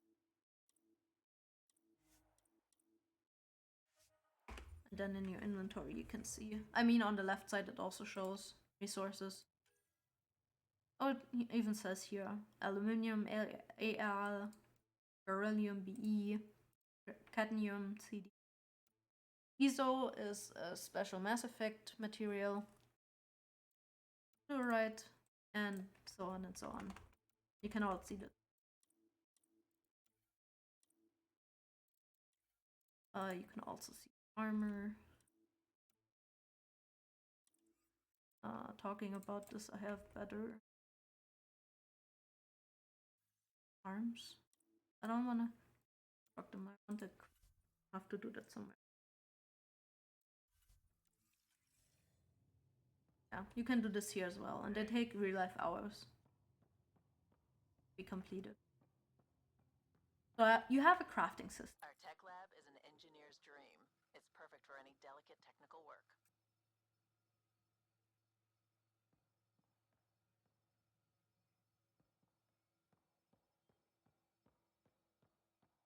And then in your inventory you can see, I mean on the left side it also shows resources. Oh, it even says here, aluminium, Al, beryllium, Be, cadmium, CD. Iso is a special Mass Effect material, fluorite, and so on and so on. You can all see that. You can also see armor. Talking about this, I have better arms. I don't want to talk them. I want to have to do that somewhere. Yeah, you can do this here as well, and they take real life hours to be completed. So you have a crafting system. Our tech lab is an engineer's dream. It's perfect for any delicate technical work.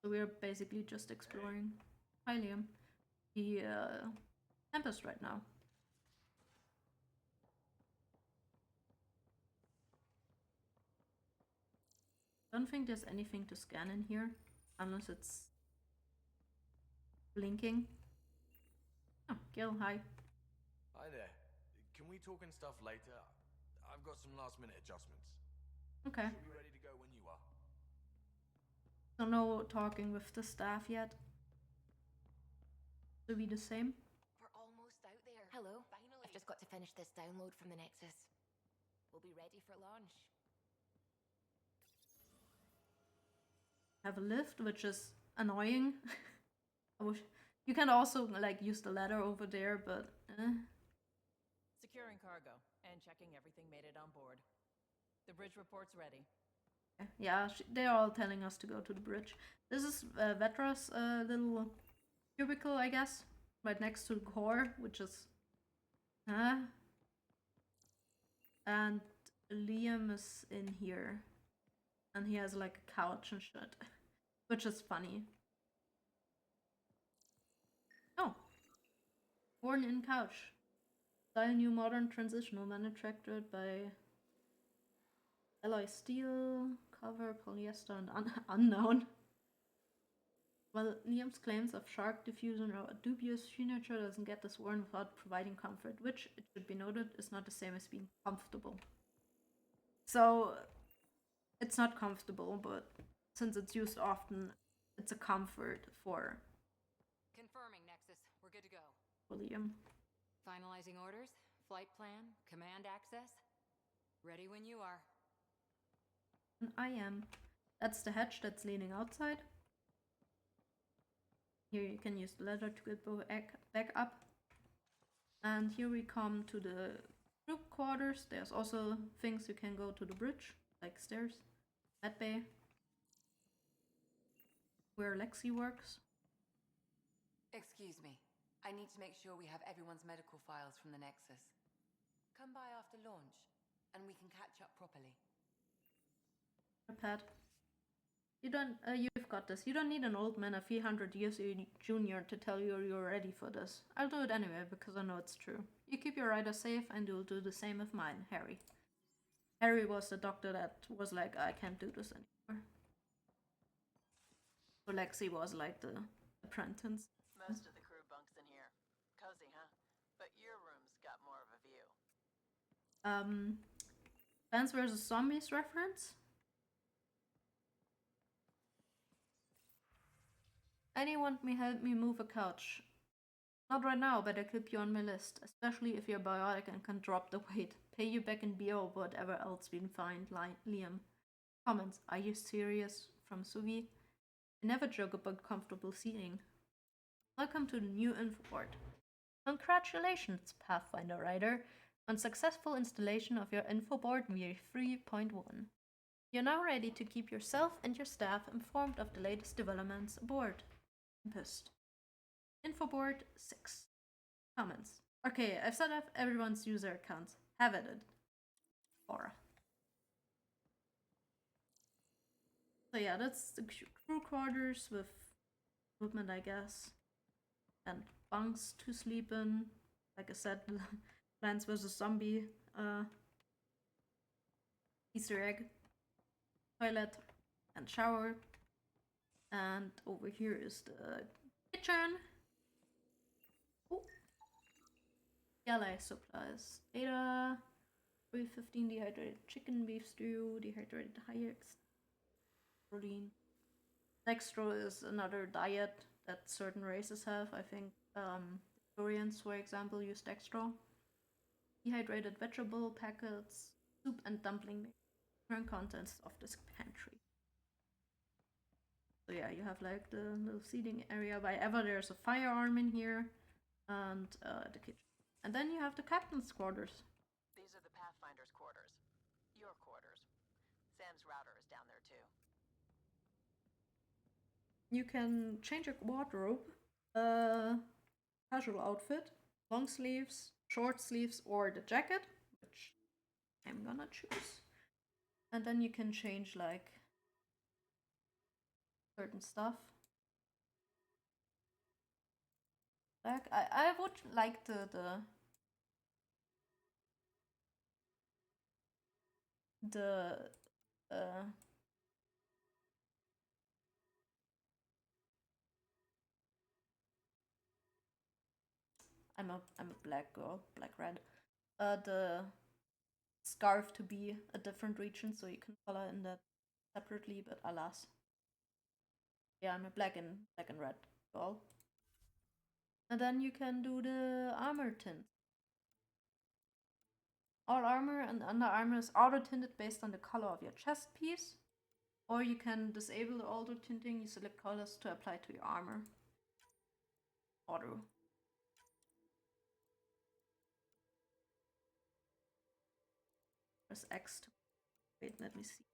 So we're basically just exploring Hylium, the Tempest right now. Don't think there's anything to scan in here, unless it's blinking. Oh, Gil, hi. Hi there. Can we talk and stuff later? I've got some last minute adjustments. Okay. Should be ready to go when you are. So no talking with the staff yet. To be the same. We're almost out there. Hello. Finally. I've just got to finish this download from the Nexus. We'll be ready for launch. Have a lift, which is annoying. I wish you can also like use the ladder over there, but Securing cargo and checking everything made it on board. The bridge report's ready. yeah, they're all telling us to go to the bridge. This is Vetra's little cubicle, I guess, right next to the core, which is and Liam is in here, and he has like a couch and shit, which is funny. Oh, worn-in couch, style new modern transitional, manufactured by alloy steel, cover polyester and unknown. While Liam's claims of shark diffusion or a dubious furniture doesn't get this worn without providing comfort, which, it should be noted, is not the same as being comfortable. So, it's not comfortable, but since it's used often, it's a comfort for Confirming, Nexus. We're good to go. Liam. Finalizing orders, flight plan, command access. Ready when you are. And I am. That's the hatch that's leaning outside. Here you can use the ladder to get back up. And here we come to the group quarters. There's also things you can go to the bridge, like stairs, med bay, where Lexi works. Excuse me. I need to make sure we have everyone's medical files from the Nexus. Come by after launch, and we can catch up properly. Pat, you've got this. You don't need an old man a few hundred years junior to tell you you're ready for this. I'll do it anyway because I know it's true. You keep your rider safe, and you'll do the same with mine, Harry. Harry was the doctor that was like, I can't do this anymore. So Lexi was like the apprentice. Most of the crew bunks in here. Cozy, huh? But your room's got more of a view. Plants vs. Zombies reference? Anyone may help me move a couch. Not right now, but I keep you on my list, especially if you're biotic and can drop the weight. Pay you back in beer or whatever else we find, Liam. Comments, are you serious? From Suvi. I never joke about comfortable seating. Welcome to the new info board. Congratulations, Pathfinder Rider, on successful installation of your info board V3.1. You're now ready to keep yourself and your staff informed of the latest developments aboard. Tempest. Infoboard 6. Comments. Okay, I've set up everyone's user accounts. Have at it. Aura. So yeah, that's the crew quarters with movement, I guess. And bunks to sleep in. Like I said, Plants vs. Zombie Easter egg. Toilet and shower. And over here is the kitchen. Oh. Galley supplies. Data. 315 dehydrated chicken, beef stew, dehydrated Hayeks. Protein. Dextro is another diet that certain races have. I think Victorians, for example, use dextro. Dehydrated vegetable packets, soup and dumpling mix. Current contents of this pantry. So yeah, you have like the little seating area. Wherever there's a firearm in here, and the kitchen. And then you have the captain's quarters. These are the Pathfinder's quarters. Your quarters. Sam's router is down there too. You can change your wardrobe, casual outfit, long sleeves, short sleeves, or the jacket, which I'm gonna choose. And then you can change like certain stuff. Like I would like the I'm a black girl, black red. The scarf to be a different region, so you can color in that separately. But alas, yeah, I'm a black and red girl. And then you can do the armor tint. All armor and under armor is auto tinted based on the color of your chest piece. Or you can disable the auto tinting. You select colors to apply to your armor. Auto. Press X to wait, let me see.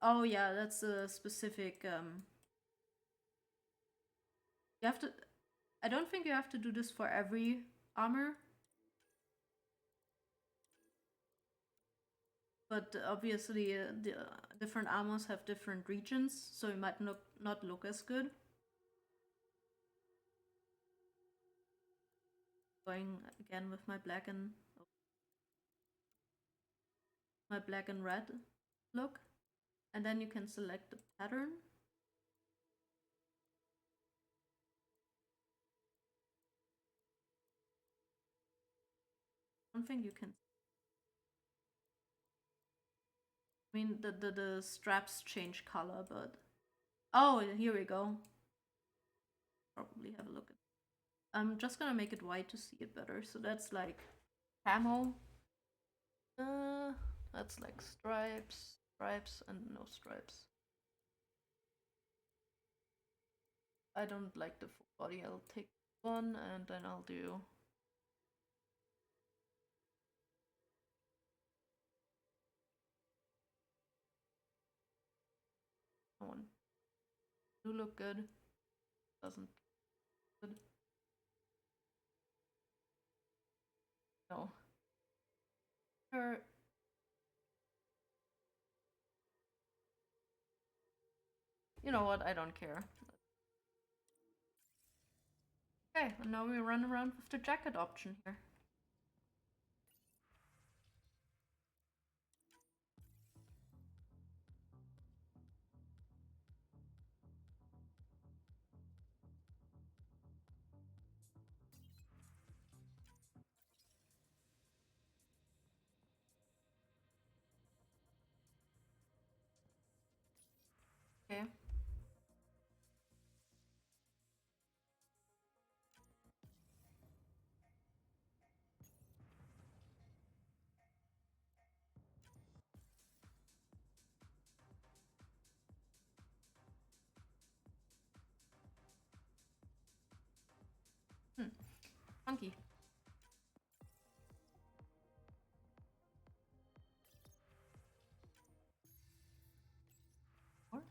Oh yeah, that's a specific you have to I don't think you have to do this for every armor. But obviously the different armors have different regions, so it might not look as good. Going again with my black and red look, and then you can select the pattern. don't think you can. I mean, the straps change color, but... Oh, here we go. Probably have a look at it. I'm just gonna make it white to see it better. So that's like camo. That's like stripes, and no stripes. I don't like the full body. I'll take one and then I'll do... One. Do look good. Doesn't. Good. No. Sure. You know what? I don't care. Okay, and now we run around with the jacket option here. Okay. Funky. More?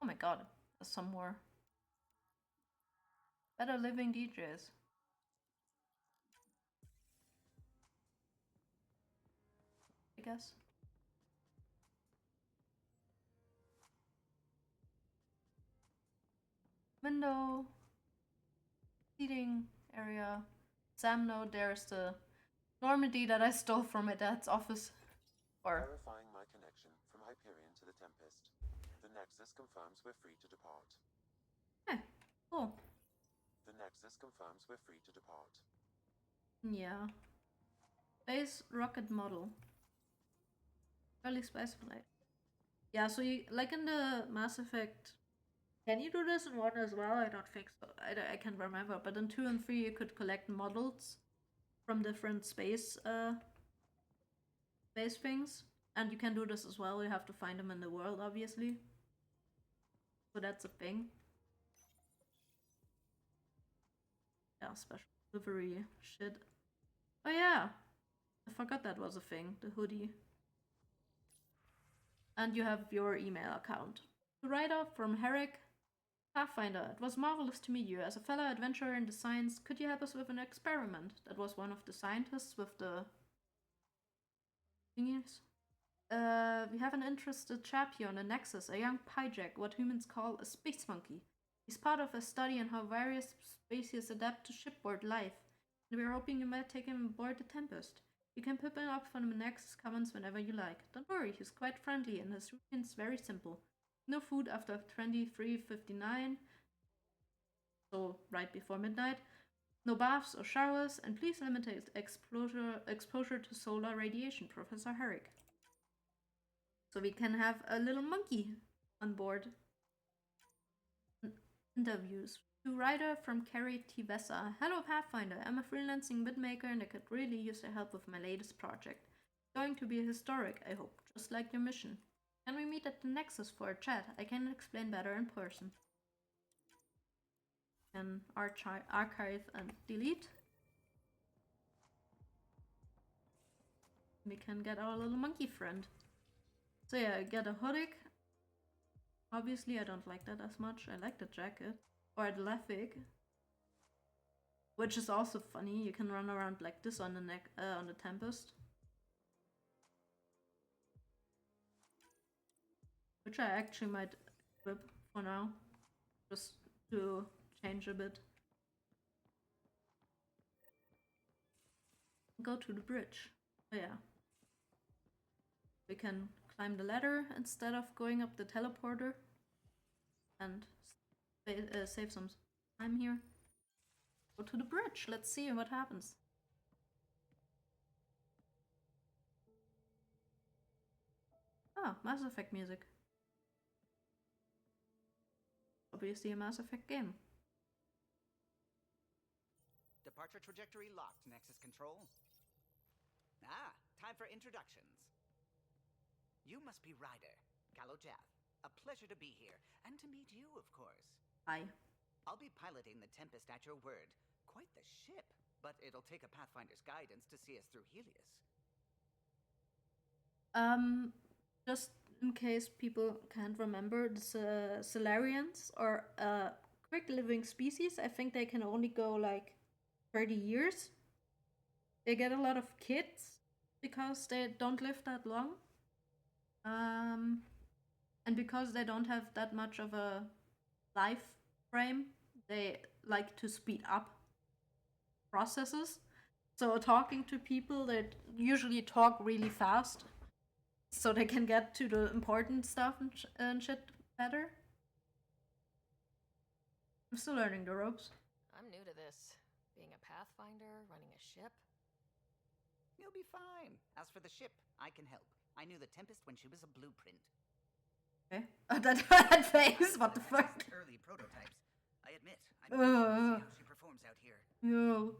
Oh my god, there's some more. Better living DJs. I guess. Window. Seating area. Sam node, there's the Normandy that I stole from my dad's office. Or... Verifying my connection from Hyperion to the Tempest. The Nexus confirms we're free to depart. Okay, cool. The Nexus confirms we're free to depart. Yeah. Space rocket model. Early space flight. Yeah, so you, like in the Mass Effect... Can you do this in 1 as well? I don't think so. I can't remember. But in 2 and 3 you could collect models from different space things. And you can do this as well. You have to find them in the world, obviously. So that's a thing. Yeah, special delivery shit. Oh yeah! I forgot that was a thing. The hoodie. And you have your email account. The writer from Herrick. Pathfinder, it was marvelous to meet you. As a fellow adventurer in the science, could you help us with an experiment? That was one of the scientists with the thingies. We have an interested chap here on the Nexus, a young pyjak, what humans call a space monkey. He's part of a study on how various species adapt to shipboard life, and we're hoping you might take him aboard the Tempest. You can pick him up from the Nexus Commons whenever you like. Don't worry, he's quite friendly and his routine's very simple. No food after 23:59, so right before midnight. No baths or showers, and please limit exposure to solar radiation, Professor Herrick. So we can have a little monkey on board. Interviews. To writer from Carrie Tivessa. Hello Pathfinder, I'm a freelancing bitmaker and I could really use your help with my latest project. It's going to be historic, I hope, just like your mission. Can we meet at the Nexus for a chat? I can explain better in person. Can archive and delete. We can get our little monkey friend. So yeah, I get a hoodie. Obviously I don't like that as much. I like the jacket. Or the Lefig. Which is also funny. You can run around like this on the on the Tempest. Which I actually might equip for now. Just to change a bit. Go to the bridge. Oh yeah. We can climb the ladder instead of going up the teleporter. And save some time here. Go to the bridge. Let's see what happens. Ah, Mass Effect music. Obviously a Mass Effect game. Departure trajectory locked, Nexus Control. Ah, time for introductions. You must be Ryder, Kalojath. A pleasure to be here, and to meet you, of course. Hi. I'll be piloting the Tempest at your word. Quite the ship, but it'll take a Pathfinder's guidance to see us through Helios. Just in case people can't remember, the Solarians are a quick living species. I think they can only go like 30 years. They get a lot of kids because they don't live that long. And because they don't have that much of a life frame, they like to speed up processes. So talking to people, they usually talk really fast, so they can get to the important stuff and shit better. I'm still learning the ropes. I'm new to this. Being a Pathfinder, running a ship. You'll be fine. As for the ship, I can help. I knew the Tempest when she was a blueprint. Okay. That face, what the fuck? Early prototypes. I admit, I'm curious to see how she performs out here. Yo,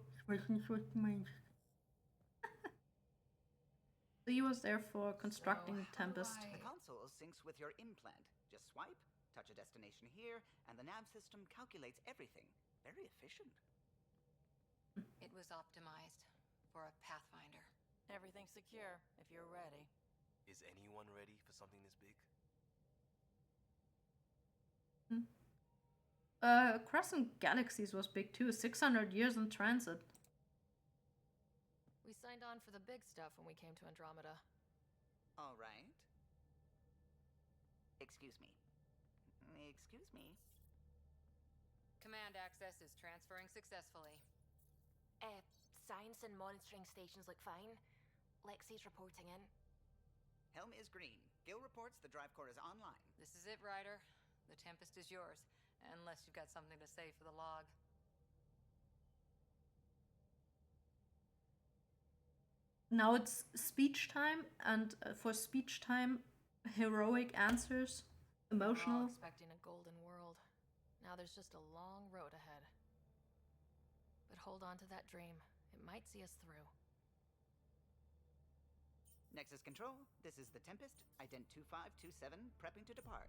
so he was there for constructing Tempest. The console syncs with your implant. Just swipe, touch a destination here, and the nav system calculates everything. Very efficient. It was optimized for a Pathfinder. Everything's secure, if you're ready. Is anyone ready for something this big? Crossing Galaxies was big too. 600 years in transit. We signed on for the big stuff when we came to Andromeda. All right. Excuse me. Excuse me. Command access is transferring successfully. Science and monitoring stations look fine. Lexi's reporting in. Helm is green. Gil reports the drive core is online. This is it, Ryder. The Tempest is yours, unless you've got something to say for the log. Now it's speech time, and for speech time, heroic answers, emotional. We're all expecting a golden world. Now there's just a long road ahead. But hold on to that dream. It might see us through. Nexus Control, this is the Tempest, ident 2527, prepping to depart.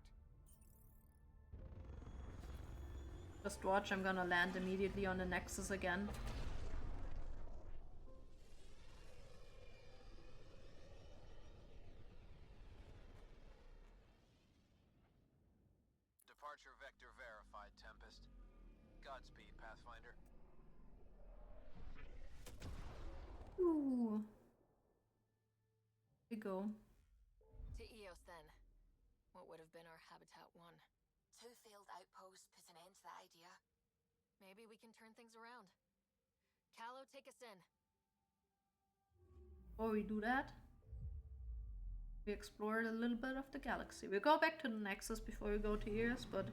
Just watch, I'm gonna land immediately on the Nexus again. Departure vector verified, Tempest. Godspeed, Pathfinder. Ooh. We go. To Eos then. What would have been our Habitat 1. 2 failed outposts put an end to that idea. Maybe we can turn things around. Calo, take us in. Before we do that, we explored a little bit of the galaxy. We'll go back to the Nexus before we go to Eos, but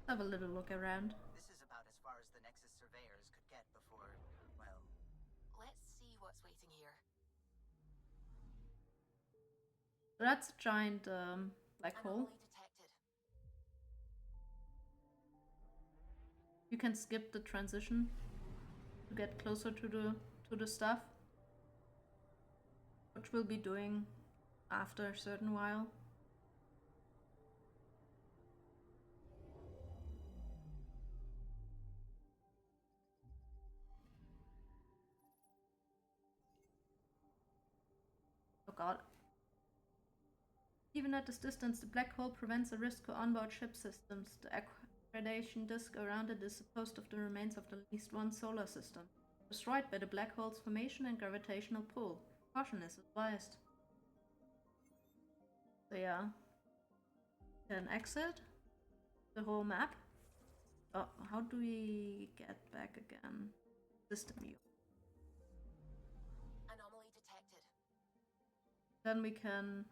have a little look around. This is about as far as the Nexus surveyors could get before, well... Let's see what's waiting here. So that's a giant black hole. Detected. You can skip the transition to get closer to the stuff, which we'll be doing after a certain while. Oh god. Even at this distance, the black hole prevents a risk to onboard ship systems. The accreditation disk around it is supposed of the remains of at least one solar system, destroyed by the black hole's formation and gravitational pull. Caution is advised. So yeah, then exit the whole map. Oh, how do we get back again? System view. Anomaly detected. Then we can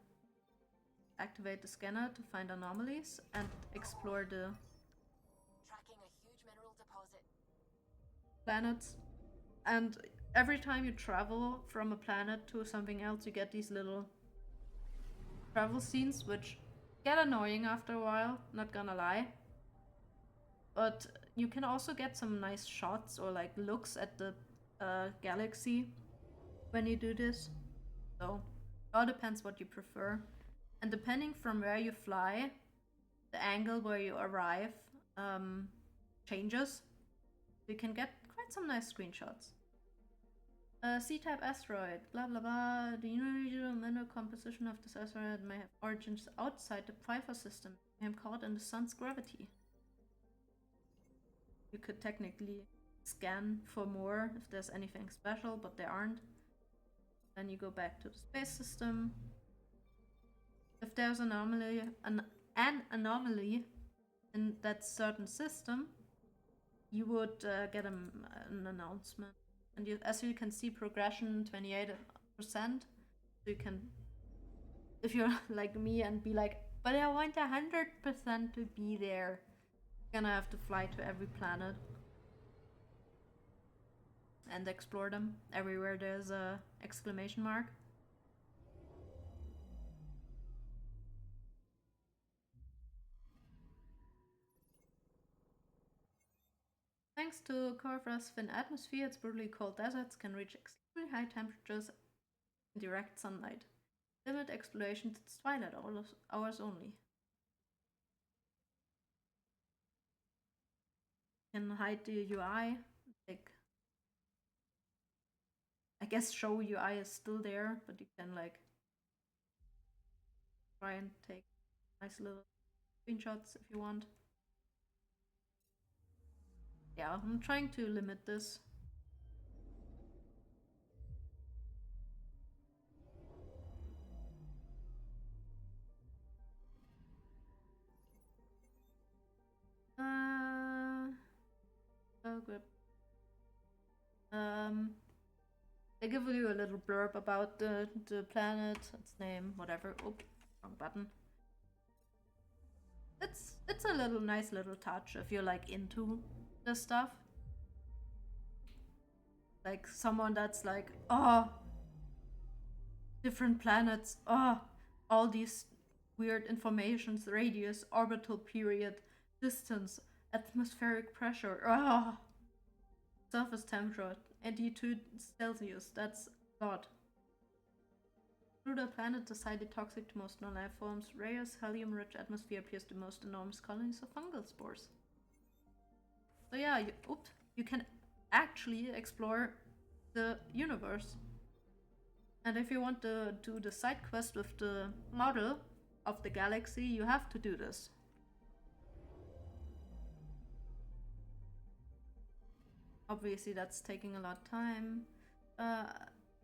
activate the scanner to find anomalies and explore the Tracking a huge mineral deposit. planets And every time you travel from a planet to something else, you get these little travel scenes, which get annoying after a while, not gonna lie. But you can also get some nice shots or like looks at the galaxy when you do this. So it all depends what you prefer. And depending from where you fly, the angle where you arrive changes. You can get quite some nice screenshots. C-type asteroid, blah blah blah. The unusual mineral composition of this asteroid may have origins outside the Pfeiffer system, may have caught in the sun's gravity. You could technically scan for more if there's anything special, but there aren't. Then you go back to the space system. If there's an anomaly in that certain system, you would get an announcement. And as you can see, progression 28%. So you can, if you're like me and be like, but I want 100% to be there, you're gonna have to fly to every planet and explore them everywhere there's a exclamation mark. Thanks to Corvus' thin atmosphere, its brutally cold deserts can reach extremely high temperatures in direct sunlight. Limit exploration to its twilight hours only. You can hide the UI, like, I guess show UI is still there, but you can like try and take nice little screenshots if you want. Yeah, I'm trying to limit this. Oh, good. They give you a little blurb about the planet, its name, whatever. Oh, wrong button. It's a little nice little touch if you're like into this stuff. Like someone that's like, oh, different planets, oh, all these weird informations, radius, orbital period, distance, atmospheric pressure, oh, surface temperature, 82 Celsius, that's a lot. Pluto planet decided toxic to most non-life forms. Rhea's helium-rich atmosphere appears to most enormous colonies of fungal spores. So yeah, you can actually explore the universe. And if you want to do the side quest with the model of the galaxy, you have to do this. Obviously, that's taking a lot of time.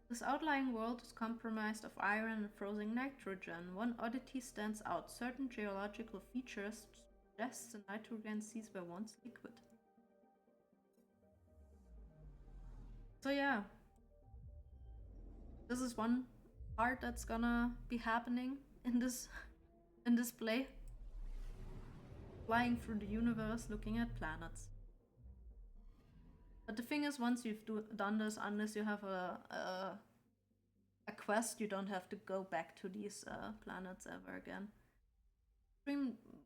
This outlying world is comprised of iron and frozen nitrogen. One oddity stands out. Certain geological features suggest the nitrogen seas were once liquid. So yeah, this is one part that's gonna be happening in this play. Flying through the universe, looking at planets. But the thing is, once you've done this, unless you have a quest, you don't have to go back to these planets ever again.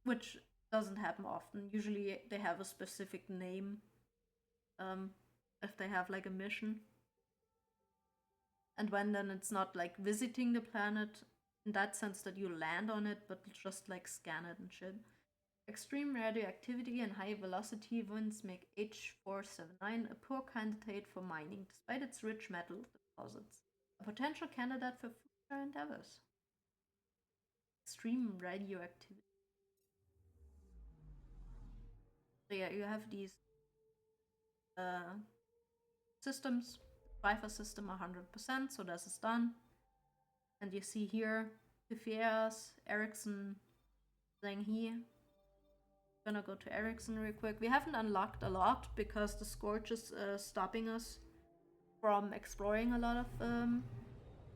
Which doesn't happen often. Usually they have a specific name if they have like a mission. And when then it's not like visiting the planet in that sense that you land on it, but just like scan it and shit. Extreme radioactivity and high velocity winds make H479 a poor candidate for mining, despite its rich metal deposits. A potential candidate for future endeavors. Extreme radioactivity. So yeah, you have these systems. Pfeiffer system 100%, so this is done. And you see here, Fifias, Ericsson, Zhanghe. Gonna go to Ericsson real quick. We haven't unlocked a lot because the Scourge is stopping us from exploring a lot of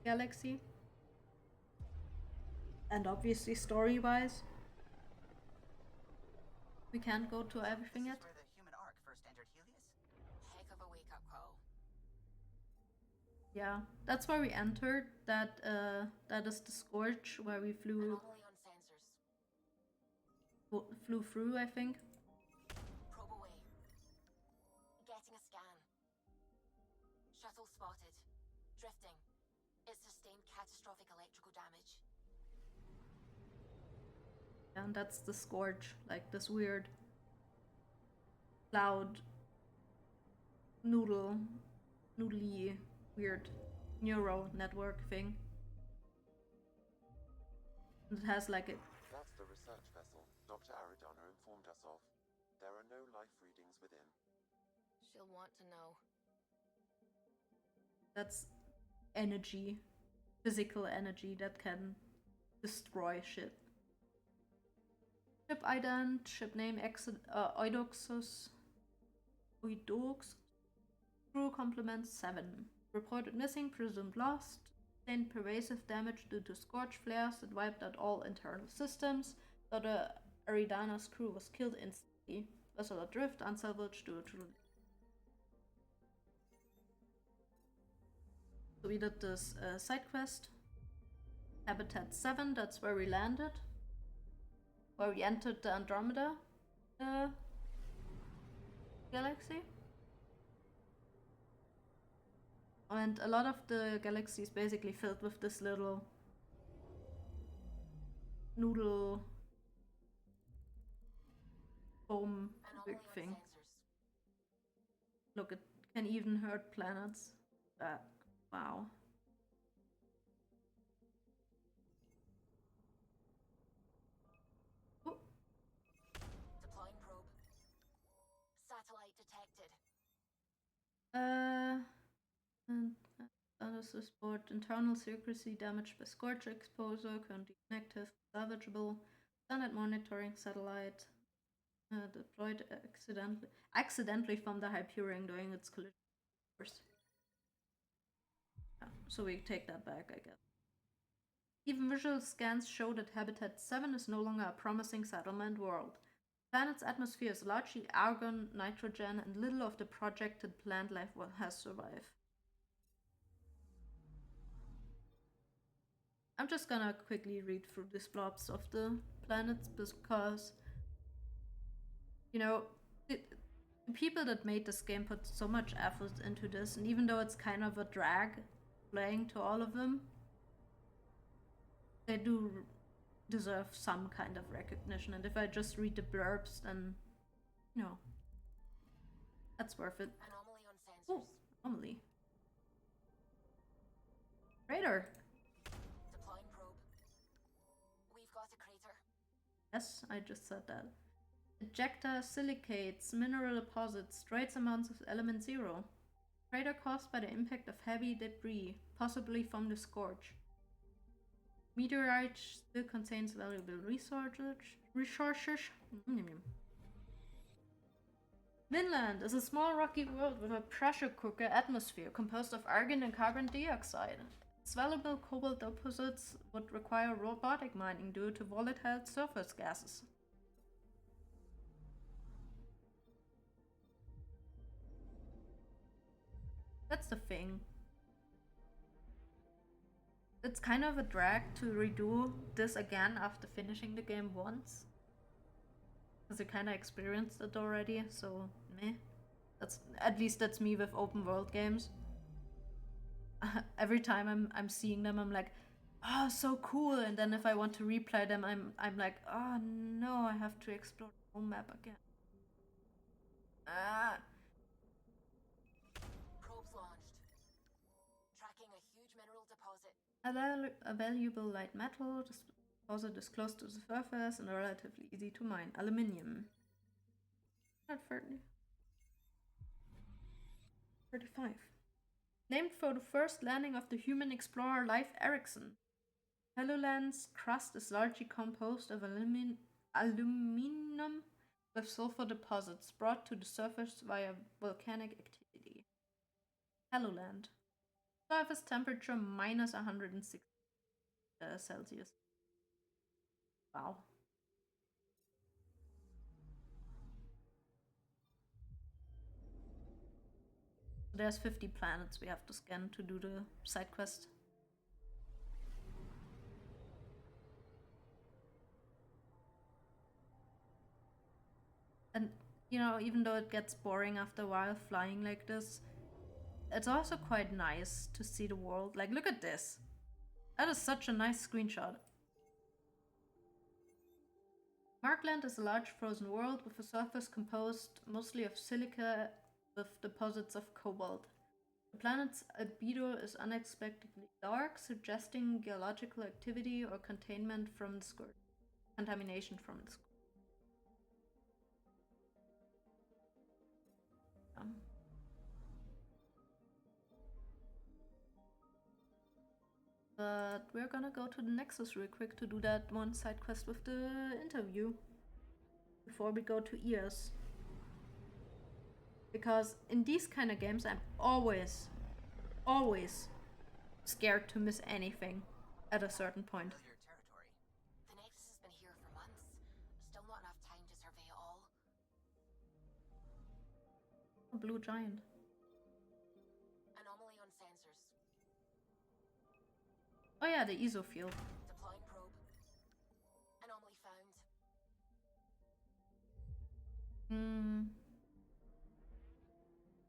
galaxy. And obviously story-wise, we can't go to everything yet. Heck of a wake-up call. Yeah, that's where we entered. That is the Scorch where we flew through, I think. Probe away. Getting a scan. Shuttle spotted. Drifting. It sustained catastrophic electrical damage. And that's the Scorch, like this weird cloud noodly weird neural network thing. It has like a... That's the research vessel Dr. Aridana informed us of. There are no life readings within. She'll want to know. That's energy. Physical energy that can destroy shit. Ship ident, ship name Oidoxus. Crew complement 7. Reported missing, presumed lost. Sustained pervasive damage due to scorch flares that wiped out all internal systems. Dr. Aridana's crew was killed instantly. Vessel adrift, unsalvaged due to... So we did this side quest. Habitat 7, that's where we landed. Where we entered the Andromeda galaxy. And a lot of the galaxy is basically filled with this little noodle foam big thing. Look, it can even hurt planets. Wow. Oh. Deploying probe. Satellite detected. And status report. Internal secrecy damaged by scorch exposure. Currently inactive. Salvageable. Standard monitoring satellite. Deployed accidentally from the Hyperion during its collision course. Yeah, so we take that back, I guess. Even visual scans show that Habitat 7 is no longer a promising settlement world. The planet's atmosphere is largely argon, nitrogen, and little of the projected plant life has survived. I'm just gonna quickly read through these blobs of the planets because, you know, the people that made this game put so much effort into this, and even though it's kind of a drag playing to all of them, they do deserve some kind of recognition. And if I just read the blurbs, then, you know, that's worth it. Anomaly on sensors. Oh, anomaly. Crater. Deploying probe. We've got a crater. Yes, I just said that. Ejecta silicates, mineral deposits, trace amounts of element 0. Crater caused by the impact of heavy debris, possibly from the scorch. Meteorite still contains valuable resources. Vinland is a small rocky world with a pressure cooker atmosphere composed of argon and carbon dioxide. Its valuable cobalt deposits would require robotic mining due to volatile surface gases. That's the thing. It's kind of a drag to redo this again after finishing the game once. Because you kind of experienced it already, so meh. At least that's me with open world games. Every time I'm seeing them, I'm like, oh, so cool. And then if I want to replay them, I'm like, oh no, I have to explore the whole map again. Probes launched. Tracking a huge mineral deposit. A valuable light metal. This deposit is close to the surface and relatively easy to mine. Aluminium. Not 30. 35. Named for the first landing of the human explorer Leif Erikson. Helluland's crust is largely composed of aluminum with sulfur deposits brought to the surface via volcanic activity. Helluland. Surface temperature minus 160 Celsius. Wow. So there's 50 planets we have to scan to do the side quest. And, you know, even though it gets boring after a while flying like this, it's also quite nice to see the world. Like, look at this. That is such a nice screenshot. Markland is a large frozen world with a surface composed mostly of silica with deposits of cobalt. The planet's albedo is unexpectedly dark, suggesting geological activity or containment from the scourge. Contamination from the scourge. But we're gonna go to the Nexus real quick to do that one side quest with the interview before we go to EOS. Because in these kind of games, I'm always scared to miss anything at a certain point. The Nexus has been here for months. Still not enough time to survey it all. A blue giant. Anomaly on sensors. Oh yeah, the ESO field. Deploying probe. Anomaly found.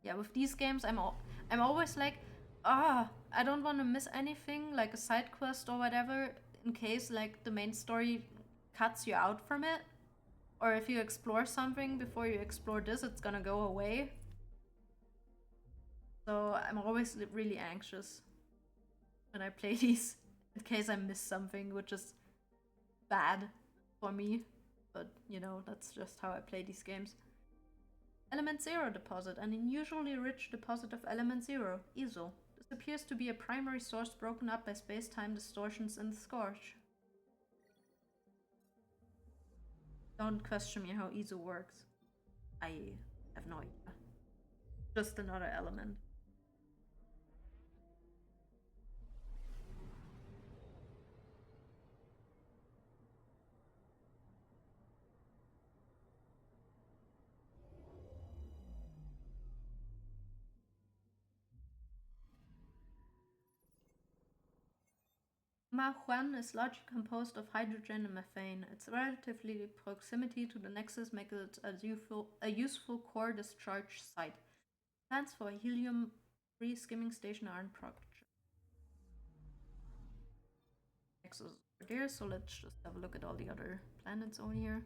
Yeah, with these games, I'm always like, I don't want to miss anything, like a side quest or whatever, in case like the main story cuts you out from it, or if you explore something before you explore this, it's gonna go away. So I'm always really anxious when I play these, in case I miss something, which is bad for me, but you know, that's just how I play these games. Element 0 deposit, an unusually rich deposit of element 0, ESO. This appears to be a primary source broken up by space-time distortions in the scourge. Don't question me how ESO works. I have no idea. Just another element. Mahuan is largely composed of hydrogen and methane. Its relatively proximity to the Nexus makes it a useful core discharge site. Plans for a helium-free skimming station are in progress. Nexus is over there, so let's just have a look at all the other planets over here.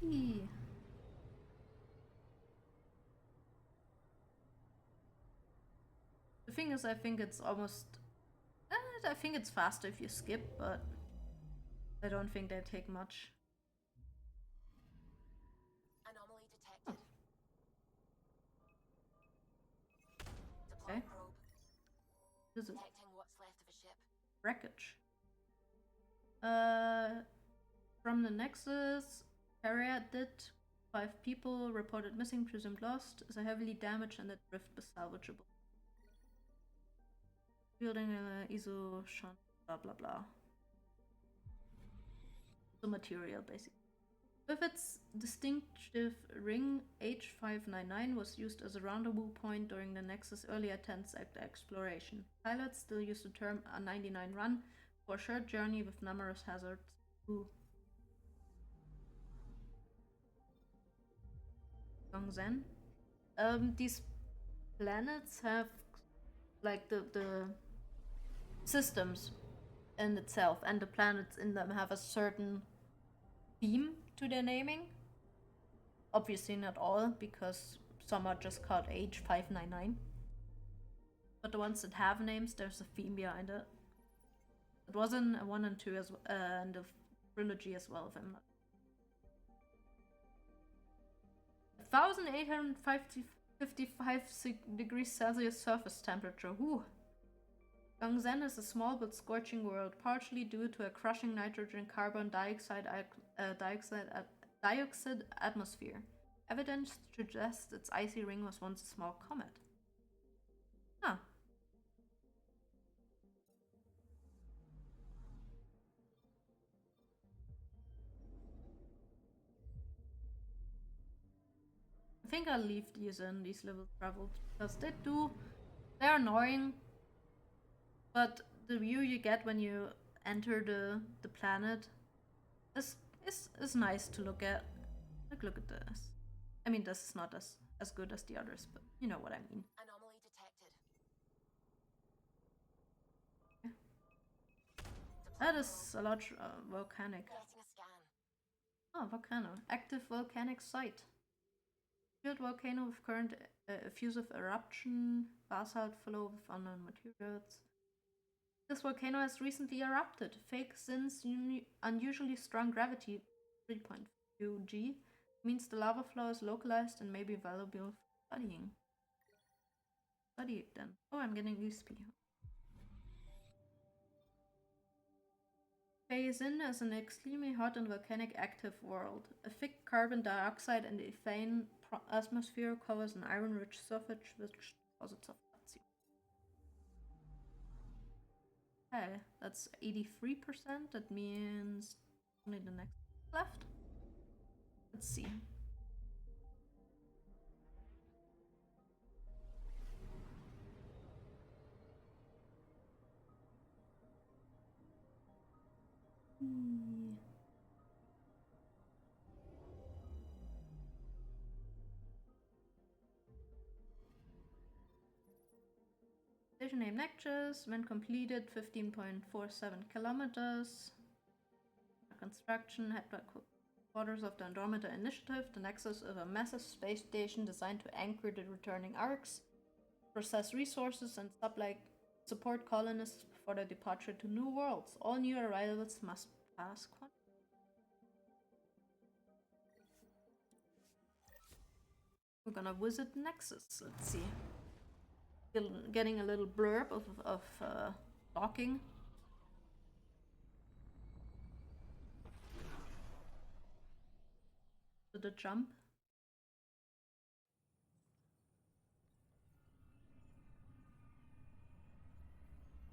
Eee. The thing is, I think it's almost... I think it's faster if you skip, but I don't think they take much. Anomaly detected. Okay. Probe. This is Detecting what's left of a ship. wreckage. From the Nexus, Harriet did 5 people reported missing, presumed lost, is a heavily damaged and the drift is salvageable. Building ISO shunt, blah blah blah. The material basically. With its distinctive ring, H599 was used as a rendezvous point during the Nexus early attempts at exploration. Pilots still use the term A99 run for a short journey with numerous hazards. Ooh. Gongzen. These planets have like the systems in itself, and the planets in them have a certain theme to their naming. Obviously not all, because some are just called H599. But the ones that have names, there's a theme behind it. It was in 1 and 2 as and the trilogy as well, if I'm not. 1855 degrees Celsius surface temperature. Whew. Gongzen is a small but scorching world, partially due to a crushing nitrogen carbon dioxide atmosphere. Evidence suggests its icy ring was once a small comet. Huh. I think I'll leave these in, these little travels, because they're annoying, but the view you get when you enter the planet is nice to look at. Like, look at this. I mean, this is not as good as the others, but you know what I mean. Anomaly detected. That is a large volcanic. Getting a scan. Oh, volcano. Active volcanic site. Shield volcano with current effusive eruption, basalt flow with unknown materials. This volcano has recently erupted. Fake Sin's unusually strong gravity, 3.2 G, means the lava flow is localized and may be valuable for studying. Study it then. Oh, I'm getting XP. Sin is an extremely hot and volcanic active world. A thick carbon dioxide and ethane atmosphere covers an iron-rich surface which deposits of calcium. Okay, that's 83%. That means only the next left. Let's see. Station name Nexus. When completed, 15.47 kilometers. Construction headquarters of the Andromeda Initiative. The Nexus is a massive space station designed to anchor the returning arcs, process resources, and support colonists for their departure to new worlds. All new arrivals must pass quantum. We're gonna visit Nexus. Let's see. Getting a little blurb of docking. To the jump.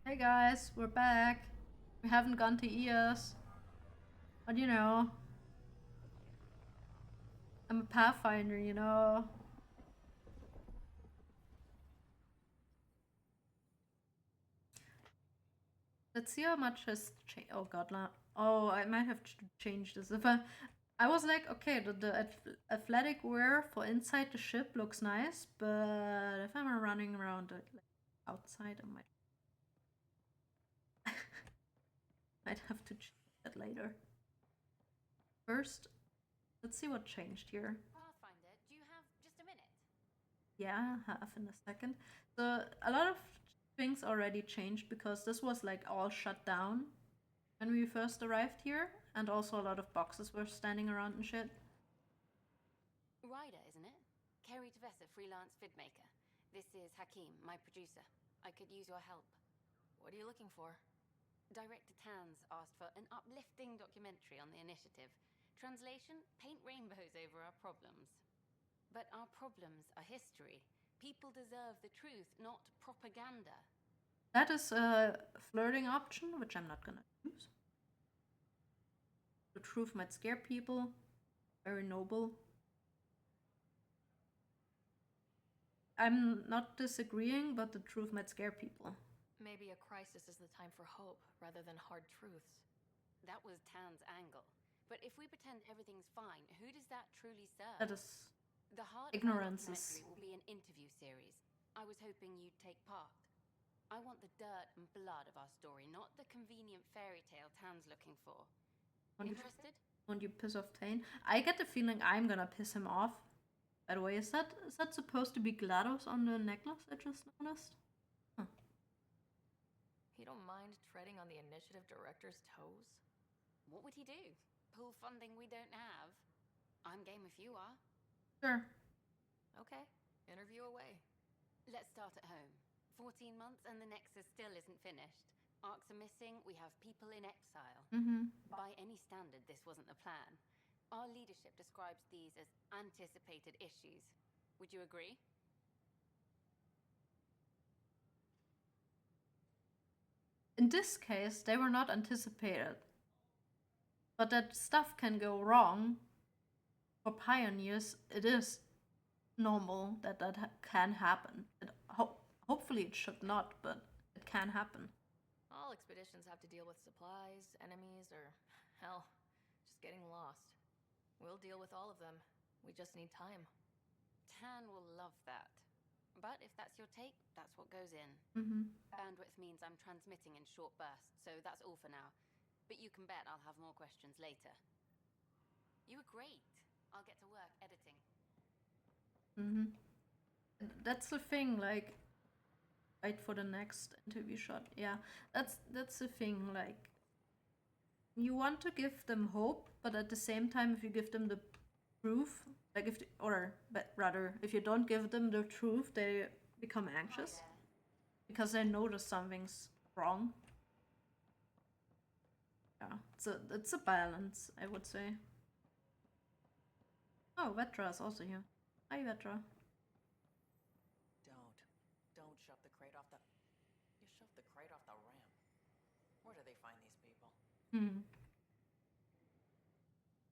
Hey guys, we're back. We haven't gone to EOS. But you know, I'm a Pathfinder, you know. Let's see how much has changed. Oh god, no. Oh, I might have changed this. If I was like, okay, the athletic wear for inside the ship looks nice, but if I'm running around like outside, I might have to change that later. First, let's see what changed here. Pathfinder, do you have just a minute? Yeah, half in a second. So a lot of things already changed because this was like all shut down when we first arrived here, and also a lot of boxes were standing around and shit. Ryder, isn't it? Kerry Tvessa, freelance vidmaker. This is Hakim, my producer. I could use your help. What are you looking for? Director Tans asked for an uplifting documentary on the initiative. Translation, paint rainbows over our problems. But our problems are history. People deserve the truth, not propaganda. That is a flirting option, which I'm not gonna use. The truth might scare people. Very noble. I'm not disagreeing, but the truth might scare people. Maybe a crisis is the time for hope rather than hard truths. That was Tan's angle. But if we pretend everything's fine, who does that truly serve? That is the heart ignorance. Of our documentary will be an interview series. I was hoping you'd take part. I want the dirt and blood of our story, not the convenient fairy tale Tan's looking for. Interested? Won't you piss off Tane? I get the feeling I'm gonna piss him off. By the way, is that supposed to be GLaDOS on the necklace I just noticed? Huh. You don't mind treading on the initiative director's toes? What would he do? Pull funding we don't have? I'm game if you are. Sure. Okay, interview away. Let's start at home. 14 months and the Nexus still isn't finished. Arcs are missing, we have people in exile. By any standard, this wasn't the plan. Our leadership describes these as anticipated issues. Would you agree? In this case, they were not anticipated. But that stuff can go wrong. For pioneers, it is. normal that can happen. Hopefully it should not, but it can happen. All expeditions have to deal with supplies, enemies, or, hell, just getting lost. We'll deal with all of them. We just need time. Tan will love that. But if that's your take, that's what goes in. Bandwidth means I'm transmitting in short bursts, so that's all for now. But you can bet I'll have more questions later. You were great. I'll get to work editing. That's the thing, like, wait for the next interview shot. Yeah, that's the thing, like, you want to give them hope, but at the same time, if you give them the proof, like if you don't give them the truth, they become anxious because they notice something's wrong. Yeah, it's a balance, I would say. Oh, Vetra is also here. Hi, Vetra. Don't shove the crate off the... You shoved the crate off the ramp. Where do they find these people?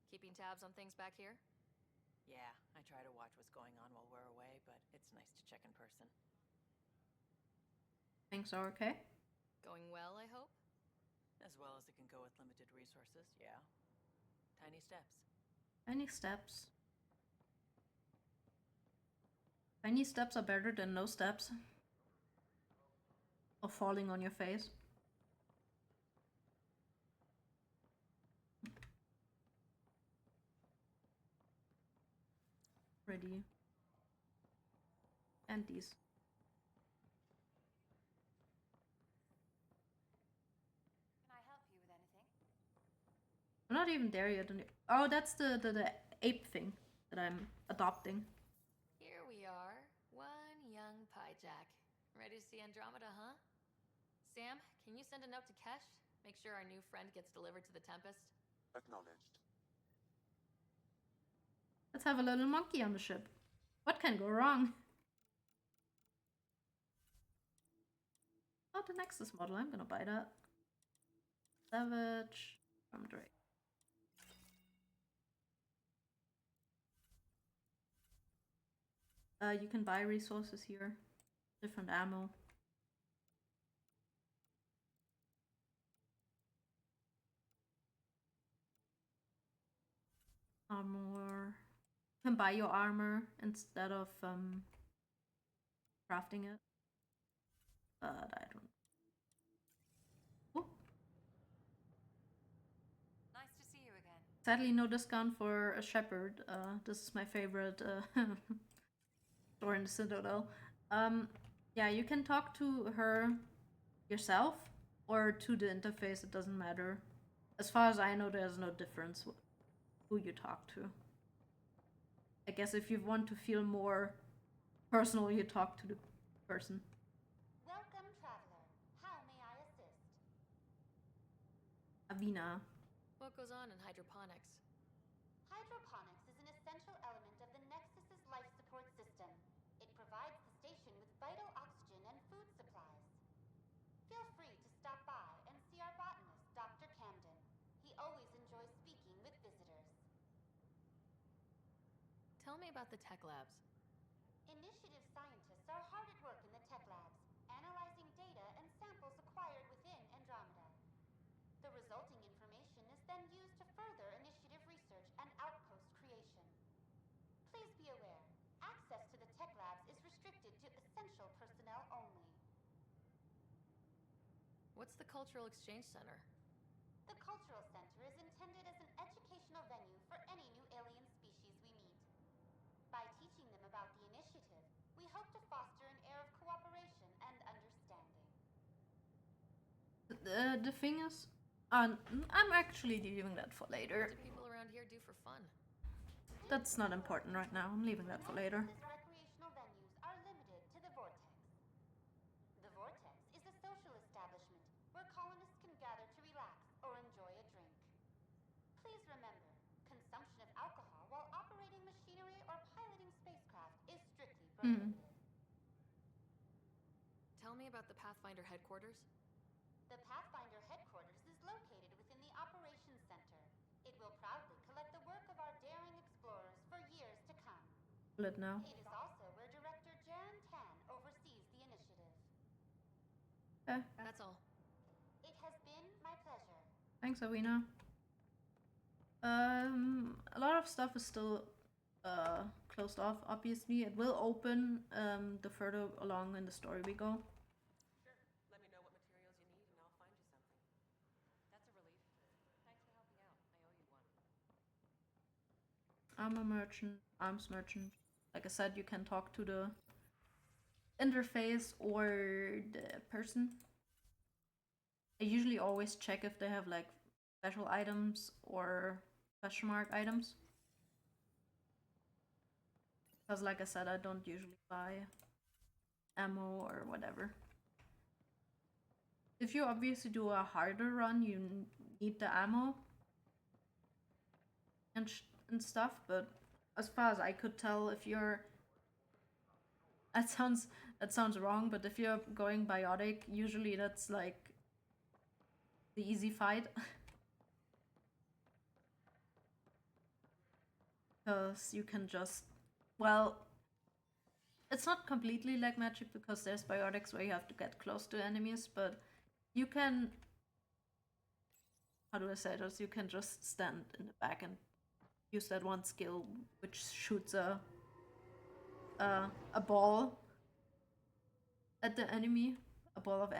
Keeping tabs on things back here? Yeah, I try to watch what's going on while we're away, but it's nice to check in person. Things are okay? Going well, I hope? As well as it can go with limited resources, yeah. Tiny steps. Tiny steps. Tiny steps are better than no steps. Or falling on your face. Ready. And these. Can I help you with anything? I'm not even there yet. Oh, that's the ape thing that I'm adopting. Here we are. One young Pyjack. Ready to see Andromeda, huh? Sam, can you send a note to Kesh? Make sure our new friend gets delivered to the Tempest? Acknowledged. Let's have a little monkey on the ship. What can go wrong? Oh, the Nexus model. I'm gonna buy that. Savage from Drake. You can buy resources here. Different ammo. Armor. You can buy your armor instead of crafting it. But I don't. Oh. Nice to see you again. Sadly, no discount for a shepherd. This is my favorite store in the Citadel. Yeah, you can talk to her yourself or to the interface. It doesn't matter. As far as I know, there's no difference who you talk to. I guess if you want to feel more personal, you talk to the person. Welcome, traveler. How may I assist? Avina. What goes on in hydroponics? Hydroponics is an essential element of the Nexus's life support system. It provides the station with vital oxygen and food supplies. Feel free to stop by and see our botanist, Dr. Camden. He always enjoys speaking with visitors. Tell me about the tech labs. Initiative scientists are hard at work in the tech labs, analyzing data and samples acquired within Andromeda. The resulting information is then used to further initiative research and outpost creation. Please be aware, access to the tech labs is restricted to essential personnel only. What's the Cultural Exchange Center? The Cultural Center is intended as an educational venue for any new alien species we meet. By teaching them about the initiative, we hope to foster an air of cooperation and understanding. The thing is, I'm actually leaving that for later. What do people around here do for fun? That's not important right now. I'm leaving that for later. Recreational venues are limited to the Vortex. The Vortex is a social establishment where colonists can gather to relax or enjoy a drink. Please remember, consumption of alcohol while operating machinery or piloting spacecraft is strictly prohibited. Tell me about the Pathfinder headquarters. The Pathfinder headquarters is located within the Operations Center. It will proudly collect the work of our daring explorers for years to come. Will it now? It is also Okay. That's all. It has been my pleasure. Thanks, Awina. A lot of stuff is still closed off. Obviously, it will open the further along in the story we go. Sure. Let me know what materials you need, and I'll find you something. That's a relief. Thanks for helping out. I owe you one. I'm a merchant, arms merchant. Like I said, you can talk to the interface or the person. I usually always check if they have like special items or question mark items. Because like I said, I don't usually buy ammo or whatever. If you obviously do a harder run, you need the ammo and stuff, but as far as I could tell, if you're that sounds wrong, but if you're going biotic, usually that's like the easy fight. Because you can just, well, it's not completely like magic because there's biotics where you have to get close to enemies, but you can, how do I say this? You can just stand in the back and use that one skill which shoots a ball at the enemy, a ball of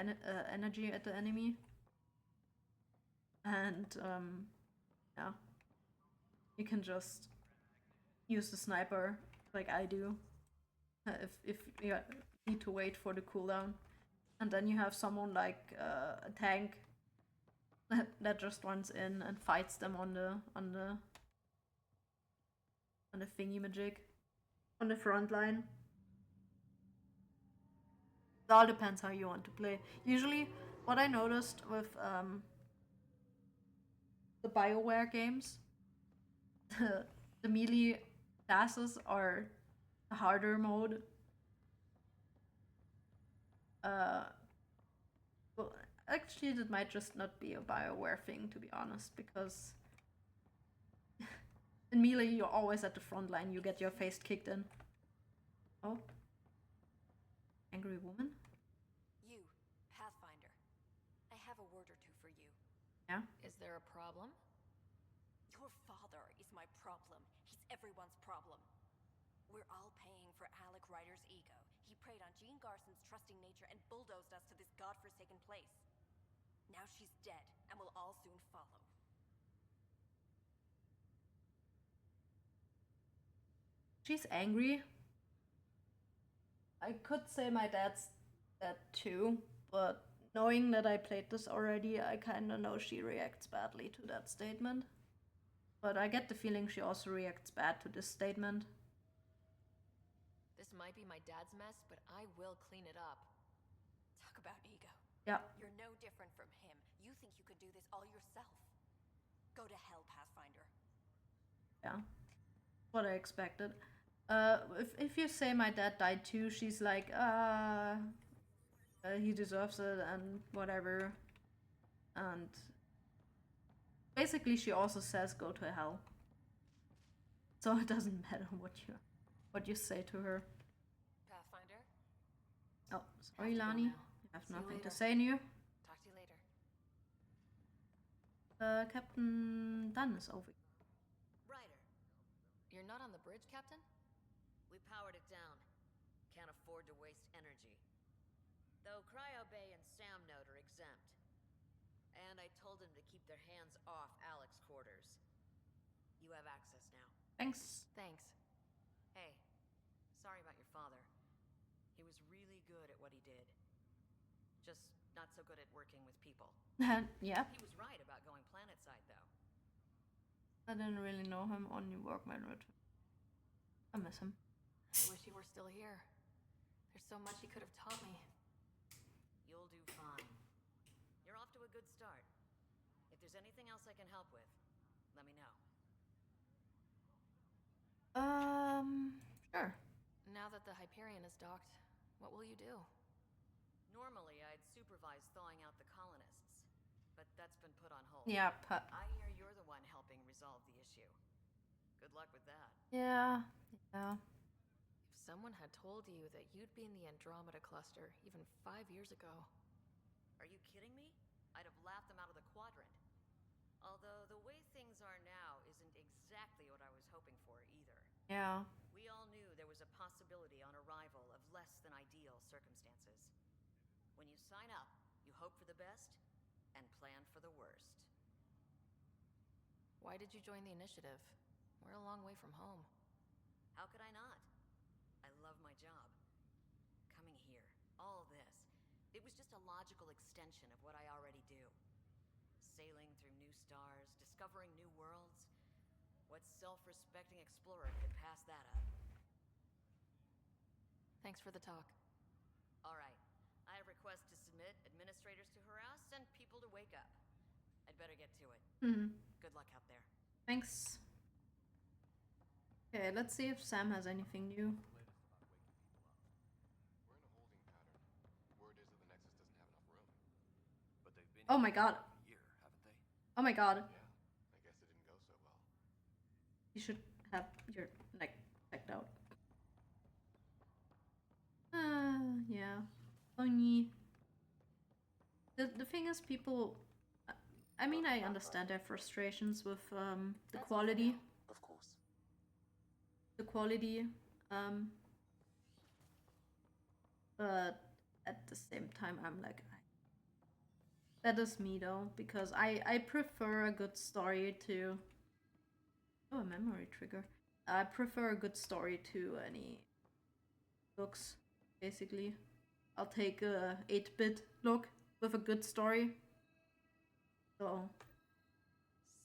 energy at the enemy, and yeah, you can just use the sniper like I do if you need to wait for the cooldown, and then you have someone like a tank that just runs in and fights them on the thingy magic on the front line. It all depends how you want to play. Usually, what I noticed with the BioWare games, the melee classes are the harder mode. Well, actually, that might just not be a BioWare thing, to be honest, because in melee you're always at the front line. You get your face kicked in. Oh, angry woman. You, Pathfinder. I have a word or two for you. Yeah. Is there a problem? Your father is my problem. He's everyone's problem. We're all paying for Alec Ryder's ego. He preyed on Jean Garson's trusting nature and bulldozed us to this godforsaken place. Now she's dead, and we'll all soon follow. She's angry. I could say my dad's that too, but knowing that I played this already, I kinda know she reacts badly to that statement. But I get the feeling she also reacts bad to this statement. This might be my dad's mess, but I will clean it up. Talk about ego. Yeah. You're no different from him. You think you could do this all yourself. Go to hell, Pathfinder. Yeah. What I expected. If you say my dad died too, she's like, he deserves it and whatever. And basically she also says go to hell. So it doesn't matter what you say to her. Pathfinder? Oh, sorry, Lani. I have nothing to say to you. Talk to you later. Captain Dunn is over. Ryder. You're not on the bridge, Captain? We powered it down. Can't afford to waste energy. Though Cryo Bay and Sam Note are exempt. And I told them to keep their hands off Alec's quarters. You have access now. Thanks. Thanks. Hey, sorry about your father. He was really good at what he did. Just not so good at working with people. Yeah. He was right about going planetside, though. I didn't really know him, only work my road. I miss him. I wish he were still here. There's so much he could have taught me. You'll do fine. You're off to a good start. If there's anything else I can help with, let me know. Sure. Now that the Hyperion is docked, what will you do? Normally, I'd supervise thawing out the colonists, but that's been put on hold. Yeah, I hear you're the one helping resolve the issue. Good luck with that. Yeah. If someone had told you that you'd be in the Andromeda cluster even 5 years ago. Are you kidding me? I'd have laughed them out of the quadrant. Although the way things are now isn't exactly what I was hoping for either. Yeah. We all knew there was a possibility on arrival of less than ideal circumstances. When you sign up, you hope for the best and plan for the worst. Why did you join the initiative? We're a long way from home. How could I not? I love my job. Coming here, all this, it was just a logical extension of what I already do. Sailing through new stars, discovering new worlds. What self-respecting explorer could pass that up? Thanks for the talk. All right. I have requests to submit, administrators to harass, and people to wake up. I'd better get to it. Good luck out there. Thanks. Okay, let's see if Sam has anything new. Oh my god. Oh my god. I guess it didn't go so well. You should have your neck checked out. Yeah. Funny. The thing is, people. I mean, I understand their frustrations with the quality. Of course. The quality. But at the same time, I'm like, that is me though, because I prefer a good story to. Oh, a memory trigger. I prefer a good story to any looks, basically. I'll take a 8-bit look with a good story. So.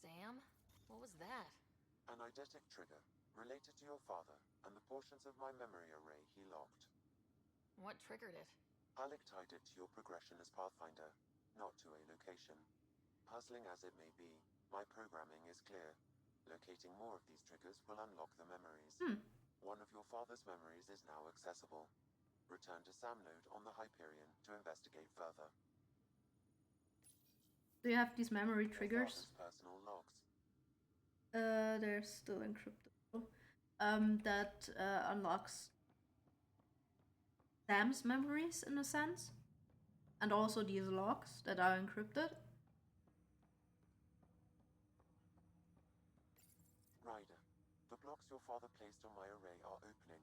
Sam? What was that? An eidetic trigger, related to your father, and the portions of my memory array he locked. What triggered it? Alec tied it to your progression as Pathfinder, not to a location. Puzzling as it may be, my programming is clear. Locating more of these triggers will unlock the memories. One of your father's memories is now accessible. Return to Sam node on the Hyperion to investigate further. Do you have these memory triggers? Personal logs. They're still encryptable. That unlocks Sam's memories in a sense, and also these logs that are encrypted. Ryder, the blocks your father placed on my array are opening.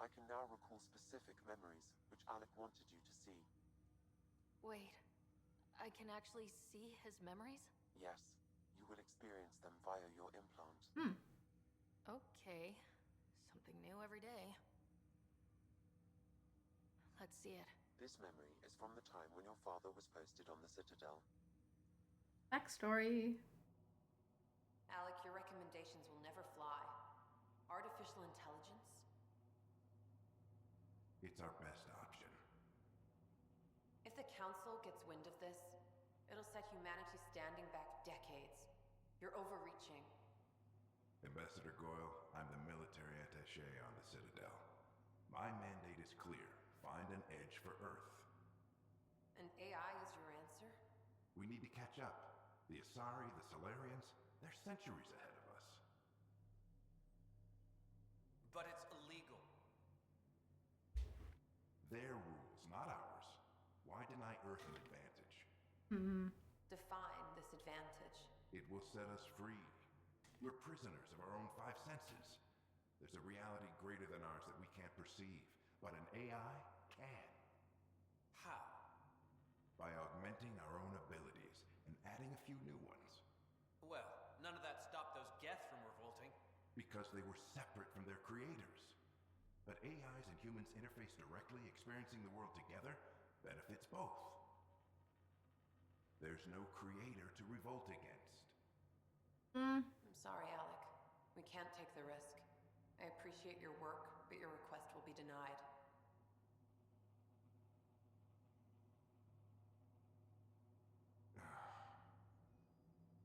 I can now recall specific memories, which Alec wanted you to see. Wait, I can actually see his memories? Yes, you will experience them via your implant. Okay, something new every day. Let's see it. This memory is from the time when your father was posted on the Citadel. Backstory. Alec, your recommendations will never fly. Artificial intelligence? It's our best option. If the Council gets wind of this, it'll set humanity standing back decades. You're overreaching. Ambassador Goyle, I'm the military attaché on the Citadel. My mandate is clear. Find an edge for Earth. And AI is your answer? We need to catch up. The Asari, the Solarians, they're centuries ahead of us. But it's illegal. Their rules, not ours. Why deny Earth an advantage? Define this advantage. It will set us free. We're prisoners of our own five senses. There's a reality greater than ours that we can't perceive, but an AI can. How? By augmenting our own abilities and adding a few new ones. Well, none of that stopped those Geth from revolting. Because they were separate from their creators. But AIs and humans interface directly, experiencing the world together benefits both. There's no creator to revolt against. I'm sorry, Alec. We can't take the risk. I appreciate your work, but your request will be denied.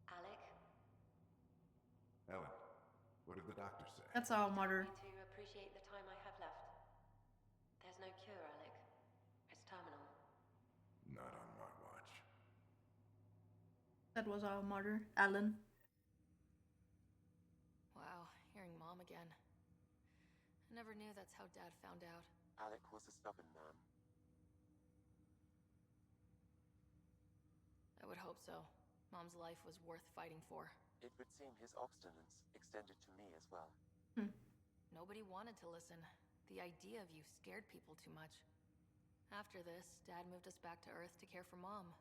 Alec? Ellen, what did the doctor say? That's our mother. To appreciate the time I have left. There's no cure, Alec. It's terminal. Not on my watch. That was our mother, Alan. Wow, hearing Mom again. I never knew that's how Dad found out. Alec was a stubborn man. hope so. Mom's life was worth fighting for. It would seem his obstinance extended to me as well. Nobody wanted to listen. The idea of you scared people too much. After this, Dad moved us back to Earth to care for Mom.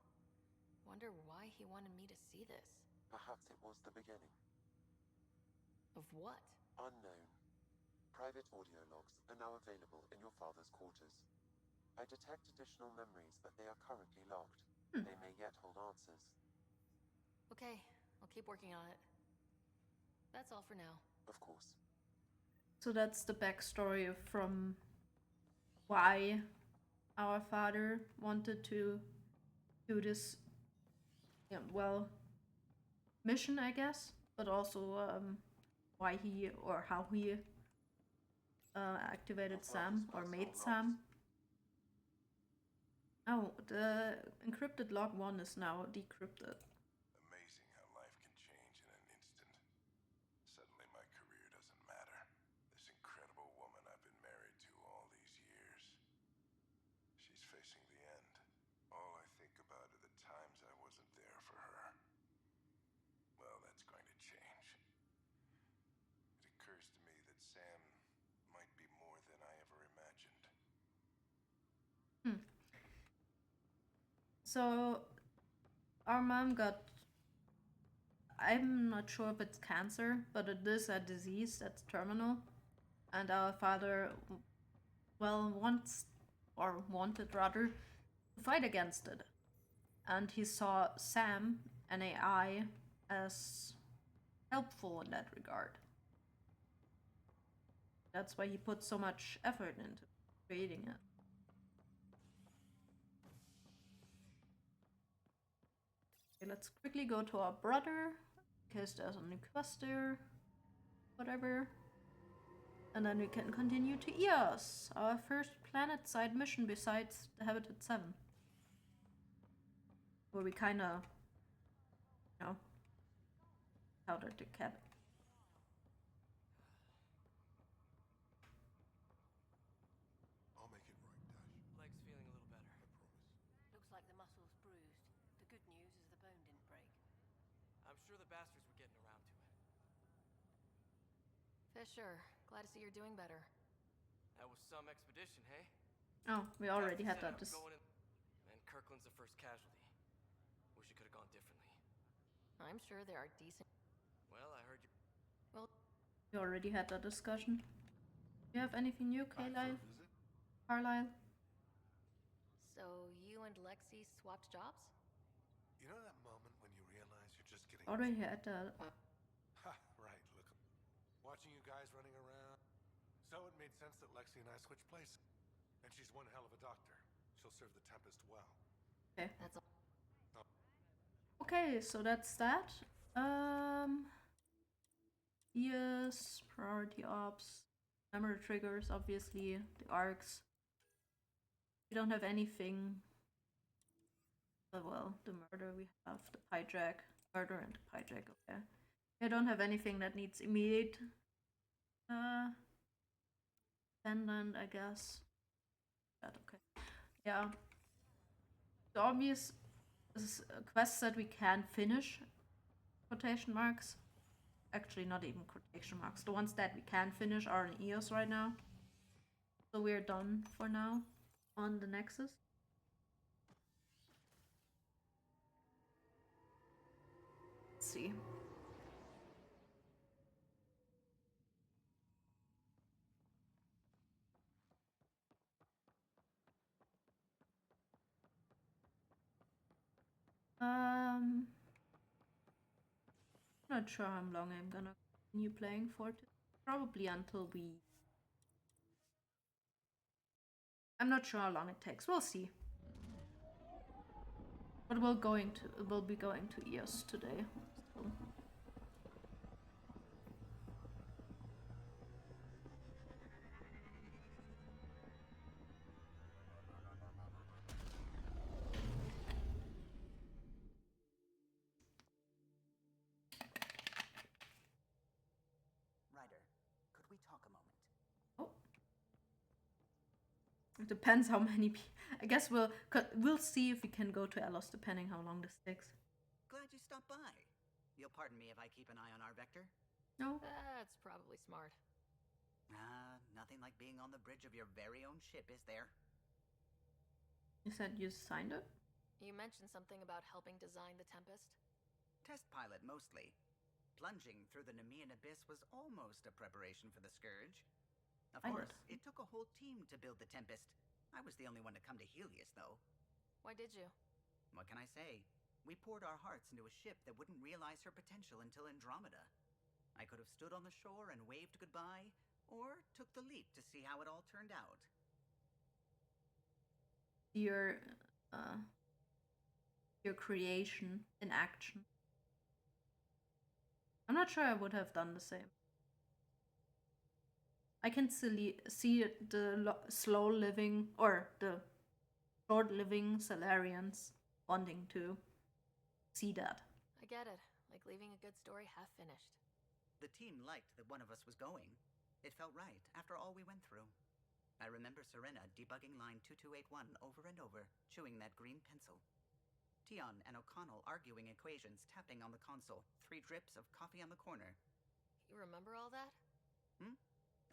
Wonder why he wanted me to see this. Perhaps it was the beginning. Of what? Unknown. Private audio logs are now available in your father's quarters. I detect additional memories, but they are currently logged. They may yet hold answers. Okay, I'll keep working on it. That's all for now. Of course. So that's the backstory from why our father wanted to do this, mission, I guess, but also why he or how he activated Sam or made Sam. Oh, the encrypted log 1 is now decrypted. Amazing how life can change in an instant. Suddenly my career doesn't matter. This incredible woman I've been married to all these years. She's facing the end. All I think about are the times I wasn't there for her. Well, that's going to change. It occurs to me that Sam might be more than I ever imagined. So, our mom got, I'm not sure if it's cancer, but it is a disease that's terminal. And our father, wanted rather, to fight against it. And he saw Sam, an AI, as helpful in that regard. That's why he put so much effort into creating it. Okay, let's quickly go to our brother, in case there's a new quest there, whatever. And then we can continue to Eos, our first planet-side mission besides the Habitat 7. Where we kinda, powdered the cabin. I'll make it right, Dash. Leg's feeling a little better. I promise. Looks like the muscle's bruised. The good news is the bone didn't break. I'm sure the bastards were getting around to it. Fisher, glad to see you're doing better. That was some expedition, hey? Oh, we already had that. And Kirkland's the first casualty. Wish it could have gone differently. I'm sure there are decent... Well, I heard you... Well, we already had that discussion. Do you have anything new, Carlisle? So you and Lexi swapped jobs? You know that moment when you realize you're just getting... Already had that. Ha, right, look. Watching you guys running around. So it made sense that Lexi and I switched places. And she's one hell of a doctor. She'll serve the Tempest well. Okay. That's all. Okay, so that's that. Yes, priority ops, memory triggers, obviously, the arcs. We don't have anything. Well, the murder we have, the hijack, murder and the hijack, okay. I don't have anything that needs immediate pendant, I guess. That okay. Yeah. The obvious quests that we can finish, quotation marks. Actually, not even quotation marks. The ones that we can finish are in EOS right now. So we're done for now on the Nexus. Let's see. Not sure how long I'm gonna continue playing for. Probably until we... I'm not sure how long it takes. We'll see. But we'll be going to EOS today. So. It depends how many. I guess we'll see if we can go to Elos, depending how long this takes. glad you stopped by. You'll pardon me if I keep an eye on our vector? No. That's probably smart. Nothing like being on the bridge of your very own ship, is there? You said you signed it? You mentioned something about helping design the Tempest? Test pilot, mostly. Plunging through the Nemean abyss was almost a preparation for the Scourge. Of course, it took a whole team to build the Tempest. I was the only one to come to Helios, though. Why did you? What can I say? We poured our hearts into a ship that wouldn't realize her potential until Andromeda. I could have stood on the shore and waved goodbye, or took the leap to see how it all turned out. Your creation in action. I'm not sure I would have done the same. I can see the slow living or the short living Salarians wanting to see that. I get it. Like leaving a good story half finished. The team liked that one of us was going. It felt right after all we went through. I remember Serena debugging line 2281 over and over, chewing that green pencil. Tion and O'Connell arguing equations, tapping on the console, 3 drips of coffee on the corner. You remember all that?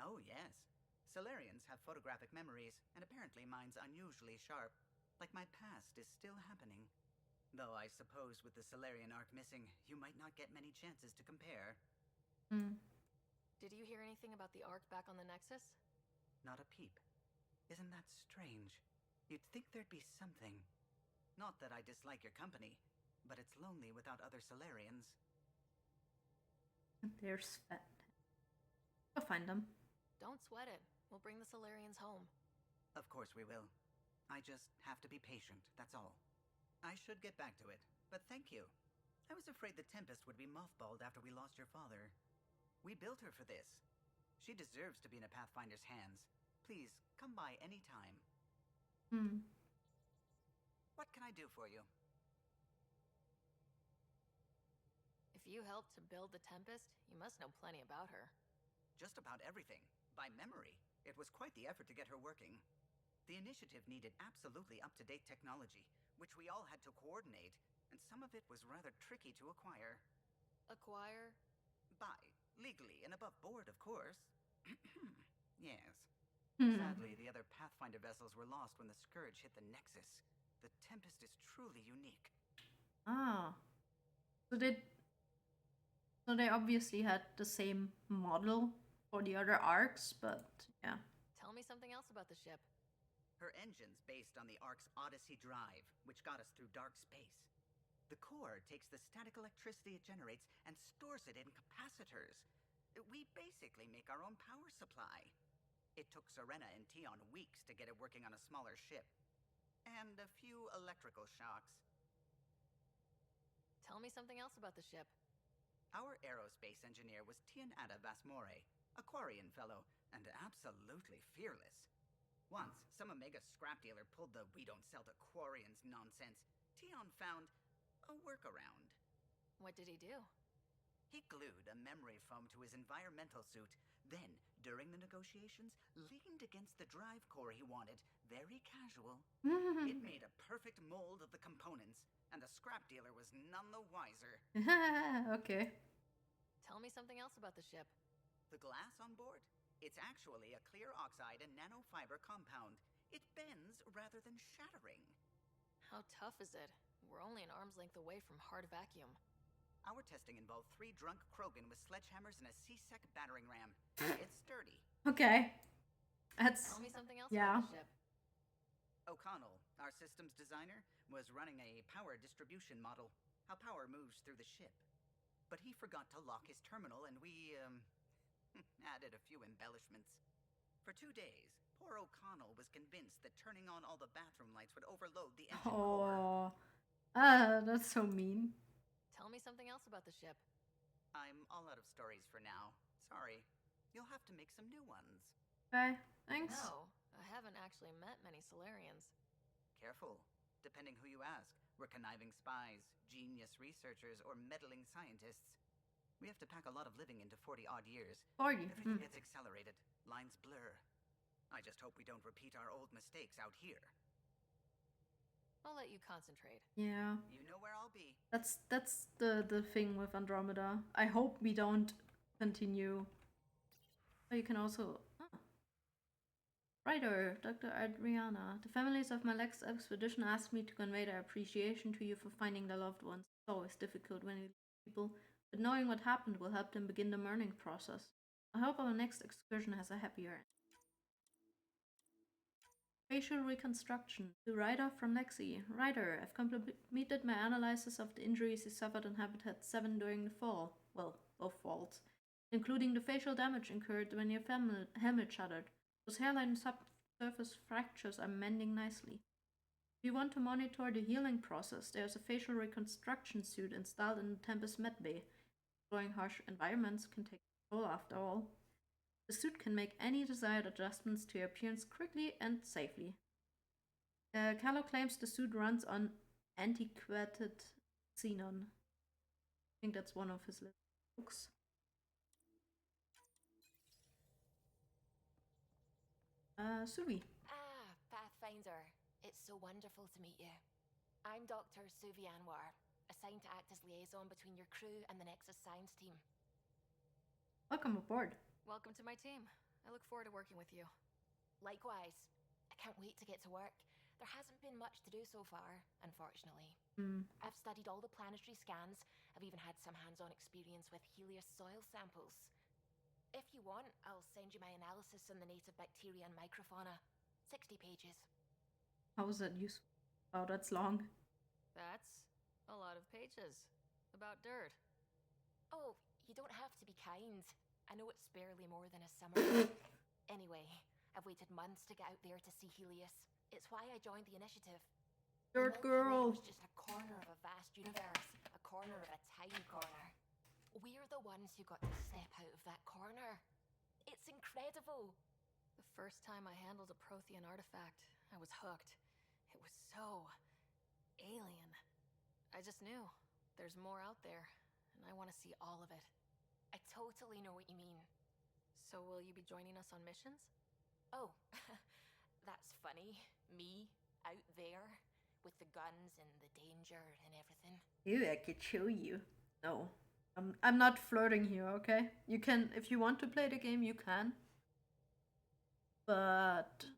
Oh, yes. Solarians have photographic memories, and apparently mine's unusually sharp. Like my past is still happening. Though I suppose with the Solarian arc missing, you might not get many chances to compare. Did you hear anything about the arc back on the Nexus? Not a peep. Isn't that strange? You'd think there'd be something. Not that I dislike your company, but it's lonely without other Solarians. There's Sven. I'll find them. Don't sweat it. We'll bring the Solarians home. Of course we will. I just have to be patient, that's all. I should get back to it, but thank you. I was afraid the Tempest would be mothballed after we lost your father. We built her for this. She deserves to be in a Pathfinder's hands. Please, come by any time. What can I do for you? If you helped to build the Tempest, you must know plenty about her. Just about everything. By memory. It was quite the effort to get her working. The initiative needed absolutely up-to-date technology, which we all had to coordinate, and some of it was rather tricky to acquire. Acquire? Buy. Legally and above board, of course. Yes. Sadly, the other Pathfinder vessels were lost when the Scourge hit the Nexus. The Tempest is truly unique. So they obviously had the same model for the other arcs, but yeah. Tell me something else about the ship. Her engine's based on the Ark's Odyssey drive, which got us through dark space. The core takes the static electricity it generates and stores it in capacitors. We basically make our own power supply. It took Serena and Tion weeks to get it working on a smaller ship. And a few electrical shocks. Tell me something else about the ship. Our aerospace engineer was Tianada Vasmore, a Quarian fellow, and absolutely fearless. Once, some Omega scrap dealer pulled the "we don't sell to Quarians" nonsense. Tion found a workaround. What did he do? He glued a memory foam to his environmental suit, then, during the negotiations, leaned against the drive core he wanted, very casual. It made a perfect mold of the components, and the scrap dealer was none the wiser. Okay. Tell me something else about the ship. The glass on board? It's actually a clear oxide and nanofiber compound. It bends rather than shattering. How tough is it? We're only an arm's length away from hard vacuum. Our testing involved 3 drunk Krogan with sledgehammers and a C-Sec battering ram. It's sturdy. Okay. That's... Tell me something else about the ship. O'Connell, our systems designer, was running a power distribution model, how power moves through the ship. But he forgot to lock his terminal, and we, added a few embellishments. For 2 days, poor O'Connell was convinced that turning on all the bathroom lights would overload the engine core. That's so mean. Tell me something else about the ship. I'm all out of stories for now. Sorry. You'll have to make some new ones. Okay, thanks. No, I haven't actually met many Solarians. Careful. Depending who you ask, we're conniving spies, genius researchers, or meddling scientists. We have to pack a lot of living into 40-odd years. 40? Everything gets accelerated. Lines blur. I just hope we don't repeat our old mistakes out here. I'll let you concentrate. Yeah. You know where I'll be. That's the thing with Andromeda. I hope we don't continue. Oh, you can also... Oh. Writer, Dr. Adriana. The families of my next expedition asked me to convey their appreciation to you for finding their loved ones. It's always difficult when you lose people, but knowing what happened will help them begin the mourning process. I hope our next excursion has a happier end. Facial reconstruction. To Ryder from Lexi. Ryder, I've completed my analysis of the injuries you suffered on Habitat 7 during the fall. Well, both falls. Including the facial damage incurred when your helmet shattered. Those hairline subsurface fractures are mending nicely. If you want to monitor the healing process, there's a facial reconstruction suit installed in the Tempest Med Bay. Exploring harsh environments can take a toll after all. The suit can make any desired adjustments to your appearance quickly and safely. Callow claims the suit runs on antiquated xenon. I think that's one of his little books. Suvi. Ah, Pathfinder. It's so wonderful to meet you. I'm Dr. Suvi Anwar, assigned to act as liaison between your crew and the Nexus Science team. Welcome aboard. Welcome to my team. I look forward to working with you. Likewise. I can't wait to get to work. There hasn't been much to do so far, unfortunately. I've studied all the planetary scans. I've even had some hands-on experience with Helios soil samples. If you want, I'll send you my analysis on the native bacteria and microfauna. 60 pages. How is that useful? Oh, that's long. That's a lot of pages. About dirt. Oh, you don't have to be kind. I know it's barely more than a summer. Anyway, I've waited months to get out there to see Helios. It's why I joined the initiative. Dirt girl. It was just a corner of a vast universe. A corner of a tiny corner. We're the ones who got to step out of that corner. It's incredible. The first time I handled a Prothean artifact, I was hooked. It was so alien. I just knew there's more out there, and I want to see all of it. I totally know what you mean. So will you be joining us on missions? Oh, that's funny. Me, out there, with the guns and the danger and everything. Ew, I could show you. No. I'm not flirting here, okay? You can, if you want to play the game, you can. But,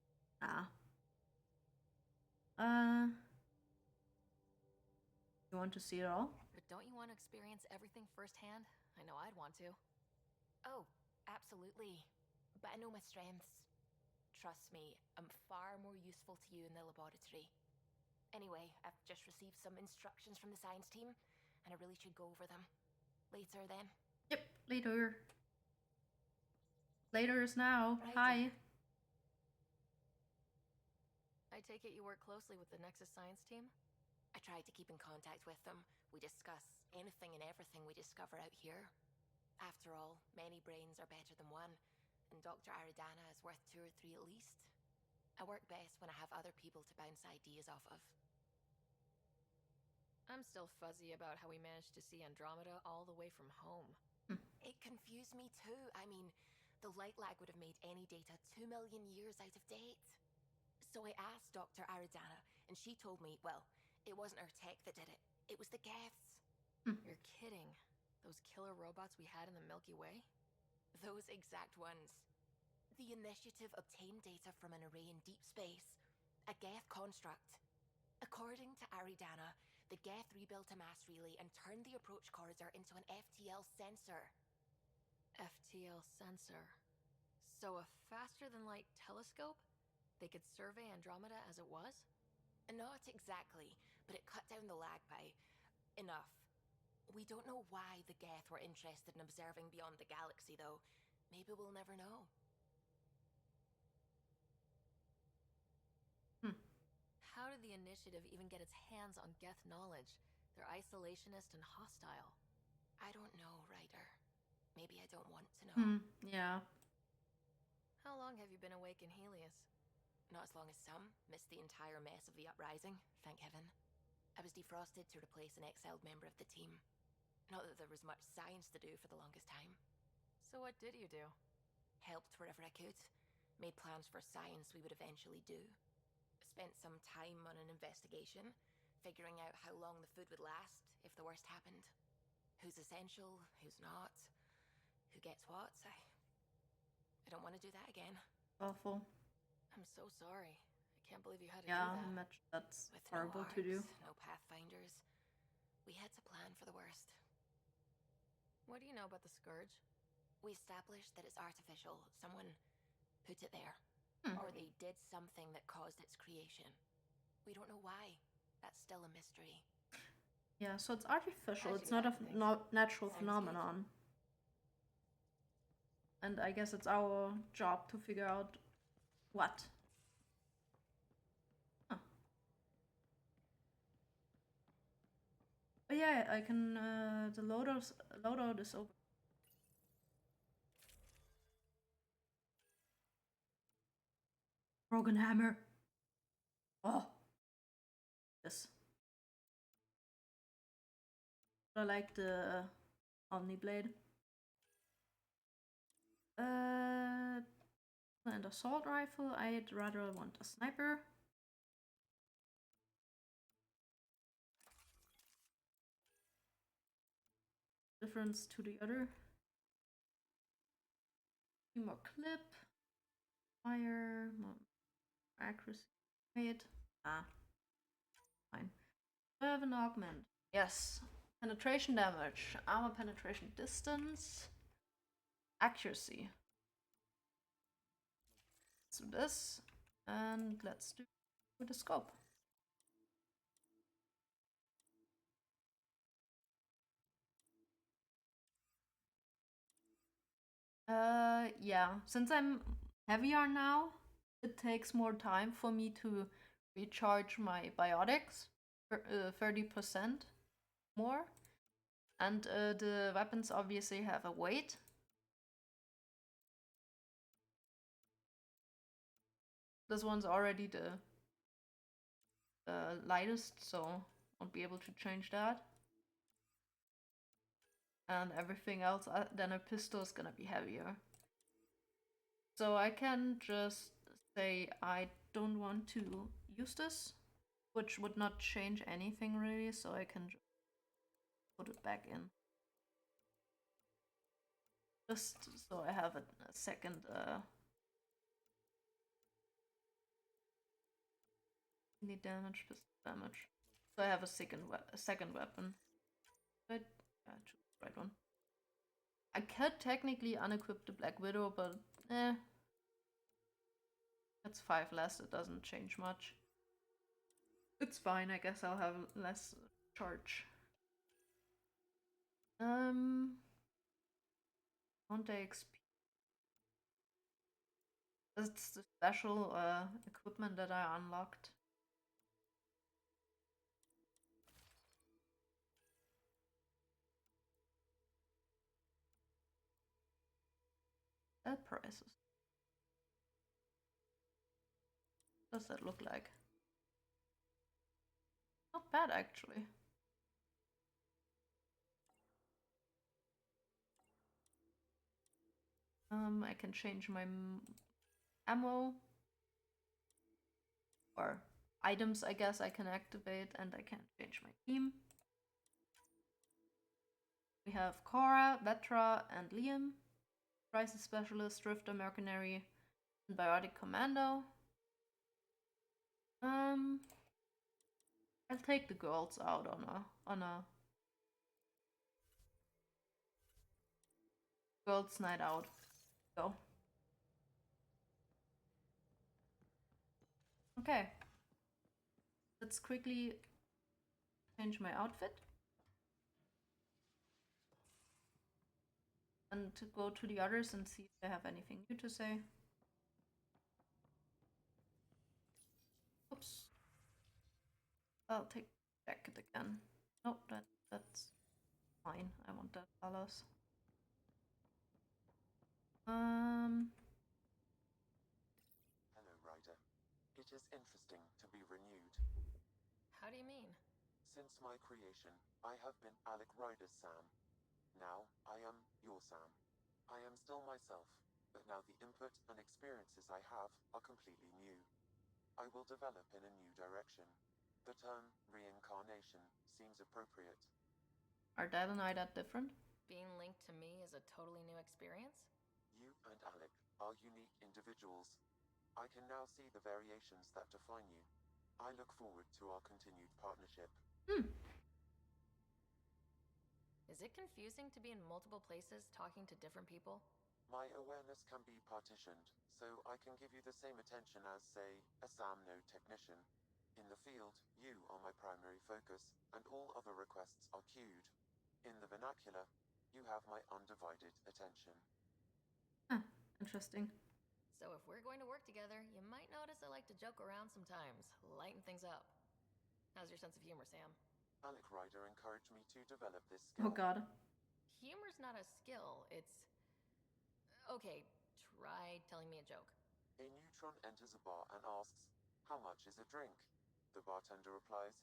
you want to see it all? But don't you want to experience everything firsthand? I know I'd want to. Oh, absolutely. But I know my strengths. Trust me, I'm far more useful to you in the laboratory. Anyway, I've just received some instructions from the science team, and I really should go over them. Later, then. Yep, later. Later is now. Right. Hi. I take it you work closely with the Nexus Science team? I try to keep in contact with them. We discuss anything and everything we discover out here. After all, many brains are better than one, and Dr. Aridana is worth 2 or 3 at least. I work best when I have other people to bounce ideas off of. I'm still fuzzy about how we managed to see Andromeda all the way from home. It confused me too. I mean, the light lag would have made any data 2 million years out of date. So I asked Dr. Aridana, and she told me, well, it wasn't her tech that did it. It was the Geths. You're kidding. Those killer robots we had in the Milky Way? Those exact ones. The initiative obtained data from an array in deep space. A Geth construct. According to Aridana, the Geth rebuilt a mass relay and turned the approach corridor into an FTL sensor. FTL sensor. So a faster-than-light telescope? They could survey Andromeda as it was? Not exactly, but it cut down the lag by enough. We don't know why the Geth were interested in observing beyond the galaxy, though. Maybe we'll never know. How did the Initiative even get its hands on Geth knowledge? They're isolationist and hostile. I don't know, Ryder. Maybe I don't want to know. Yeah. How long have you been awake in Helios? Not as long as some. Missed the entire mess of the uprising, thank heaven. I was defrosted to replace an exiled member of the team. Not that there was much science to do for the longest time. So what did you do? Helped wherever I could. Made plans for science we would eventually do. spent some time on an investigation, figuring out how long the food would last if the worst happened. Who's essential, who's not, who gets what. I don't want to do that again. Awful. I'm so sorry. I can't believe you had to Yeah, do that. that's With horrible no to do. no Pathfinders. We had to plan for the worst. What do you know about the Scourge? We established that it's artificial. Someone put it there. Or they did something that caused its creation. We don't know why. That's still a mystery. Yeah, so it's artificial. It's not a natural phenomenon. And I guess it's our job to figure out what. Huh. But yeah, I can, the loadout is open. Broken hammer. Oh. Yes. I like the Omni Blade. And assault rifle. I'd rather want a sniper. Difference to the other. More clip. Fire. More accuracy. Wait. Fine. I have an augment. Yes. Penetration damage. Armor penetration distance. Accuracy. Let's do this. And let's do with the scope. Yeah. Since I'm heavier now, it takes more time for me to recharge my biotics. 30% more. And the weapons obviously have a weight. This one's already the lightest, so won't be able to change that. And everything else than a pistol is gonna be heavier. So I can just say I don't want to use this, which would not change anything really, so I can just put it back in. Just so I have a second need damage, pistol damage. So I have a second weapon. But yeah, choose the right one. I could technically unequip the Black Widow, but that's 5 less, it doesn't change much. It's fine, I guess I'll have less charge. Don't XP. That's the special equipment that I unlocked. Prices. What does that look like? Not bad actually. I can change my ammo or items, I guess I can activate, and I can change my team. We have Cora, Vetra, and Liam. Crisis Specialist, Drifter, Mercenary, and Biotic Commando. I'll take the girls out on a girls' night out. Go. Okay. Let's quickly change my outfit. And to go to the others and see if they have anything new to say. Oops. I'll take the jacket again. Nope, that's fine. I want that colors. Hello, Ryder. It is interesting to be renewed. How do you mean? Since my creation, I have been Alec Ryder's Sam. Now, I am your Sam. I am still myself, but now the input and experiences I have are completely new. I will develop in a new direction. The term reincarnation seems appropriate. Are Dad and I that different? Being linked to me is a totally new experience? You and Alec are unique individuals. I can now see the variations that define you. I look forward to our continued partnership. Is it confusing to be in multiple places talking to different people? My awareness can be partitioned, so I can give you the same attention as, say, a SAM node technician. In the field, you are my primary focus, and all other requests are queued. In the vernacular, you have my undivided attention. Interesting. So if we're going to work together, you might notice I like to joke around sometimes, lighten things up. How's your sense of humor, Sam? Alec Ryder encouraged me to develop this skill. Oh god. Humor's not a skill, it's... Okay, try telling me a joke. A neutron enters a bar and asks, "How much is a drink?" The bartender replies,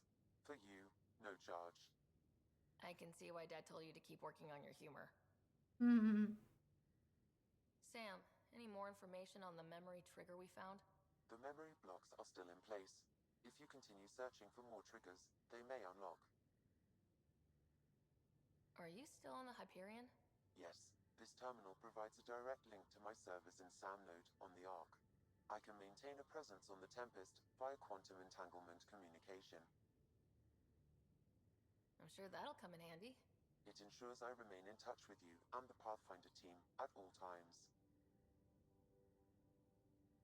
"For you, no charge." I can see why Dad told you to keep working on your humor. Sam, any more information on the memory trigger we found? The memory blocks are still in place. If you continue searching for more triggers, they may unlock. Are you still on the Hyperion? Yes, this terminal provides a direct link to my servers in SAM node on the Ark. I can maintain a presence on the Tempest via quantum entanglement communication. I'm sure that'll come in handy. It ensures I remain in touch with you and the Pathfinder team at all times.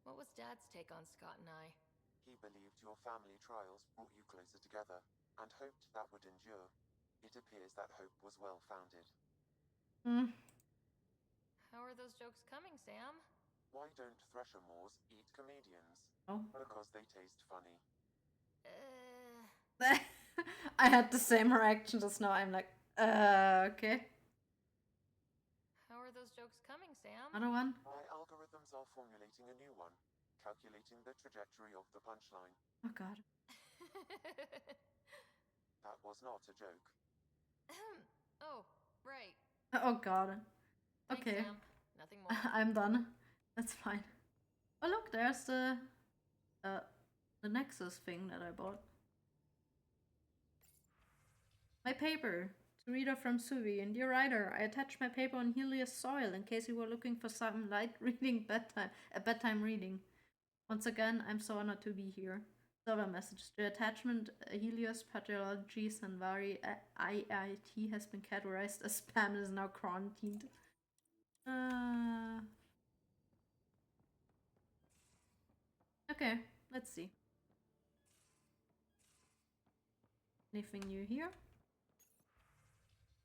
What was Dad's take on Scott and I? He believed your family trials brought you closer together, and hoped that would endure. It appears that hope was well-founded. How are those jokes coming, Sam? Why don't Thresher Moors eat comedians? Oh. Because they taste funny. I had the same reaction just now. I'm like, okay. How are those jokes coming, Sam? Another one? My algorithms are formulating a new one, calculating the trajectory of the punchline. Oh god. That was not a joke. Oh, right. Oh god. Okay. Thanks, Sam. Nothing more. I'm done. That's fine. Oh look, there's the Nexus thing that I bought. My paper. To reader from Suvi. And dear writer, I attached my paper on Helios soil in case you were looking for some light reading bedtime reading. Once again, I'm so honored to be here. Server message. The attachment Helios Pathology Sanvari IIT has been categorized as spam and is now quarantined. Okay, let's see. Anything new here?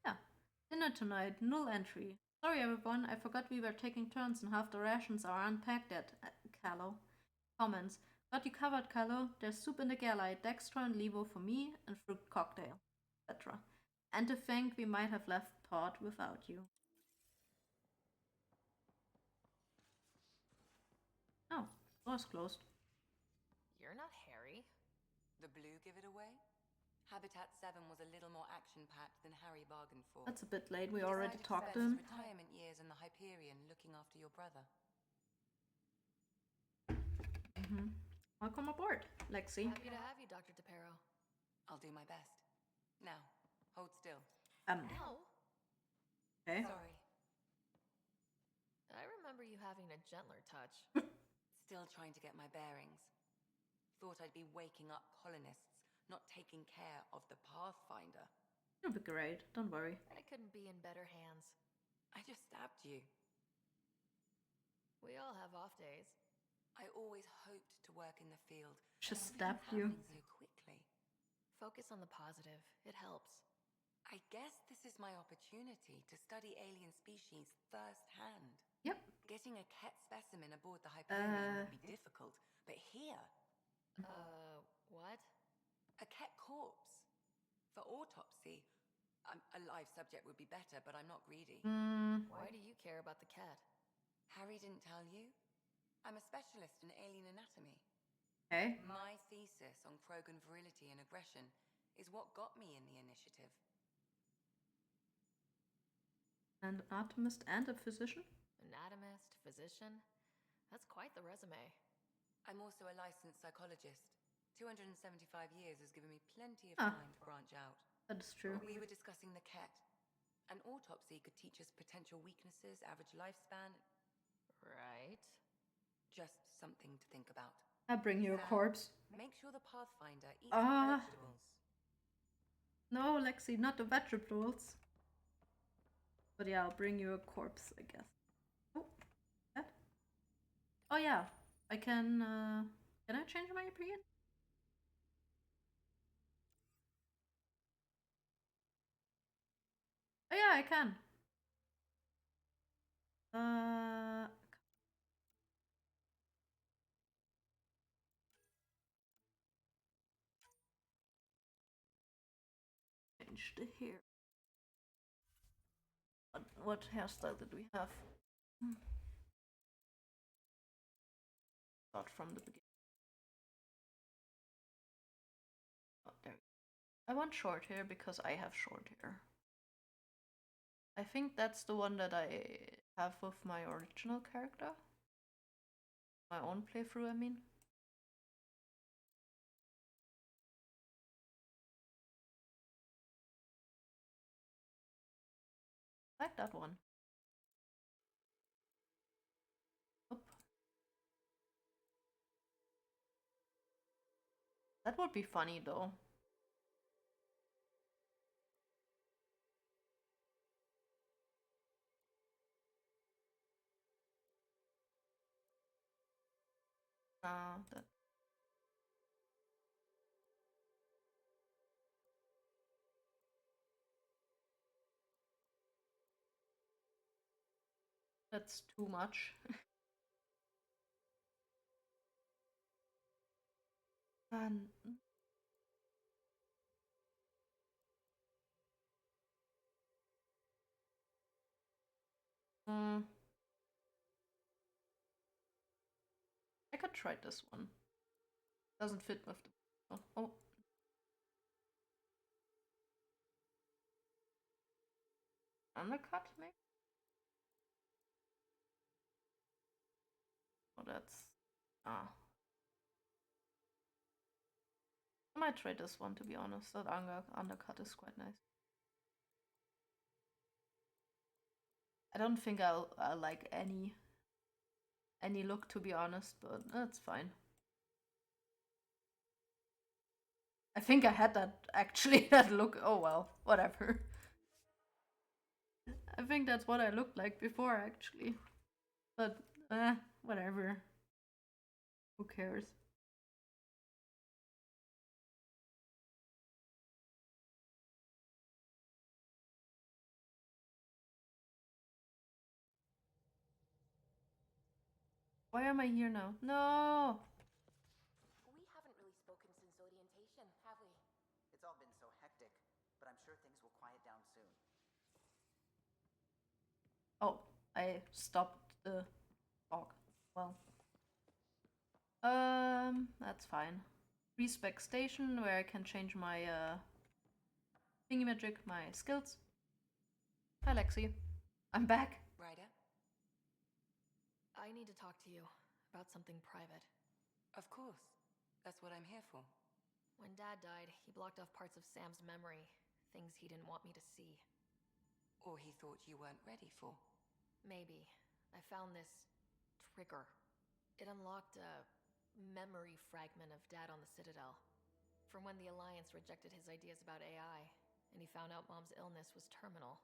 Yeah. Dinner tonight, null entry. Sorry everyone, I forgot we were taking turns and half the rations are unpacked at Callow. Comments. Got you covered, Callow. There's soup in the galley, dextro and levo for me, and fruit cocktail, etc. And to think we might have left Pod without you. Oh, door's closed. You're not Harry. The blue give it away? Habitat 7 was a little more action-packed than Harry bargained for. That's a bit late, we already talked to him. Retirement years in the Hyperion looking after your brother. Welcome aboard, Lexi. Happy to have you, Dr. DePero. I'll do my best. Now, hold still. Ow. Okay. Sorry. I remember you having a gentler touch. Still trying to get my bearings. Thought I'd be waking up colonists, not taking care of the Pathfinder. You'll be great, don't worry. I couldn't be in better hands. I just stabbed you. We all have off days. I always hoped to work in the field. Just stabbed you. So quickly. Focus on the positive. It helps. I guess this is my opportunity to study alien species firsthand. Yep. Getting a Ket specimen aboard the Hyperion would be difficult, but here... What? A Ket corpse. For autopsy. A live subject would be better, but I'm not greedy. Why do you care about the cat? Harry didn't tell you? I'm a specialist in alien anatomy. Okay. My thesis on Krogan virility and aggression is what got me in the initiative. An anatomist and a physician? Anatomist, physician. That's quite the resume. I'm also a licensed psychologist. 275 years has given me plenty of Ah. time to branch out. That is true. We were discussing the Ket. An autopsy could teach us potential weaknesses, average lifespan. Right. Just something to think about. I bring you a Sam, corpse. make sure the Pathfinder eats some vegetables. No, Lexi, not the vegetables. But yeah, I'll bring you a corpse, I guess. Oh, that. Oh yeah, I can I change my opinion? Oh yeah, I can. Change the hair. What hairstyle did we have? Start from the beginning. Oh, there. I want short hair because I have short hair. I think that's the one that I have with my original character. My own playthrough, I mean. I like that one. Oop. That would be funny though. That. That's too much. And I could try this one. Doesn't fit with the. Oh. Undercut, maybe? Oh, that's. I might try this one, to be honest. That undercut is quite nice. I don't think I'll like any look, to be honest, but that's fine. I think I had that actually, that look. Oh well, whatever. I think that's what I looked like before, actually. But, whatever. Who cares? Why am I here now? No! We haven't really spoken since orientation, have we? It's all been so hectic, but I'm sure things will quiet down soon. Oh, I stopped the talk. Well. That's fine. Respec station, where I can change my, thingy-magic, my skills. Hi, Lexi. I'm back. Ryder? I need to talk to you about something private. Of course. That's what I'm here for. When Dad died, he blocked off parts of Sam's memory, things he didn't want me to see. Or he thought you weren't ready for. Maybe. I found this trigger. It unlocked a memory fragment of Dad on the Citadel. From when the Alliance rejected his ideas about AI, and he found out Mom's illness was terminal.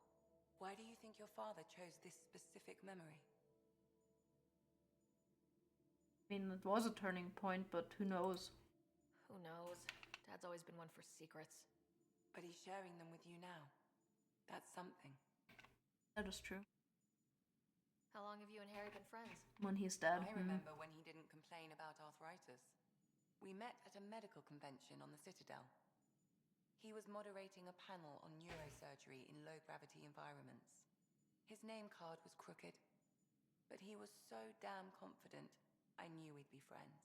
Why do you think your father chose this specific memory? I mean, it was a turning point, but who knows? Who knows? Dad's always been one for secrets. But he's sharing them with you now. That's something. That is true. How long have you and Harry been friends? When he's dead. I remember when he didn't complain about arthritis. We met at a medical convention on the Citadel. He was moderating a panel on neurosurgery in low-gravity environments. His name card was crooked, but he was so damn confident I knew we'd be friends.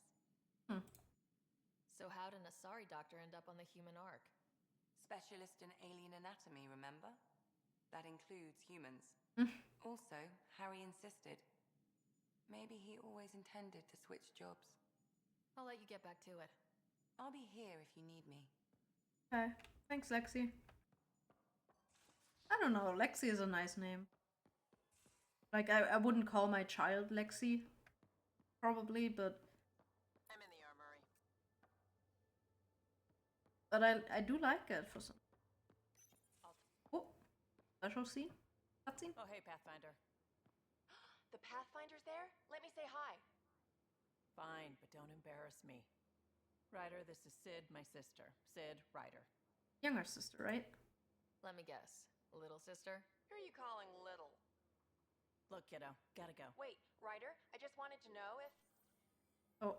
So how did an Asari doctor end up on the human Ark? Specialist in alien anatomy, remember? That includes humans. Also, Harry insisted. Maybe he always intended to switch jobs. I'll let you get back to it. I'll be here if you need me. Okay. Thanks, Lexi. I don't know, Lexi is a nice name. Like, I wouldn't call my child Lexi, probably, but... I'm in the armory. But I do like it for some... Oh, special scene? Cutscene? Oh, hey, Pathfinder. The Pathfinder's there? Let me say hi. Fine, but don't embarrass me. Ryder, this is Sid, my sister. Sid, Ryder. Younger sister, right? Let me guess. Little sister? Who are you calling little? Look, kiddo, gotta go. Wait, Ryder, I just wanted to know if... Oh,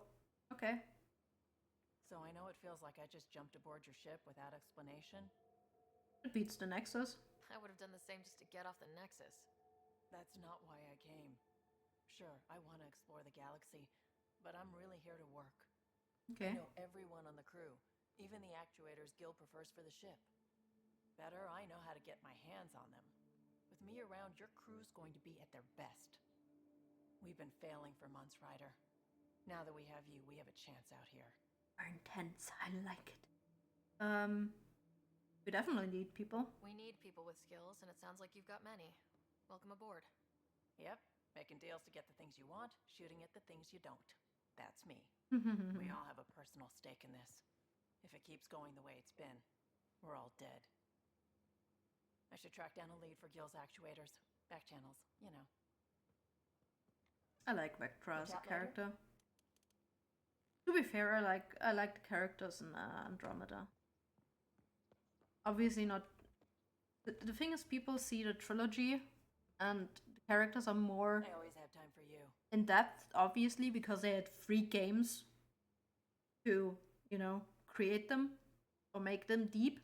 okay. So I know it feels like I just jumped aboard your ship without explanation. It beats the Nexus. I would have done the same just to get off the Nexus. That's not why I came. Sure, I want to explore the galaxy, but I'm really here to work. Okay. I know everyone on the crew, even the actuators Gil prefers for the ship. Better, I know how to get my hands on them. With me around, your crew's going to be at their best. We've been failing for months, Ryder. Now that we have you, we have a chance out here. Are intense. I like it. We definitely need people. We need people with skills, and it sounds like you've got many. Welcome aboard. Yep, making deals to get the things you want, shooting at the things you don't. That's me. We all have a personal stake in this. If it keeps going the way it's been, we're all dead. I should track down a lead for Gil's actuators. Back channels, you know. I like Vectra as a character. To be fair, I like the characters in Andromeda. Obviously not... The thing is, people see the trilogy, and the characters are more... I always have time for you. In depth, obviously, because they had 3 games to, you know, create them or make them deep.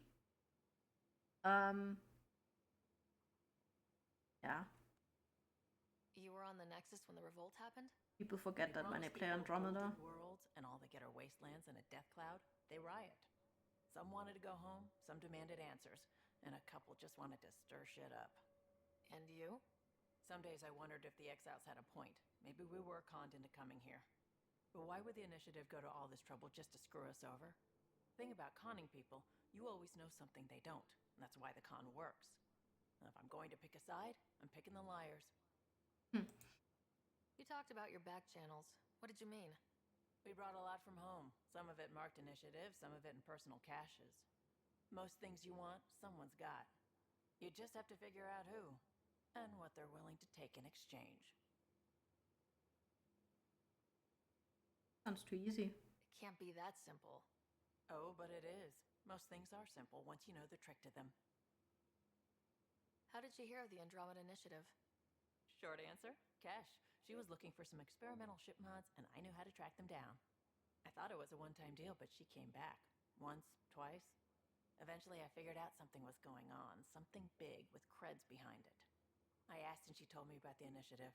Yeah. You were on the Nexus when the revolt happened? People forget that when they play Andromeda. Worlds and all they get are wastelands and a death cloud. They riot. Some wanted to go home, some demanded answers, and a couple just wanted to stir shit up. And you? Some days I wondered if the exiles had a point. Maybe we were conned into coming here. But why would the Initiative go to all this trouble just to screw us over? The thing about conning people, you always know something they don't, and that's why the con works. And if I'm going to pick a side, I'm picking the liars. You talked about your back channels. What did you mean? We brought a lot from home. Some of it marked initiative, some of it in personal caches. Most things you want, someone's got. You just have to figure out who, and what they're willing to take in exchange. Sounds too easy. It can't be that simple. Oh, but it is. Most things are simple once you know the trick to them. How did you hear of the Andromeda Initiative? Short answer, Cash. She was looking for some experimental ship mods, and I knew how to track them down. I thought it was a one-time deal, but she came back. Once, twice. Eventually, I figured out something was going on. Something big with creds behind it. I asked and she told me about the initiative.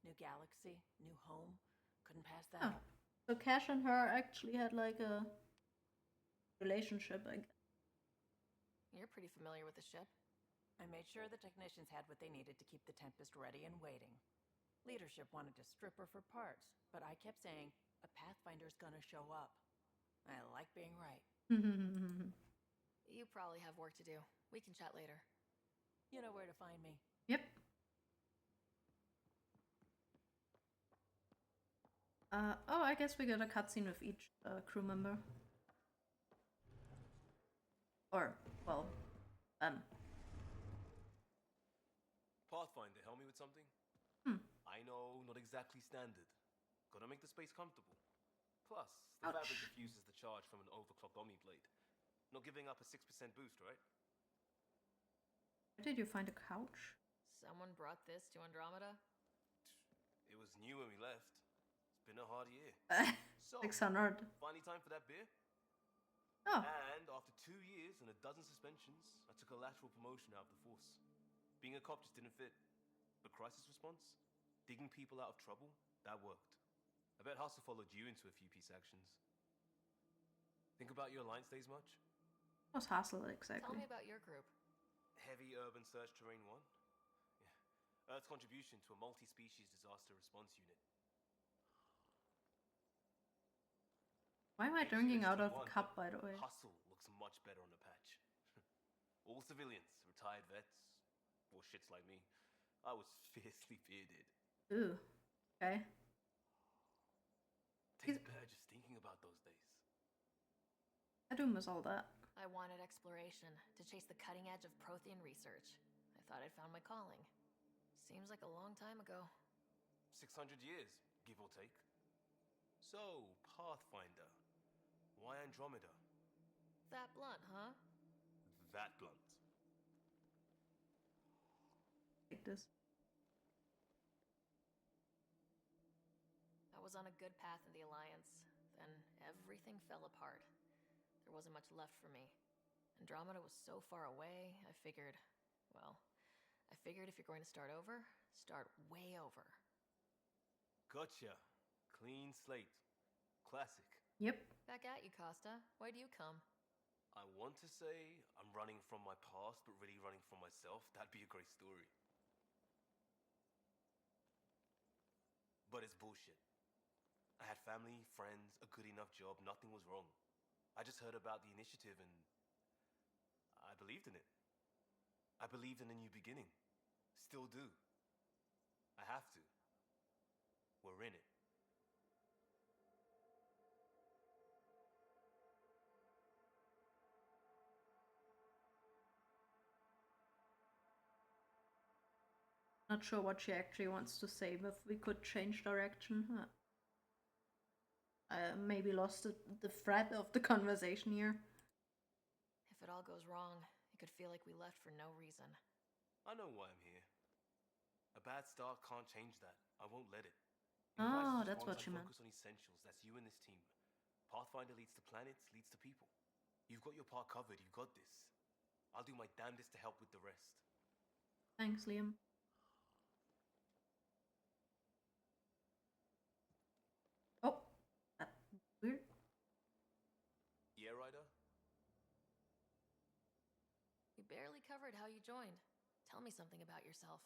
New galaxy, new home. Couldn't pass that up. So Cash and her actually had like a relationship, I guess. You're pretty familiar with the ship. I made sure the technicians had what they needed to keep the Tempest ready and waiting. Leadership wanted to strip her for parts, but I kept saying, a Pathfinder's gonna show up. I like being right. You probably have work to do. We can chat later. You know where to find me. Yep. Oh, I guess we got a cutscene with each crew member. Or, well, Pathfinder, help me with something? I know, not exactly standard. Gotta make the space comfortable. Plus, the fabric diffuses the charge from an overclocked Omniblade. Not giving up a 6% boost, right? Where did you find a couch? Someone brought this to Andromeda? It was new when we left. It's been a hard year. So, 600. finally time for that beer? Oh. And after 2 years and a dozen suspensions, I took a lateral promotion out of the force. Being a cop just didn't fit. But crisis response? Digging people out of trouble? That worked. I bet Hustle followed you into a few peace actions. Think about your Alliance days much? What's Hustle exactly? Tell me about your group. Heavy Urban Search Terrain 1? Yeah. Earth's contribution to a multi-species disaster response unit. Why am I drinking out of a cup, by the way? Hustle looks much better on the patch. All civilians, retired vets, or shits like me. I was fiercely bearded. Ooh, okay. Tastes better just thinking about those days. I do miss all that. I wanted exploration, to chase the cutting edge of Prothean research. I thought I'd found my calling. Seems like a long time ago. 600 years, give or take. So, Pathfinder. Why Andromeda? That blunt, huh? That blunt. Take this. I was on a good path in the Alliance. Then everything fell apart. There wasn't much left for me. Andromeda was so far away, I figured if you're going to start over, start way over. Gotcha. Clean slate. Classic. Yep. Back at you, Costa. Why do you come? I want to say I'm running from my past, but really running from myself. That'd be a great story. But it's bullshit. I had family, friends, a good enough job, nothing was wrong. I just heard about the initiative and I believed in it. I believed in a new beginning. Still do. I have to. We're in it. Not sure what she actually wants to say, but if we could change direction. I maybe lost the thread of the conversation here. If it all goes wrong, it could feel like we left for no reason. I know why I'm here. A bad start can't change that. I won't let it. Oh, that's what she meant. Focus on essentials. That's you and this team. Pathfinder leads to planets, leads to people. You've got your part covered. You've got this. I'll do my damnedest to help with the rest. Thanks, Liam. Oh, that's weird. Yeah, Ryder? You barely covered how you joined. Tell me something about yourself.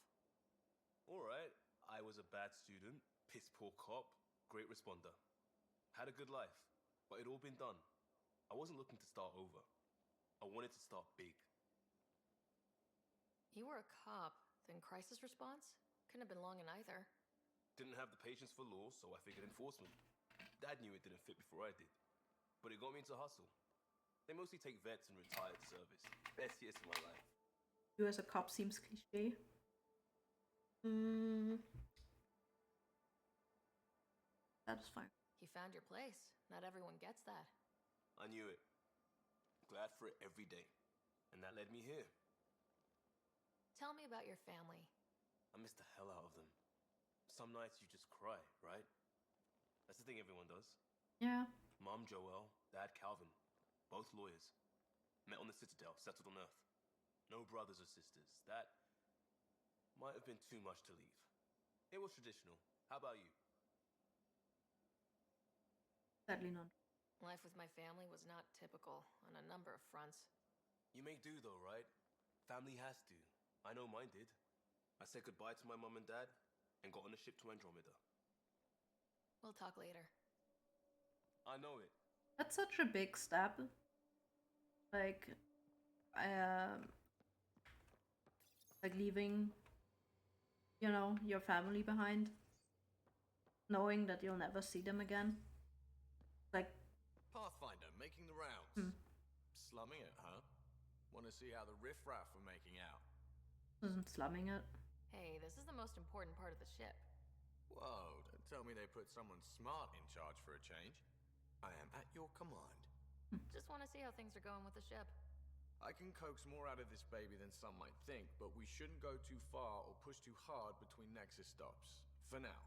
Alright, I was a bad student, piss poor cop, great responder. Had a good life, but it'd all been done. I wasn't looking to start over. I wanted to start big. You were a cop, then crisis response? Couldn't have been long in either. Didn't have the patience for law, so I figured enforcement. Dad knew it didn't fit before I did. But it got me into hustle. They mostly take vets and retired service. Best years of my life. You as a cop seems cliche. Satisfying. You found your place. Not everyone gets that. I knew it. Glad for it every day. And that led me here. Tell me about your family. I miss the hell out of them. Some nights you just cry, right? That's the thing everyone does. Yeah. Mom Joelle, Dad Calvin. Both lawyers. Met on the Citadel, settled on Earth. No brothers or sisters. That might have been too much to leave. It was traditional. How about you? Sadly not. Life with my family was not typical on a number of fronts. You make do though, right? Family has to. I know mine did. I said goodbye to my mom and dad and got on a ship to Andromeda. We'll talk later. I know it. That's such a big step. Like leaving, you know, your family behind, knowing that you'll never see them again. Like Pathfinder making the rounds. Slumming it, huh? Want to see how the riffraff are making out? Isn't slumming it? Hey, this is the most important part of the ship. Whoa, don't tell me they put someone smart in charge for a change. I am at your command. Just want to see how things are going with the ship. I can coax more out of this baby than some might think, but we shouldn't go too far or push too hard between Nexus stops. For now.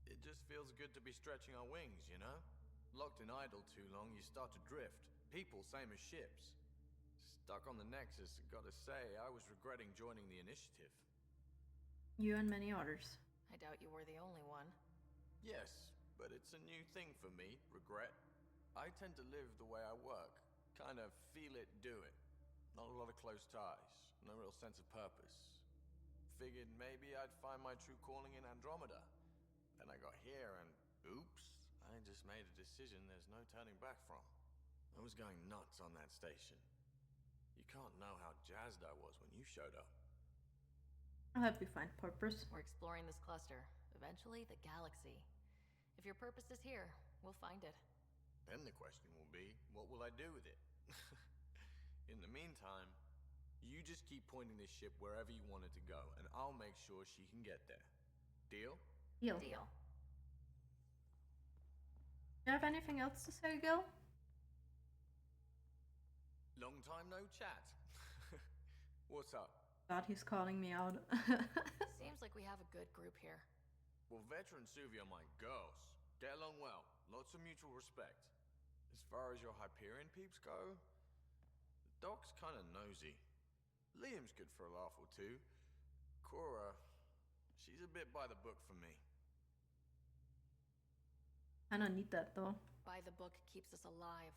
It just feels good to be stretching our wings, you know? Locked in idle too long, you start to drift. People, same as ships. Stuck on the Nexus, gotta say, I was regretting joining the initiative. You and many others. I doubt you were the only one. Yes, but it's a new thing for me, regret. I tend to live the way I work. Kind of feel it, do it. Not a lot of close ties. No real sense of purpose. Figured maybe I'd find my true calling in Andromeda. Then I got here and, oops, I I just made a decision there's no turning back from. I was going nuts on that station. You can't know how jazzed I was when you showed up. I'll help you find purpose. We're exploring this cluster. Eventually, the galaxy. If your purpose is here, we'll find it. Then the question will be, what will I do with it? In the meantime, you just keep pointing this ship wherever you want it to go, and I'll make sure she can get there. Deal? Deal. Deal. Do you have anything else to say, Gil? Long time no chat. What's up? God, he's calling me out. Seems like we have a good group here. Well, Vetra and Suvi are my girls. Get along well. Lots of mutual respect. As far as your Hyperion peeps go, the doc's kind of nosy. Liam's good for a laugh or two. Cora, she's a bit by the book for me. I don't need that, though. By the book keeps us alive.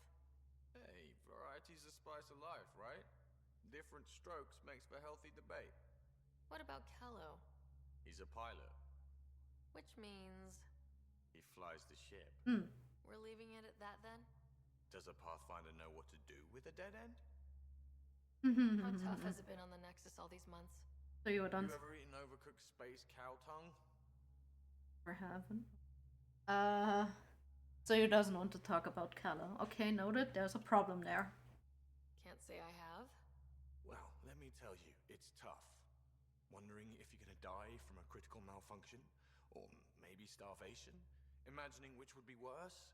Hey, variety's the spice of life, right? Different strokes makes for healthy debate. What about Kello? He's a pilot. Which means... He flies the ship. We're leaving it at that, then? Does a Pathfinder know what to do with a dead end? How tough has it been on the Nexus all these months? So you were done. You ever eaten overcooked space cow tongue? Or haven't. So you doesn't want to talk about Kello. Okay, noted. There's a problem there. Can't say I have. Well, let me tell you, it's tough. Wondering if you're gonna die from a critical malfunction, or maybe starvation, imagining which would be worse.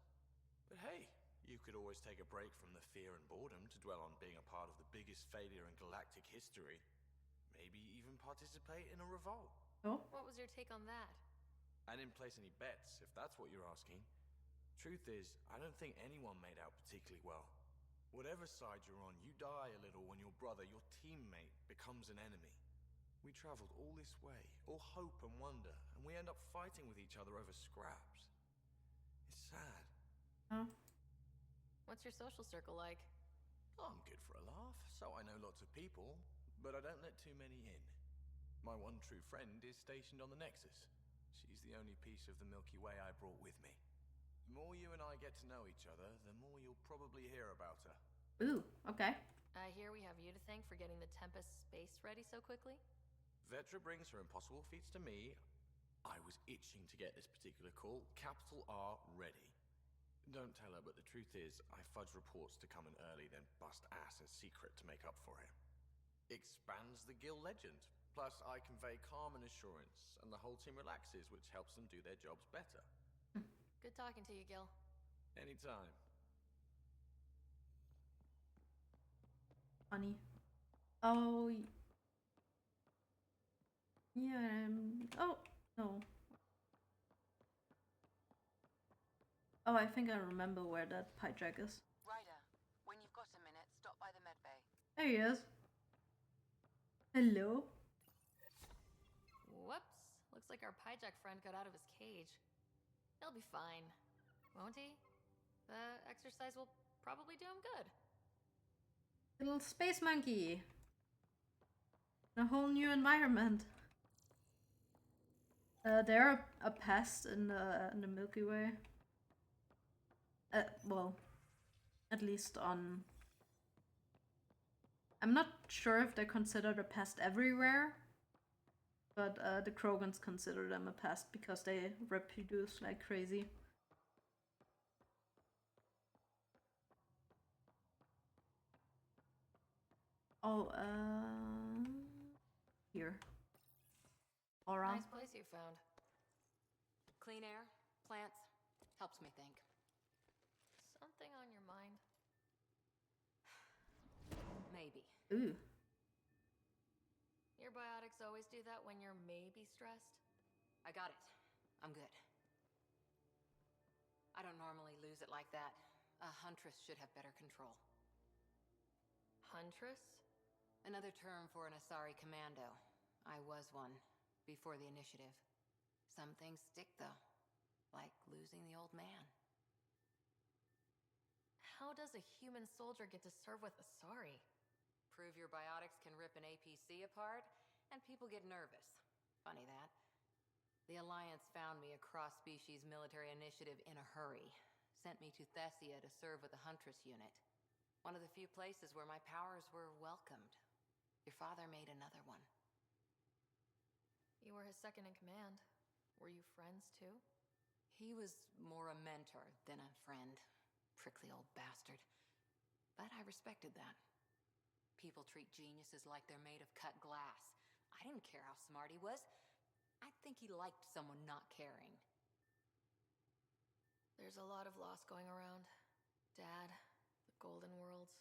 But hey, you could always take a break from the fear and boredom to dwell on being a part of the biggest failure in galactic history. Maybe even participate in a revolt. Oh? What was your take on that? I didn't place any bets, if that's what you're asking. Truth is, I don't think anyone made out particularly well. Whatever side you're on, you die a little when your brother, your teammate, becomes an enemy. We traveled all this way, all hope and wonder, and we end up fighting with each other over scraps. It's sad. Oh. What's your social circle like? I'm good for a laugh, so I know lots of people, but I don't let too many in. My one true friend is stationed on the Nexus. She's the only piece of the Milky Way I brought with me. The more you and I get to know each other, the more you'll probably hear about her. Ooh, okay. I hear we have you to thank for getting the Tempest space ready so quickly? Vetra brings her impossible feats to me. I was itching to get this particular call, capital R, ready. Don't tell her, but the truth is, I fudge reports to come in early, then bust ass in secret to make up for it. Expands the guild legend. Plus, I convey calm and assurance, and the whole team relaxes, which helps them do their jobs better. Good talking to you, Gil. Anytime. Funny. Oh. Yeah. Oh, no. Oh, I think I remember where that hijack is. Ryder, when you've got a minute, stop by the medbay. There he is. Hello. Whoops. Looks like our hijack friend got out of his cage. He'll be fine, won't he? The exercise will probably do him good. Little space monkey. A whole new environment. They're a pest in the Milky Way. Well, at least on... I'm not sure if they're considered a pest everywhere, but the Krogans consider them a pest because they reproduce like crazy. Oh, here. Aura. Nice place you found. Clean air, plants, helps me think. Something on your mind? Maybe. Ooh. Your biotics always do that when you're maybe stressed? I got it. I'm good. I don't normally lose it like that. A huntress should have better control. Huntress? Another term for an Asari commando. I was one, before the initiative. Some things stick, though. Like losing the old man. How does a human soldier get to serve with Asari? Prove your biotics can rip an APC apart, and people get nervous. Funny that. The Alliance found me a cross-species military initiative in a hurry. Sent me to Thessia to serve with the Huntress unit. One of the few places where my powers were welcomed. Your father made another one. You were his second in command. Were you friends too? He was more a mentor than a friend. Prickly old bastard. But I respected that. People treat geniuses like they're made of cut glass. I didn't care how smart he was. I think he liked someone not caring. There's a lot of loss going around. Dad, the Golden Worlds.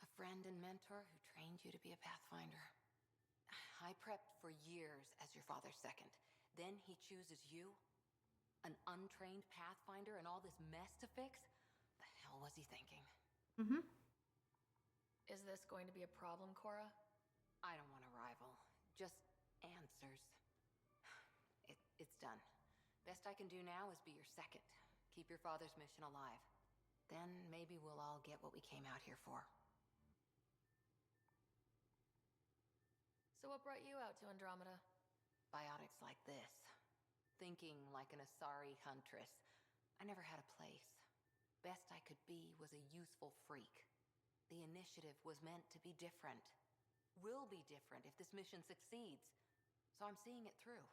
A friend and mentor who trained you to be a Pathfinder. I prepped for years as your father's second. Then he chooses you? An untrained Pathfinder and all this mess to fix? The hell was he thinking? Mm-hmm. Is this going to be a problem, Cora? I don't want a rival. Just answers. It's done. Best I can do now is be your second. Keep your father's mission alive. Then maybe we'll all get what we came out here for. So what brought you out to Andromeda? Biotics like this. Thinking like an Asari huntress. I never had a place. Best I could be was a useful freak. The initiative was meant to be different. Will be different if this mission succeeds. So I'm seeing it through.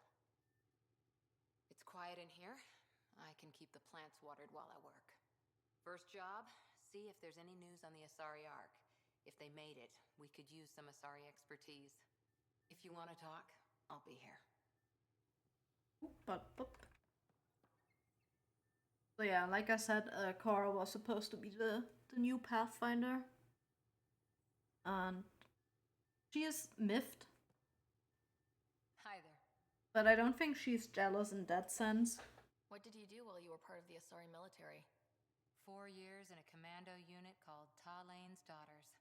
It's quiet in here. I can keep the plants watered while I work. First job, see if there's any news on the Asari Ark. If they made it, we could use some Asari expertise. If you want to talk, I'll be here. So yeah, like I said, Cora was supposed to be the new Pathfinder. And she is miffed. Hi there. But I don't think she's jealous in that sense. What did you do while you were part of the Asari military? 4 years in a commando unit called Talane's Daughters.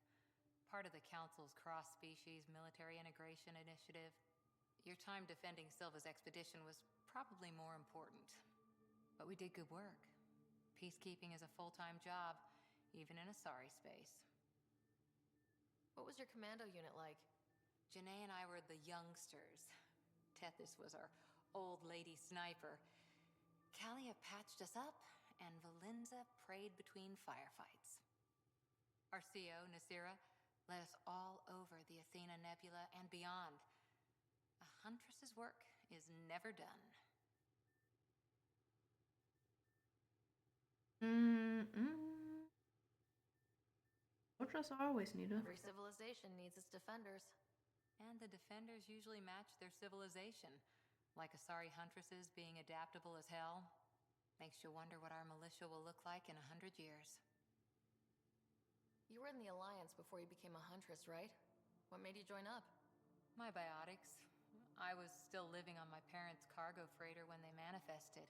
Part of the Council's cross-species military integration initiative. Your time defending Silva's expedition was probably more important. But we did good work. Peacekeeping is a full-time job, even in Asari space. What was your commando unit like? Janae and I were the youngsters. Tethys was our old lady sniper. Kalia patched us up, and Valenza prayed between firefights. Our CO, Nasira, led us all over the Athena Nebula and beyond. A huntress's work is never done. Fortress are always needed. Every civilization needs its defenders. And the defenders usually match their civilization. Like Asari huntresses being adaptable as hell. Makes you wonder what our militia will look like in 100 years. You were in the Alliance before you became a huntress, right? What made you join up? My biotics. I was still living on my parents' cargo freighter when they manifested.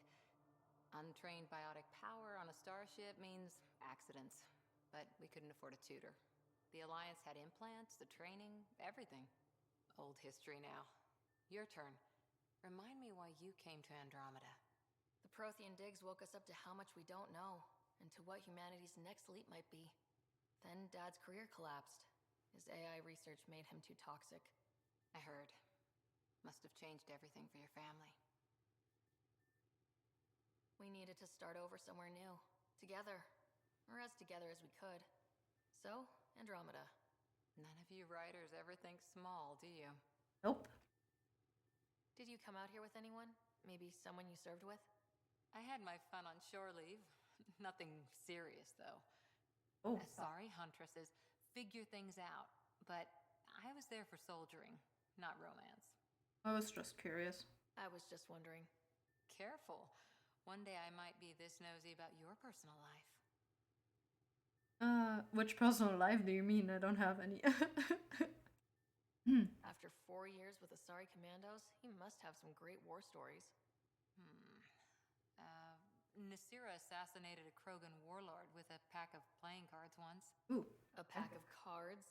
Untrained biotic power on a starship means accidents. But we couldn't afford a tutor. The Alliance had implants, the training, everything. Old history now. Your turn. Remind me why you came to Andromeda. The Prothean digs woke us up to how much we don't know, and to what humanity's next leap might be. Then Dad's career collapsed. His AI research made him too toxic. I heard. Must have changed everything for your family. We needed to start over somewhere new. Together. Or as together as we could. So, Andromeda. None of you writers ever think small, do you? Nope. Did you come out here with anyone? Maybe someone you served with? I had my fun on shore leave. Nothing serious, though. Oh. Asari huntresses figure things out, but I was there for soldiering, not romance. I was just curious. I was just wondering. Careful. One day I might be this nosy about your personal life. Which personal life do you mean? I don't have any. After 4 years with Asari Commandos, he must have some great war stories. Nasira assassinated a Krogan warlord with a pack of playing cards once. Ooh. A pack of cards?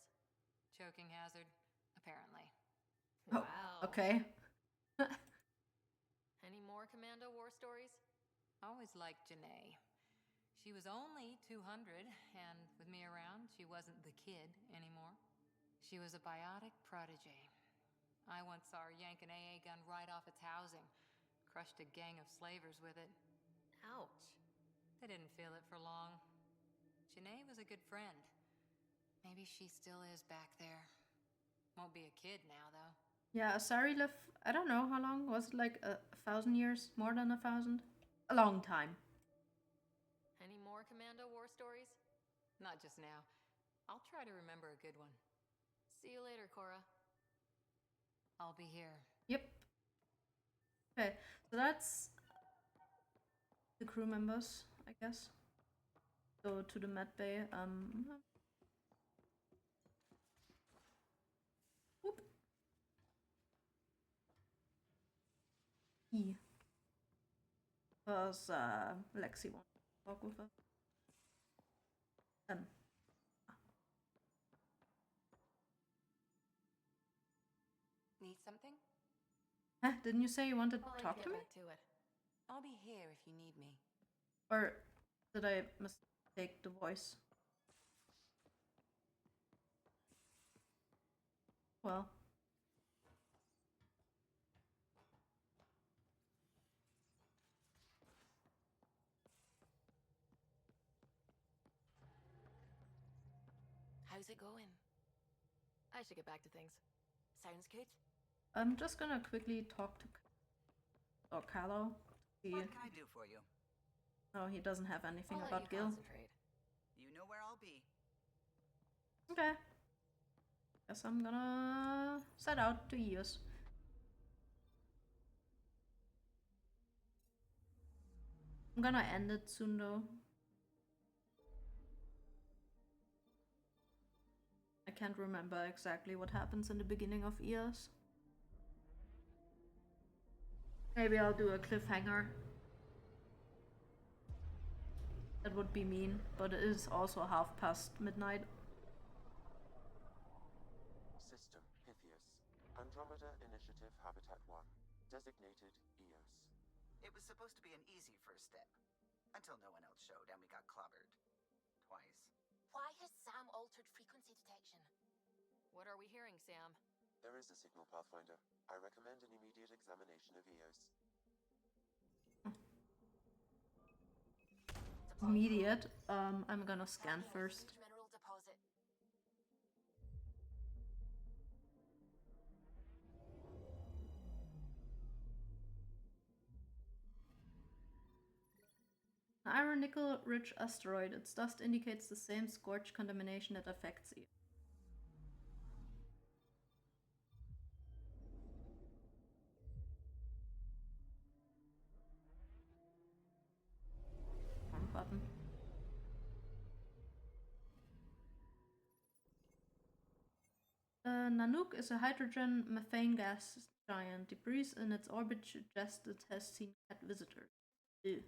Choking hazard, apparently. Oh, wow. Okay. Any more Commando war stories? Always liked Janae. She was only 200, and with me around, she wasn't the kid anymore. She was a biotic protege. I once saw her yank an AA gun right off its housing. Crushed a gang of slavers with it. Ouch. They didn't feel it for long. Janae was a good friend. Maybe she still is back there. Won't be a kid now, though. Yeah, Asari lived, I don't know how long. Was it like 1,000 years? More than 1,000? A long time. Any more Commando war stories? Not just now. I'll try to remember a good one. See you later, Cora. I'll be here. Yep. Okay, so that's the crew members, I guess. Go to the med bay. Whoop. E. Because Lexi wants to talk with her. Need something? Huh? Didn't you say you wanted to talk to me? To it. I'll be here if you need me. Or did I mistake the voice? Well. How's it going? I should get back to things. Sounds good. I'm just gonna quickly talk to Callow. What can I do for you? Oh, he doesn't have anything I'll about let you Gil. concentrate. You know where I'll be. Okay. Guess I'm gonna set out to use. I'm gonna end it soon though. I can't remember exactly what happens in the beginning of EOS. Maybe I'll do a cliffhanger. That would be mean, but it is also midnight. System Pythias. Andromeda Initiative Habitat 1. Designated EOS. It was supposed to be an easy first step. Until no one else showed and we got clobbered. Twice. Why has Sam altered frequency detection? What are we hearing, Sam? There is a signal, Pathfinder. I recommend an immediate examination of EOS. Immediate. I'm gonna scan first. Mineral deposit. An iron nickel rich asteroid. Its dust indicates the same scorch contamination that affects you. Wrong button. Nanook is a hydrogen methane gas giant. Debris in its orbit suggests it has seen cat visitors. Ew.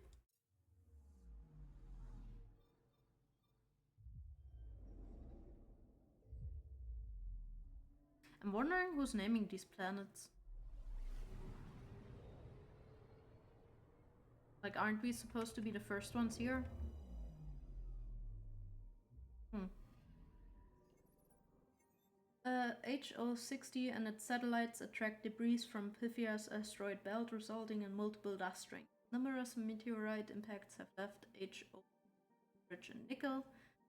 I'm wondering who's naming these planets. Like, aren't we supposed to be the first ones here? HO60 and its satellites attract debris from Pythias' asteroid belt, resulting in multiple dust rings. Numerous meteorite impacts have left HO rich in nickel,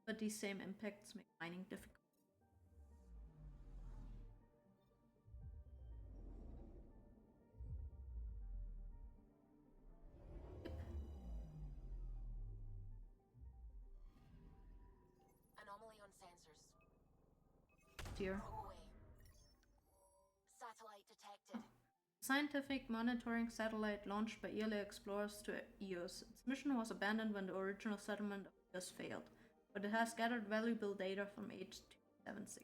but these same impacts make mining difficult. Anomaly on sensors. Here. Satellite detected. Scientific monitoring satellite launched by ELA explorers to EOS. Its mission was abandoned when the original settlement of EOS failed, but it has gathered valuable data from H276.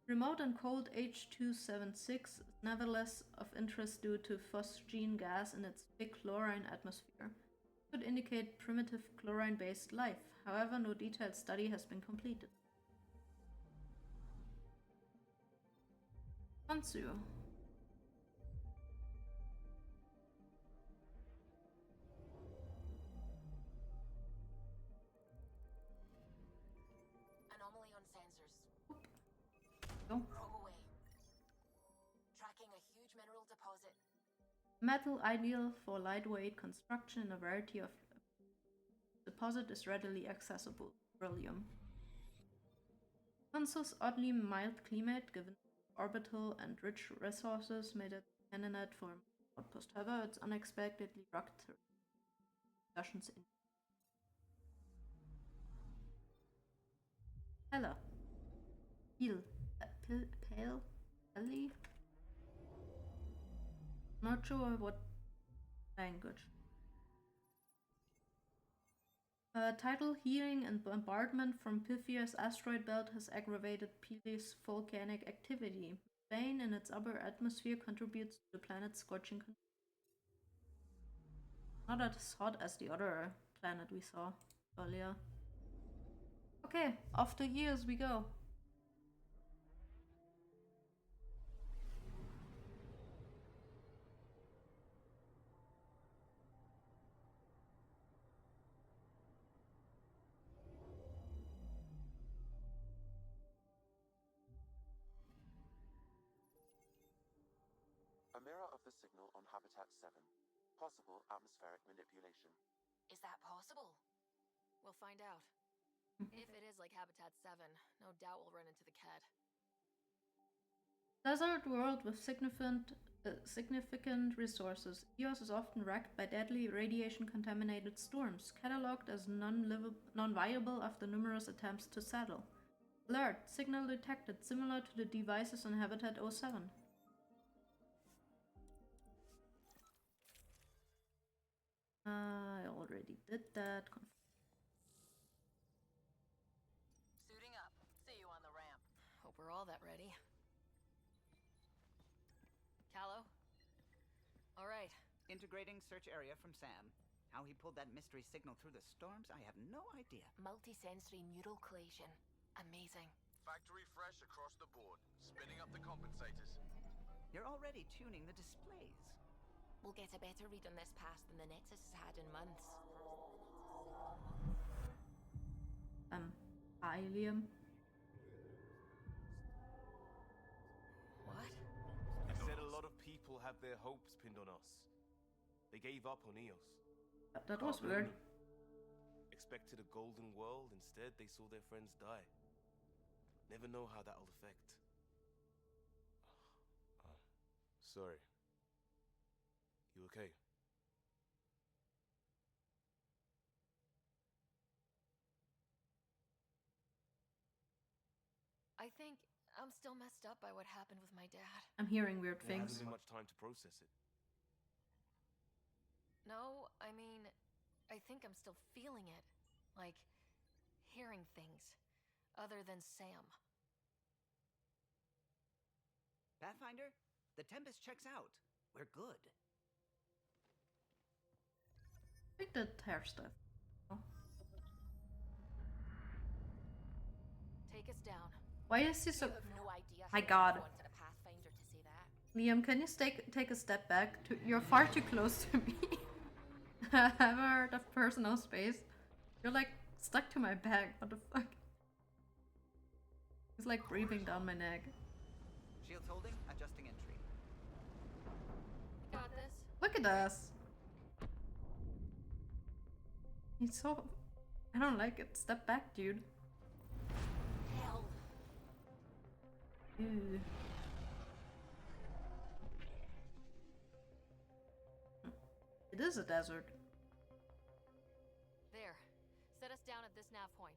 Remote and cold H276 is nevertheless of interest due to phosgene gas in its thick chlorine atmosphere. It could indicate primitive chlorine-based life. However, no detailed study has been completed. Anzu. Anomaly on sensors. Go. Probe away. Tracking a large mineral deposit. Metal ideal for lightweight construction in a variety of deposit is readily accessible. Beryllium. Hansu's oddly mild climate, given orbital and rich resources, made it a candidate for an outpost. However, its unexpectedly rugged discussions in Pella. Pale? Ellie? Not sure what language. Tidal healing and bombardment from Pythia's asteroid belt has aggravated Pele's volcanic activity. Methane in its upper atmosphere contributes to the planet's scorching conditions. Not as hot as the other planet we saw earlier. Okay, off to Eos we go. A mirror of the signal on Habitat 7. Possible atmospheric manipulation. Is that possible? We'll find out. If it is like Habitat 7, no doubt we'll run into the Cat. Desert world with significant resources. Eos is often wrecked by deadly radiation-contaminated storms, catalogued as non-viable after numerous attempts to settle. Alert! Signal detected, similar to the devices on Habitat 07. I already did that. Suiting up. See you on the ramp. Hope we're all that ready. Callow? All right. Integrating search area from Sam. How he pulled that mystery signal through the storms, I have no idea. Multisensory neural collation. Amazing. Factory fresh across the board. Spinning up the compensators. You're already tuning the displays. We'll get a better read on this pass than the Nexus has had in months. Ilium. What? It said a lot of people have their hopes pinned on us. They gave up on Eos. That was weird. Expected a golden world, instead they saw their friends die. Never know how that'll affect. Sorry. You okay? I think I'm still messed up by what happened with my dad. I'm hearing weird There things. hasn't been much time to process it. No, I mean, I think I'm still feeling it. Like, hearing things. Other than Sam. Pathfinder, the Tempest checks out. We're good. I think the hair stuff. Oh. Take us down. Why is he so... You have no idea My how god. I wanted a Pathfinder to say that. Liam, can you take a step back? You're far too close to me. Have I heard of personal space? You're like stuck to my back. What the fuck? He's like breathing down my neck. Shields holding, adjusting entry. Got this. Look at us. He's so... I don't like it. Step back, dude. Hell. Ew. It is a desert. There. Set us down at this nav point.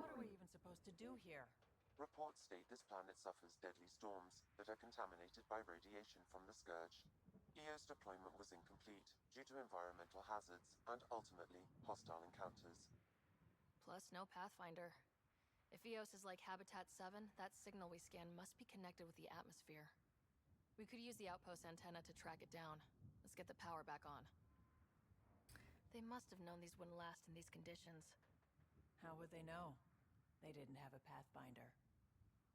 What are we even supposed to do here? Reports state this planet suffers deadly storms that are contaminated by radiation from the Scourge. EO's deployment was incomplete due to environmental hazards and ultimately hostile encounters. Plus, no Pathfinder. If EOS is like Habitat 7, that signal we scanned must be connected with the atmosphere. We could use the outpost antenna to track it down. Let's get the power back on. They must have known these wouldn't last in these conditions. How would they know? They didn't have a Pathfinder.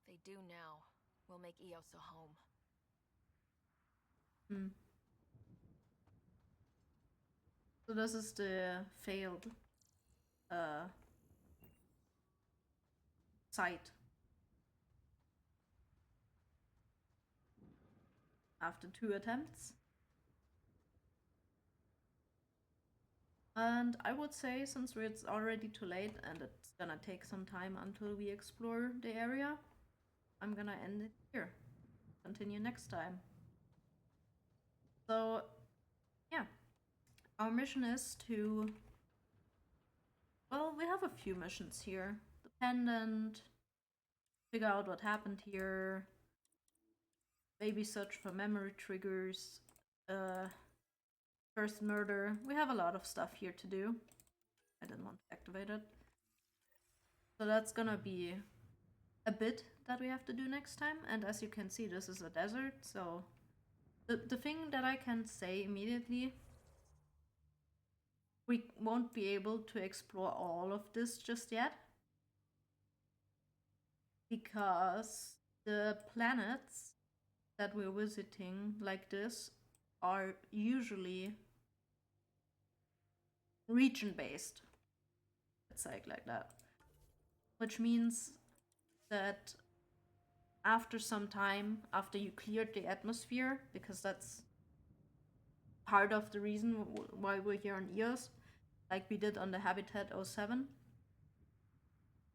They do now. We'll make EOS a home. So this is the failed site. After 2 attempts. And I would say, since it's already too late and it's gonna take some time until we explore the area, I'm gonna end it here. Continue next time. So, yeah. Our mission is to... Well, we have a few missions here. The pendant, figure out what happened here, maybe search for memory triggers, first murder. We have a lot of stuff here to do. I didn't want to activate it. So that's gonna be a bit that we have to do next time. And as you can see, this is a desert, so the thing that I can say immediately, we won't be able to explore all of this just yet, because the planets that we're visiting like this are usually region-based. Let's say it like that. Which means that after some time, after you cleared the atmosphere, because that's part of the reason why we're here on EOS, like we did on the Habitat 07,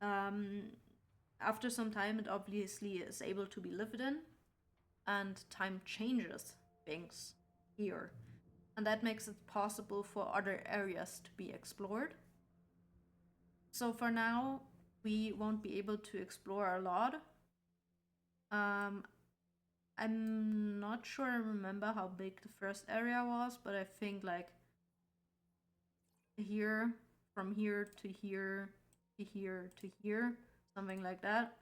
after some time it obviously is able to be lived in, and time changes things here. And that makes it possible for other areas to be explored. So for now, we won't be able to explore a lot. I'm not sure I remember how big the first area was, but I think like here, from here to here, to here, to here, something like that.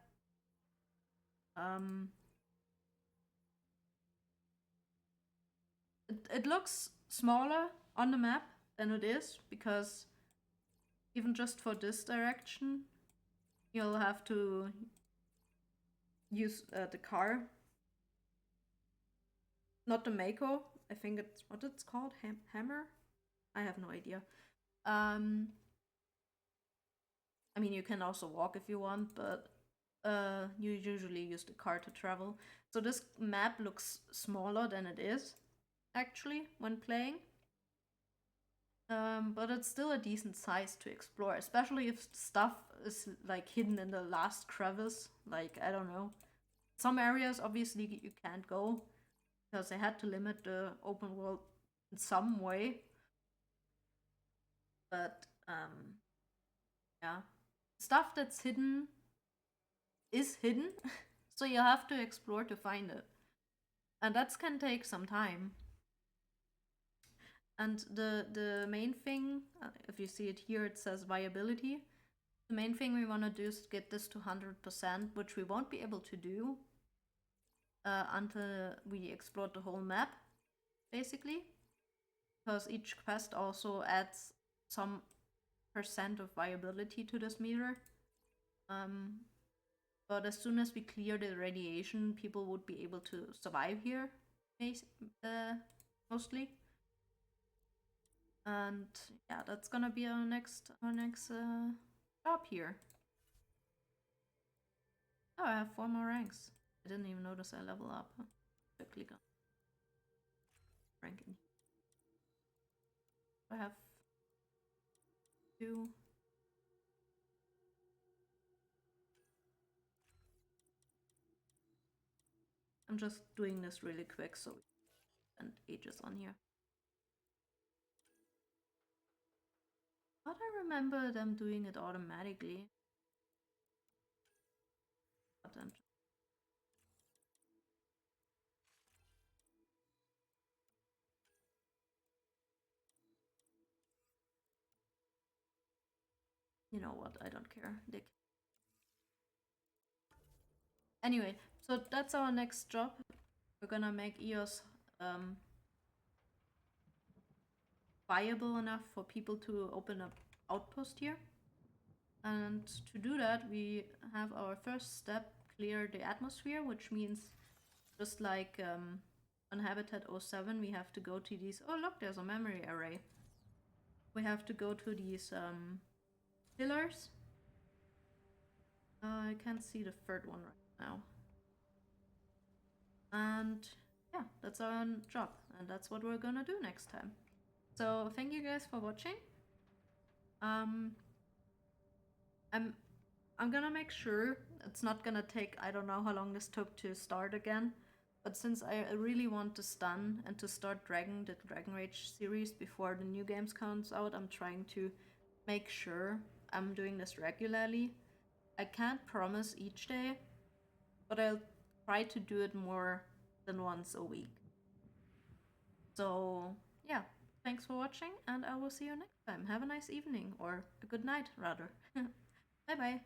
It looks smaller on the map than it is, because even just for this direction, you'll have to use the car. Not the Mako, I think it's what it's called, hammer? I have no idea. I mean, you can also walk if you want, but you usually use the car to travel. So this map looks smaller than it is, actually, when playing. But it's still a decent size to explore, especially if stuff is like hidden in the last crevice. Like, I don't know. Some areas obviously you can't go because they had to limit the open world in some way. But yeah, stuff that's hidden is hidden, so you have to explore to find it. And that can take some time. And the main thing, if you see it here, it says viability. The main thing we want to do is get this to 100%, which we won't be able to do until we explore the whole map, basically. Because each quest also adds some percent of viability to this meter. But as soon as we clear the radiation, people would be able to survive here, mostly. And yeah, that's gonna be our next job here. Oh, I have 4 more ranks. I didn't even notice I level up. I click on ranking. I have 2. I'm just doing this really quick so we spend ages on here. But I remember them doing it automatically. But then you know what? I don't care. Dick. Anyway, so that's our next job. We're gonna make EOS viable enough for people to open up outpost here. And to do that, we have our first step, clear the atmosphere, which means just like on Habitat 07, we have to go to these. Oh, look, there's a memory array. We have to go to these pillars. I can't see the third one right now. And yeah, that's our job, and that's what we're gonna do next time. So thank you guys for watching. I'm gonna make sure it's not gonna take, I don't know how long this took to start again, but since I really want to stun and to start the Dragon Rage series before the new games comes out, I'm trying to make sure I'm doing this regularly. I can't promise each day, but I'll try to do it more than once a week. So yeah, thanks for watching, and I will see you next time. Have a nice evening, or a good night rather. Bye bye.